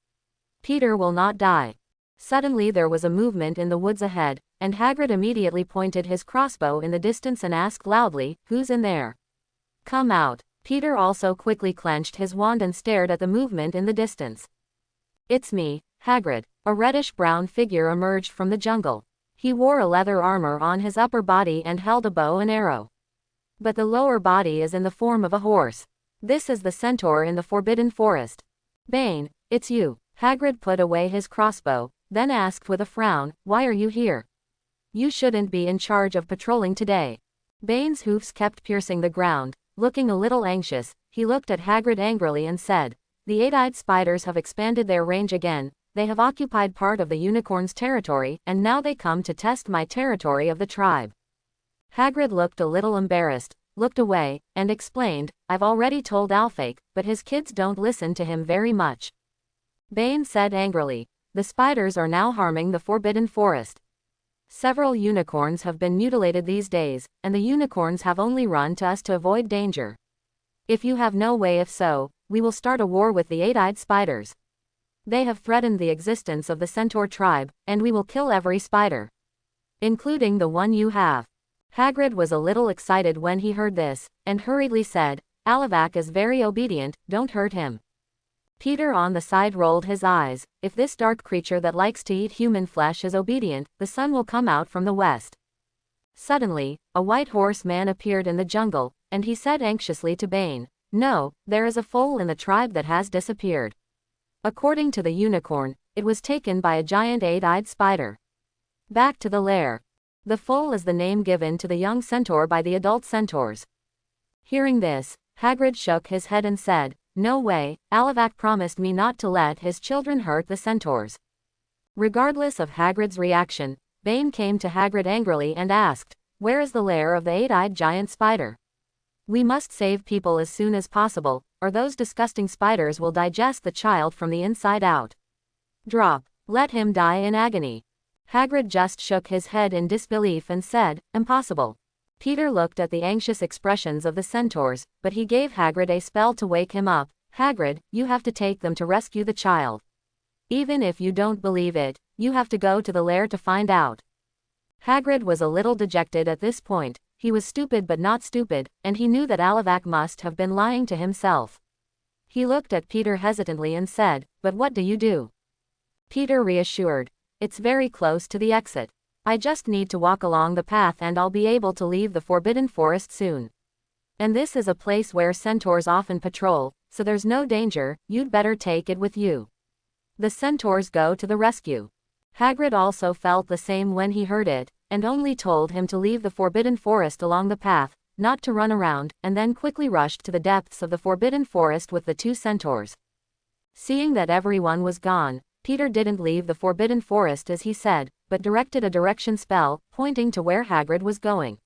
Peter will not die. Suddenly there was a movement in the woods ahead, and Hagrid immediately pointed his crossbow in the distance and asked loudly, Who's in there? Come out. Peter also quickly clenched his wand and stared at the movement in the distance. It's me, Hagrid. A reddish-brown figure emerged from the jungle. He wore a leather armor on his upper body and held a bow and arrow. But the lower body is in the form of a horse. This is the centaur in the Forbidden Forest. Bane, it's you. Hagrid put away his crossbow, then asked with a frown, Why are you here? You shouldn't be in charge of patrolling today. Bane's hoofs kept piercing the ground. Looking a little anxious, he looked at Hagrid angrily and said, The eight-eyed spiders have expanded their range again. They have occupied part of the unicorn's territory, and now they come to test my territory of the tribe. Hagrid looked a little embarrassed, looked away, and explained, I've already told Alphake, but his kids don't listen to him very much. Bane said angrily, The spiders are now harming the Forbidden Forest. Several unicorns have been mutilated these days, and the unicorns have only run to us to avoid danger. If you have no way, if so, we will start a war with the eight-eyed spiders. They have threatened the existence of the centaur tribe, and we will kill every spider. Including the one you have. Hagrid was a little excited when he heard this, and hurriedly said, Alavak is very obedient, don't hurt him. Peter on the side rolled his eyes. If this dark creature that likes to eat human flesh is obedient, the sun will come out from the west. Suddenly, a white horse man appeared in the jungle, and he said anxiously to Bane, No, there is a foal in the tribe that has disappeared. According to the unicorn, it was taken by a giant eight-eyed spider. Back to the lair. The foal is the name given to the young centaur by the adult centaurs. Hearing this, Hagrid shook his head and said, No way, Alavak promised me not to let his children hurt the centaurs. Regardless of Hagrid's reaction, Bane came to Hagrid angrily and asked, Where is the lair of the eight-eyed giant spider? We must save people as soon as possible, or those disgusting spiders will digest the child from the inside out. Drop. Let him die in agony. Hagrid just shook his head in disbelief and said, Impossible. Peter looked at the anxious expressions of the centaurs, but he gave Hagrid a spell to wake him up. Hagrid, you have to take them to rescue the child. Even if you don't believe it, you have to go to the lair to find out. Hagrid was a little dejected at this point. He was stupid but not stupid, and he knew that Alavak must have been lying to himself. He looked at Peter hesitantly and said, But what do you do? Peter reassured, It's very close to the exit. I just need to walk along the path and I'll be able to leave the Forbidden Forest soon. And this is a place where centaurs often patrol, so there's no danger, you'd better take it with you. The centaurs go to the rescue. Hagrid also felt the same when he heard it, and only told him to leave the forbidden forest along the path, not to run around, and then quickly rushed to the depths of the forbidden forest with the 2 centaurs. Seeing that everyone was gone, Peter didn't leave the forbidden forest as he said, but directed a direction spell, pointing to where Hagrid was going.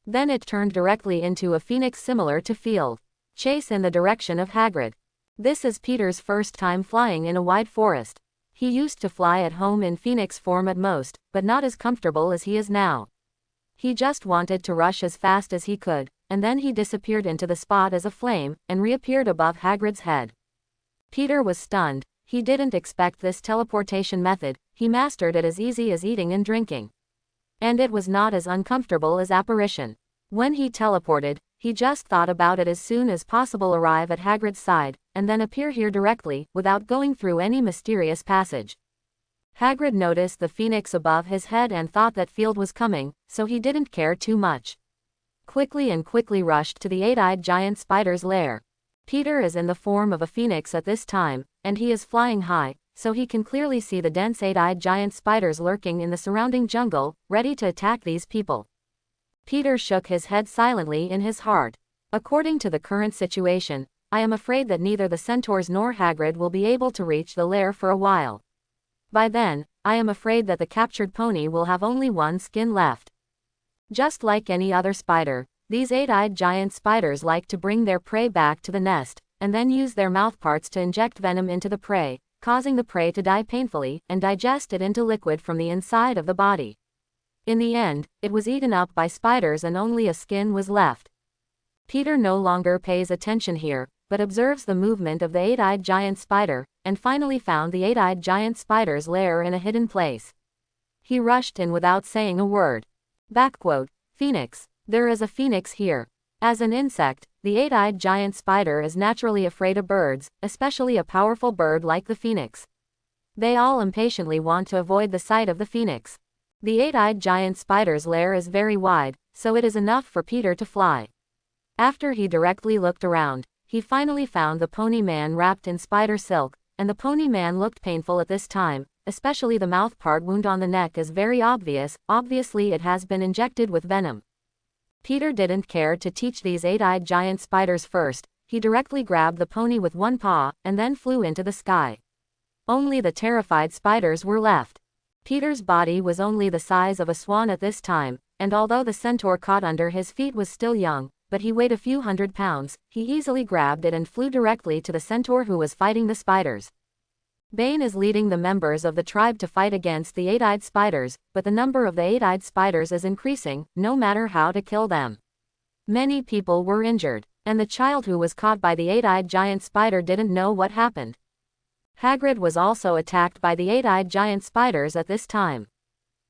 Then it turned directly into a phoenix similar to Field. Chase in the direction of Hagrid. This is Peter's first time flying in a wide forest. He used to fly at home in phoenix form at most, but not as comfortable as he is now. He just wanted to rush as fast as he could, and then he disappeared into the spot as a flame, and reappeared above Hagrid's head. Peter was stunned. He didn't expect this teleportation method. He mastered it as easy as eating and drinking. And it was not as uncomfortable as apparition. When he teleported, he just thought about it as soon as possible arrive at Hagrid's side, and then appear here directly, without going through any mysterious passage. Hagrid noticed the phoenix above his head and thought that Field was coming, so he didn't care too much. Quickly rushed to the 8-eyed giant spider's lair. Peter is in the form of a phoenix at this time, and he is flying high, so he can clearly see the dense 8-eyed giant spiders lurking in the surrounding jungle, ready to attack these people. Peter shook his head silently in his heart. According to the current situation, I am afraid that neither the centaurs nor Hagrid will be able to reach the lair for a while. By then, I am afraid that the captured pony will have only one skin left. Just like any other spider, these 8-eyed giant spiders like to bring their prey back to the nest, and then use their mouthparts to inject venom into the prey, causing the prey to die painfully, and digest it into liquid from the inside of the body. In the end, it was eaten up by spiders and only a skin was left. Peter no longer pays attention here, but observes the movement of the 8-eyed giant spider, and finally found the 8-eyed giant spider's lair in a hidden place. He rushed in without saying a word. Backquote, Phoenix. There is a phoenix here. As an insect, the 8-eyed giant spider is naturally afraid of birds, especially a powerful bird like the phoenix. They all impatiently want to avoid the sight of the phoenix. The 8-eyed giant spider's lair is very wide, so it is enough for Peter to fly. After he directly looked around, he finally found the pony man wrapped in spider silk, and the pony man looked painful at this time, especially the mouth part wound on the neck is very obvious, obviously it has been injected with venom. Peter didn't care to teach these 8-eyed giant spiders first, he directly grabbed the pony with one paw, and then flew into the sky. Only the terrified spiders were left. Peter's body was only the size of a swan at this time, and although the centaur caught under his feet was still young, but he weighed a few hundred pounds, he easily grabbed it and flew directly to the centaur who was fighting the spiders. Bane is leading the members of the tribe to fight against the 8-eyed spiders, but the number of the 8-eyed spiders is increasing, no matter how to kill them. Many people were injured, and the child who was caught by the 8-eyed giant spider didn't know what happened. Hagrid was also attacked by the 8-eyed giant spiders at this time.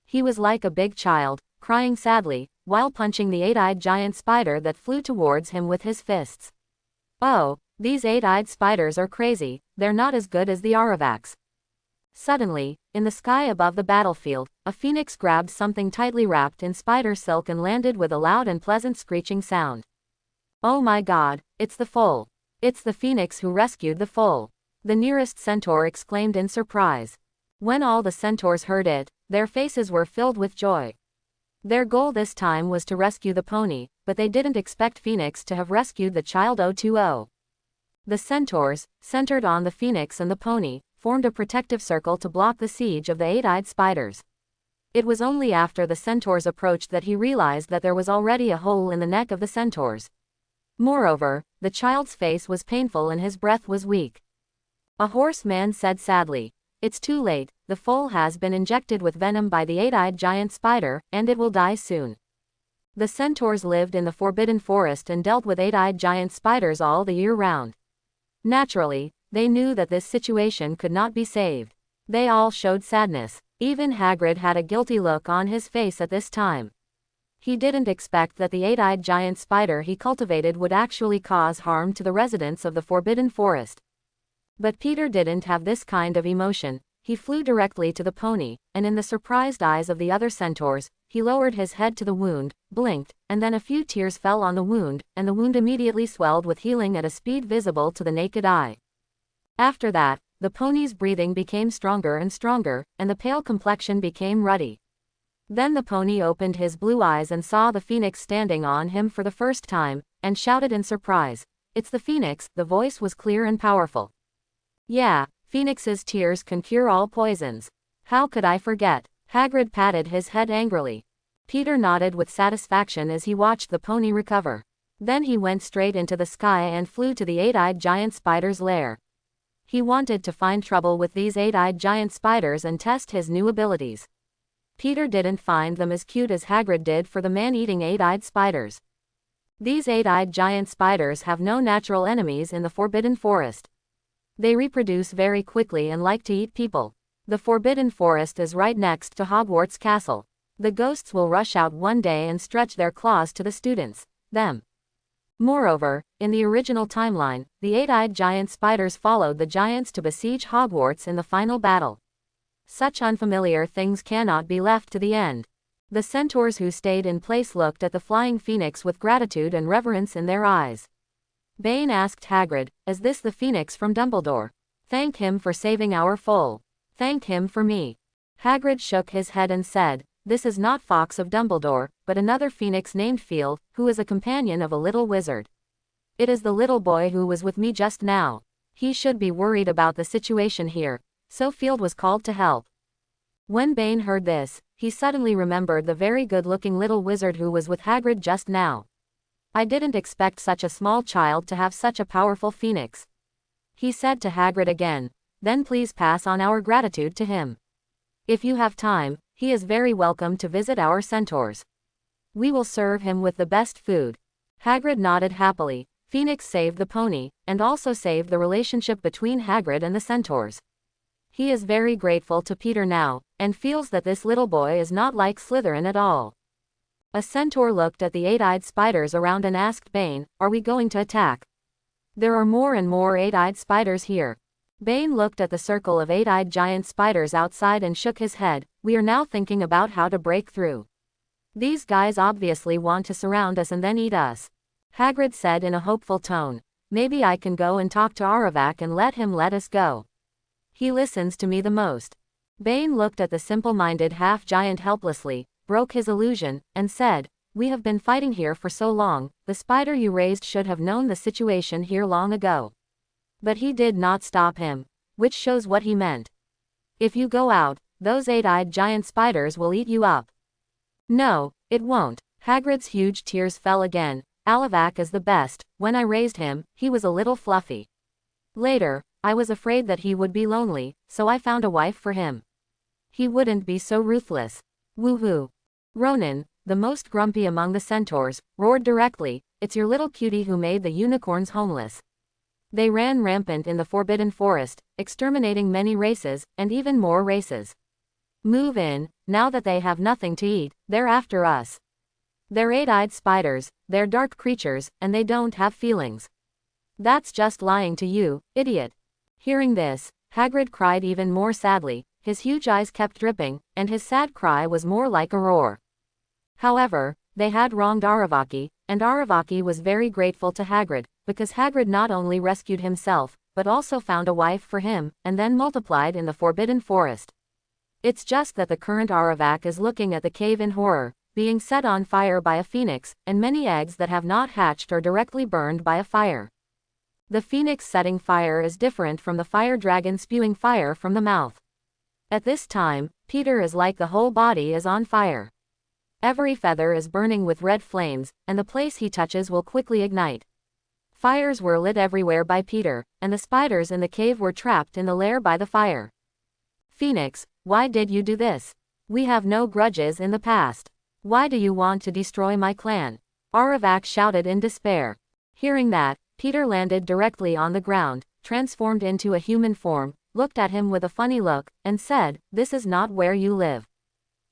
He was like a big child, crying sadly, while punching the 8-eyed giant spider that flew towards him with his fists. Oh, these 8-eyed spiders are crazy, they're not as good as the Aravaks. Suddenly, in the sky above the battlefield, a phoenix grabbed something tightly wrapped in spider silk and landed with a loud and pleasant screeching sound. Oh my god, it's the foal. It's the phoenix who rescued the foal. The nearest centaur exclaimed in surprise. When all the centaurs heard it, their faces were filled with joy. Their goal this time was to rescue the pony, but they didn't expect Phoenix to have rescued the child 020. The centaurs, centered on the phoenix and the pony, formed a protective circle to block the siege of the 8-eyed spiders. It was only after the centaurs approached that he realized that there was already a hole in the neck of the centaurs. Moreover, the child's face was painful and his breath was weak. A hoarse man said sadly, "It's too late, the foal has been injected with venom by the 8-eyed giant spider, and it will die soon." The centaurs lived in the Forbidden Forest and dealt with 8-eyed giant spiders all the year round. Naturally, they knew that this situation could not be saved. They all showed sadness. Even Hagrid had a guilty look on his face at this time. He didn't expect that the 8-eyed giant spider he cultivated would actually cause harm to the residents of the Forbidden Forest. But Peter didn't have this kind of emotion. He flew directly to the pony, and in the surprised eyes of the other centaurs, he lowered his head to the wound, blinked, and then a few tears fell on the wound, and the wound immediately swelled with healing at a speed visible to the naked eye. After that, the pony's breathing became stronger and stronger, and the pale complexion became ruddy. Then the pony opened his blue eyes and saw the phoenix standing on him for the first time, and shouted in surprise, "It's the phoenix." The voice was clear and powerful. "Yeah, phoenix's tears can cure all poisons. How could I forget?" Hagrid patted his head angrily. Peter nodded with satisfaction as he watched the pony recover. Then he went straight into the sky and flew to the eight-eyed giant spider's lair. He wanted to find trouble with these eight-eyed giant spiders and test his new abilities. Peter didn't find them as cute as Hagrid did for the man-eating eight-eyed spiders. These eight-eyed giant spiders have no natural enemies in the Forbidden Forest. They reproduce very quickly and like to eat people. The Forbidden Forest is right next to Hogwarts Castle. The ghosts will rush out one day and stretch their claws to the students, them. Moreover, in the original timeline, the eight-eyed giant spiders followed the giants to besiege Hogwarts in the final battle. Such unfamiliar things cannot be left to the end. The centaurs who stayed in place looked at the flying phoenix with gratitude and reverence in their eyes. Bane asked Hagrid, "Is this the phoenix from Dumbledore? Thank him for saving our foal. Thank him for me." Hagrid shook his head and said, "This is not Fawkes of Dumbledore, but another phoenix named Field, who is a companion of a little wizard. It is the little boy who was with me just now. He should be worried about the situation here, so Field was called to help." When Bane heard this, he suddenly remembered the very good-looking little wizard who was with Hagrid just now. "I didn't expect such a small child to have such a powerful phoenix," he said to Hagrid again. "Then please pass on our gratitude to him. If you have time, he is very welcome to visit our centaurs. We will serve him with the best food." Hagrid nodded happily. Phoenix saved the pony, and also saved the relationship between Hagrid and the centaurs. He is very grateful to Peter now, and feels that this little boy is not like Slytherin at all. A centaur looked at the eight-eyed spiders around and asked Bane, "Are we going to attack? There are more and more eight-eyed spiders here." Bane looked at the circle of eight-eyed giant spiders outside and shook his head. "We are now thinking about how to break through. These guys obviously want to surround us and then eat us." Hagrid said in a hopeful tone, "Maybe I can go and talk to Aravak and let him let us go. He listens to me the most." Bane looked at the simple-minded half-giant helplessly, broke his illusion, and said, "We have been fighting here for so long, the spider you raised should have known the situation here long ago. But he did not stop him, which shows what he meant. If you go out, those eight-eyed giant spiders will eat you up." "No, it won't." Hagrid's huge tears fell again. "Alavak is the best. When I raised him, he was a little fluffy. Later, I was afraid that he would be lonely, so I found a wife for him. He wouldn't be so ruthless." "Woohoo!" Ronan, the most grumpy among the centaurs, roared directly, "It's your little cutie who made the unicorns homeless. They ran rampant in the Forbidden Forest, exterminating many races, and even more races. Move in, now that they have nothing to eat, they're after us. They're eight-eyed spiders, they're dark creatures, and they don't have feelings." "That's just lying to you, idiot." Hearing this, Hagrid cried even more sadly. His huge eyes kept dripping, and his sad cry was more like a roar. However, they had wronged Aravaki, and Aravaki was very grateful to Hagrid, because Hagrid not only rescued himself, but also found a wife for him, and then multiplied in the Forbidden Forest. It's just that the current Aravak is looking at the cave in horror, being set on fire by a phoenix, and many eggs that have not hatched are directly burned by a fire. The phoenix setting fire is different from the fire dragon spewing fire from the mouth. At this time, Peter is like the whole body is on fire. Every feather is burning with red flames, and the place he touches will quickly ignite. Fires were lit everywhere by Peter, and the spiders in the cave were trapped in the lair by the fire. "Phoenix, why did you do this? We have no grudges in the past. Why do you want to destroy my clan?" Aravak shouted in despair. Hearing that, Peter landed directly on the ground, transformed into a human form, looked at him with a funny look, and said, "This is not where you live.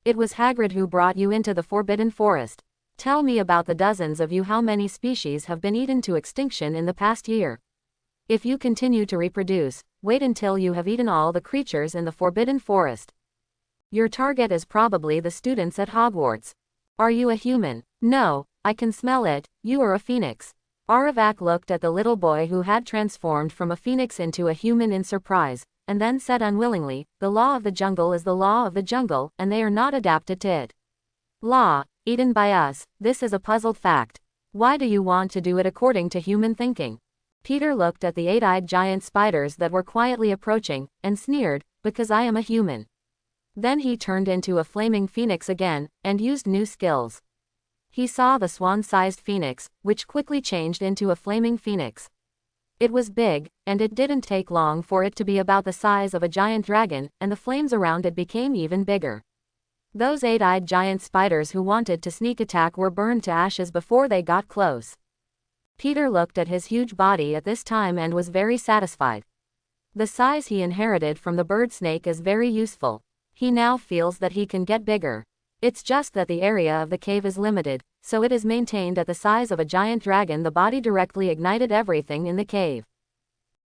It was Hagrid who brought you into the Forbidden Forest. Tell me about the dozens of you. How many species have been eaten to extinction in the past year? If you continue to reproduce, wait until you have eaten all the creatures in the Forbidden Forest. Your target is probably the students at Hogwarts. Are you a human?" "No, I can smell it. You are a phoenix." Aravak looked at the little boy who had transformed from a phoenix into a human in surprise, and then said unwillingly, "The law of the jungle is the law of the jungle, and they are not adapted to it." Law, eaten by us, this is a puzzled fact. Why do you want to do it according to human thinking? Peter looked at the eight-eyed giant spiders that were quietly approaching, and sneered, "Because I am a human." Then he turned into a flaming phoenix again, and used new skills. He saw the swan-sized phoenix, which quickly changed into a flaming phoenix. It was big, and it didn't take long for it to be about the size of a giant dragon, and the flames around it became even bigger. Those eight-eyed giant spiders who wanted to sneak attack were burned to ashes before they got close. Peter looked at his huge body at this time and was very satisfied. The size he inherited from the bird snake is very useful. He now feels that he can get bigger. It's just that the area of the cave is limited, so it is maintained at the size of a giant dragon. The body directly ignited everything in the cave.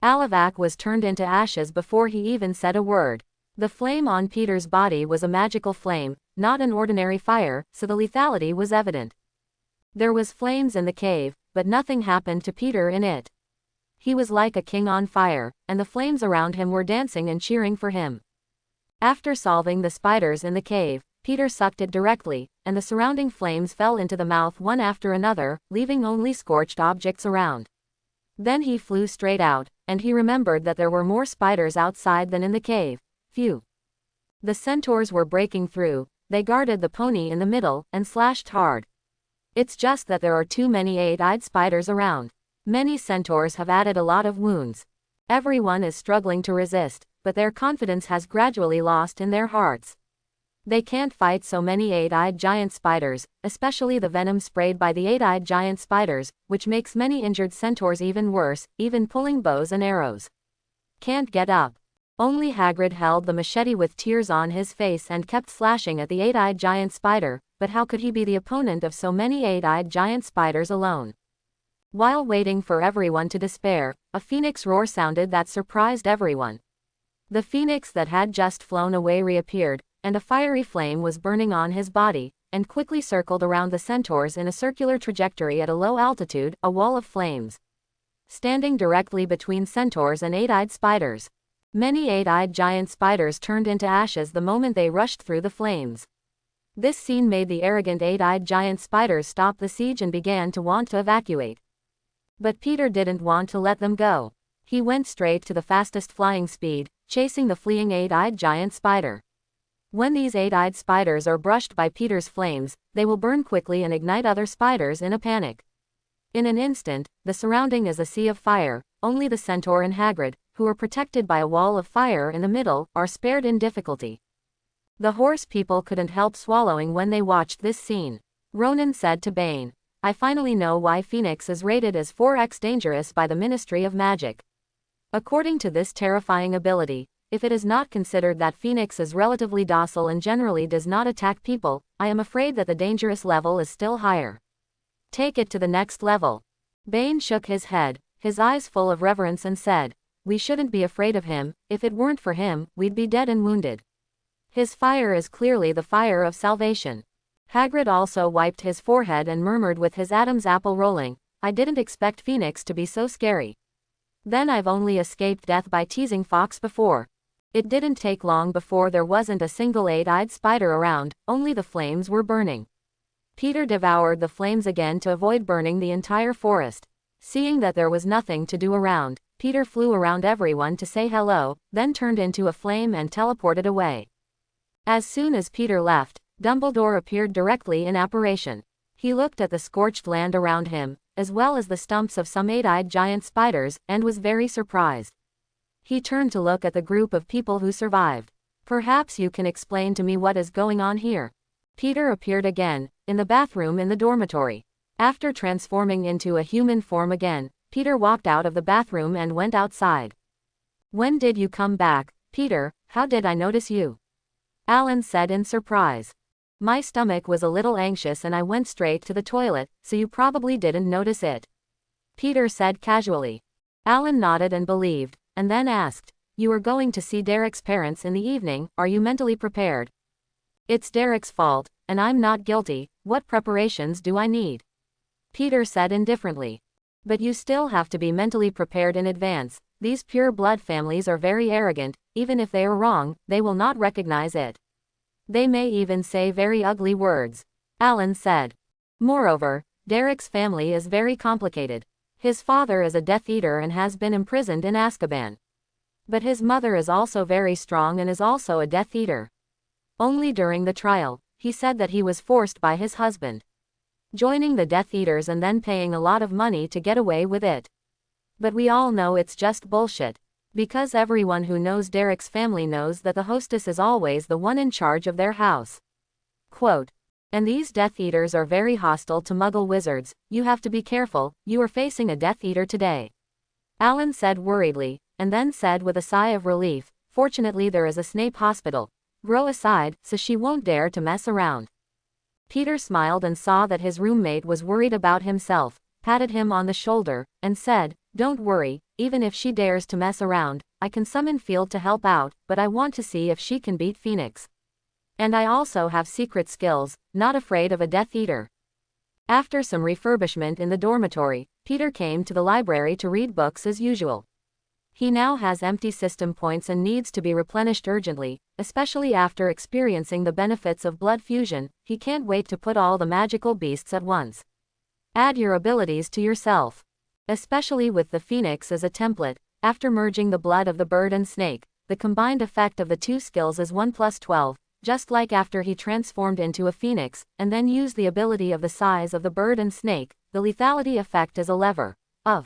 Alavak was turned into ashes before he even said a word. The flame on Peter's body was a magical flame, not an ordinary fire, so the lethality was evident. There was flames in the cave, but nothing happened to Peter in it. He was like a king on fire, and the flames around him were dancing and cheering for him. After solving the spiders in the cave, Peter sucked it directly, and the surrounding flames fell into the mouth one after another, leaving only scorched objects around. Then he flew straight out, and he remembered that there were more spiders outside than in the cave. Phew. The centaurs were breaking through. They guarded the pony in the middle, and slashed hard. It's just that there are too many eight-eyed spiders around. Many centaurs have added a lot of wounds. Everyone is struggling to resist, but their confidence has gradually lost in their hearts. They can't fight so many eight-eyed giant spiders, especially the venom sprayed by the eight-eyed giant spiders, which makes many injured centaurs even worse, even pulling bows and arrows. Can't get up. Only Hagrid held the machete with tears on his face and kept slashing at the eight-eyed giant spider, but how could he be the opponent of so many eight-eyed giant spiders alone? While waiting for everyone to despair, a phoenix roar sounded that surprised everyone. The phoenix that had just flown away reappeared, and a fiery flame was burning on his body, and quickly circled around the centaurs in a circular trajectory at a low altitude, a wall of flames. Standing directly between centaurs and eight-eyed spiders. Many eight-eyed giant spiders turned into ashes the moment they rushed through the flames. This scene made the arrogant eight-eyed giant spiders stop the siege and began to want to evacuate. But Peter didn't want to let them go. He went straight to the fastest flying speed, chasing the fleeing eight-eyed giant spider. When these eight-eyed spiders are brushed by Peter's flames, they will burn quickly and ignite other spiders in a panic. In an instant, the surrounding is a sea of fire. Only the centaur and Hagrid, who are protected by a wall of fire in the middle, are spared in difficulty. The horse people couldn't help swallowing when they watched this scene. Ronan said to Bane, "I finally know why Phoenix is rated as 4x dangerous by the Ministry of Magic. According to this terrifying ability, if it is not considered that Phoenix is relatively docile and generally does not attack people, I am afraid that the dangerous level is still higher. Take it to the next level." Bane shook his head, his eyes full of reverence, and said, "We shouldn't be afraid of him. If it weren't for him, we'd be dead and wounded. His fire is clearly the fire of salvation." Hagrid also wiped his forehead and murmured with his Adam's apple rolling, "I didn't expect Phoenix to be so scary. Then I've only escaped death by teasing Fox before." It didn't take long before there wasn't a single eight-eyed spider around, only the flames were burning. Peter devoured the flames again to avoid burning the entire forest. Seeing that there was nothing to do around, Peter flew around everyone to say hello, then turned into a flame and teleported away. As soon as Peter left, Dumbledore appeared directly in apparition. He looked at the scorched land around him, as well as the stumps of some eight-eyed giant spiders, and was very surprised. He turned to look at the group of people who survived. "Perhaps you can explain to me what is going on here." Peter appeared again, in the bathroom in the dormitory. After transforming into a human form again, Peter walked out of the bathroom and went outside. "When did you come back, Peter? How did I notice you?" Alan said in surprise. "My stomach was a little anxious and I went straight to the toilet, so you probably didn't notice it," Peter said casually. Alan nodded and believed, and then asked, "You are going to see Derek's parents in the evening, are you mentally prepared?" "It's Derek's fault, and I'm not guilty. What preparations do I need?" Peter said indifferently. But you still have to be mentally prepared in advance. These pure blood families are very arrogant. Even if they are wrong, they will not recognize it. They may even say very ugly words. Alan said. Moreover, Derek's family is very complicated. His father is a Death Eater and has been imprisoned in Azkaban. But his mother is also very strong and is also a Death Eater. Only during the trial, he said that he was forced by his husband, joining the Death Eaters and then paying a lot of money to get away with it. But we all know it's just bullshit. Because everyone who knows Derek's family knows that the hostess is always the one in charge of their house. Quote, and these Death Eaters are very hostile to Muggle wizards. You have to be careful, you are facing a Death Eater today. Alan said worriedly, and then said with a sigh of relief, fortunately there is a Snape hospital. Grow aside, so she won't dare to mess around. Peter smiled and saw that his roommate was worried about himself, patted him on the shoulder, and said, don't worry, even if she dares to mess around, I can summon Field to help out, but I want to see if she can beat Phoenix. And I also have secret skills, not afraid of a Death Eater. After some refurbishment in the dormitory, Peter came to the library to read books as usual. He now has empty system points and needs to be replenished urgently, especially after experiencing the benefits of blood fusion. He can't wait to put all the magical beasts at once. Add your abilities to yourself. Especially with the Phoenix as a template, after merging the blood of the bird and snake, the combined effect of the two skills is 1 + 12, just like after he transformed into a Phoenix, and then used the ability of the size of the bird and snake, the lethality effect is a lever of.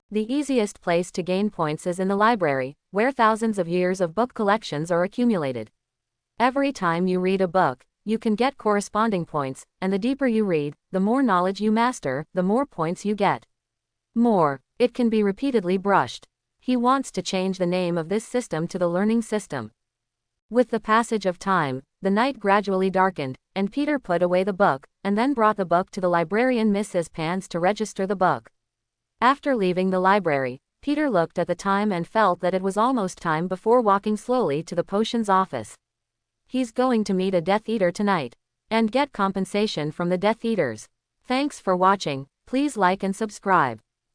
The easiest place to gain points is in the library, where thousands of years of book collections are accumulated. Every time you read a book, you can get corresponding points, and the deeper you read, the more knowledge you master, the more points you get. More, it can be repeatedly brushed. He wants to change the name of this system to the learning system. With the passage of time, the night gradually darkened, and Peter put away the book, and then brought the book to the librarian Mrs. Pans to register the book. After leaving the library, Peter looked at the time and felt that it was almost time before walking slowly to the potions office. He's going to meet a Death Eater tonight, and get compensation from the Death Eaters. Thanks for watching, please like and subscribe.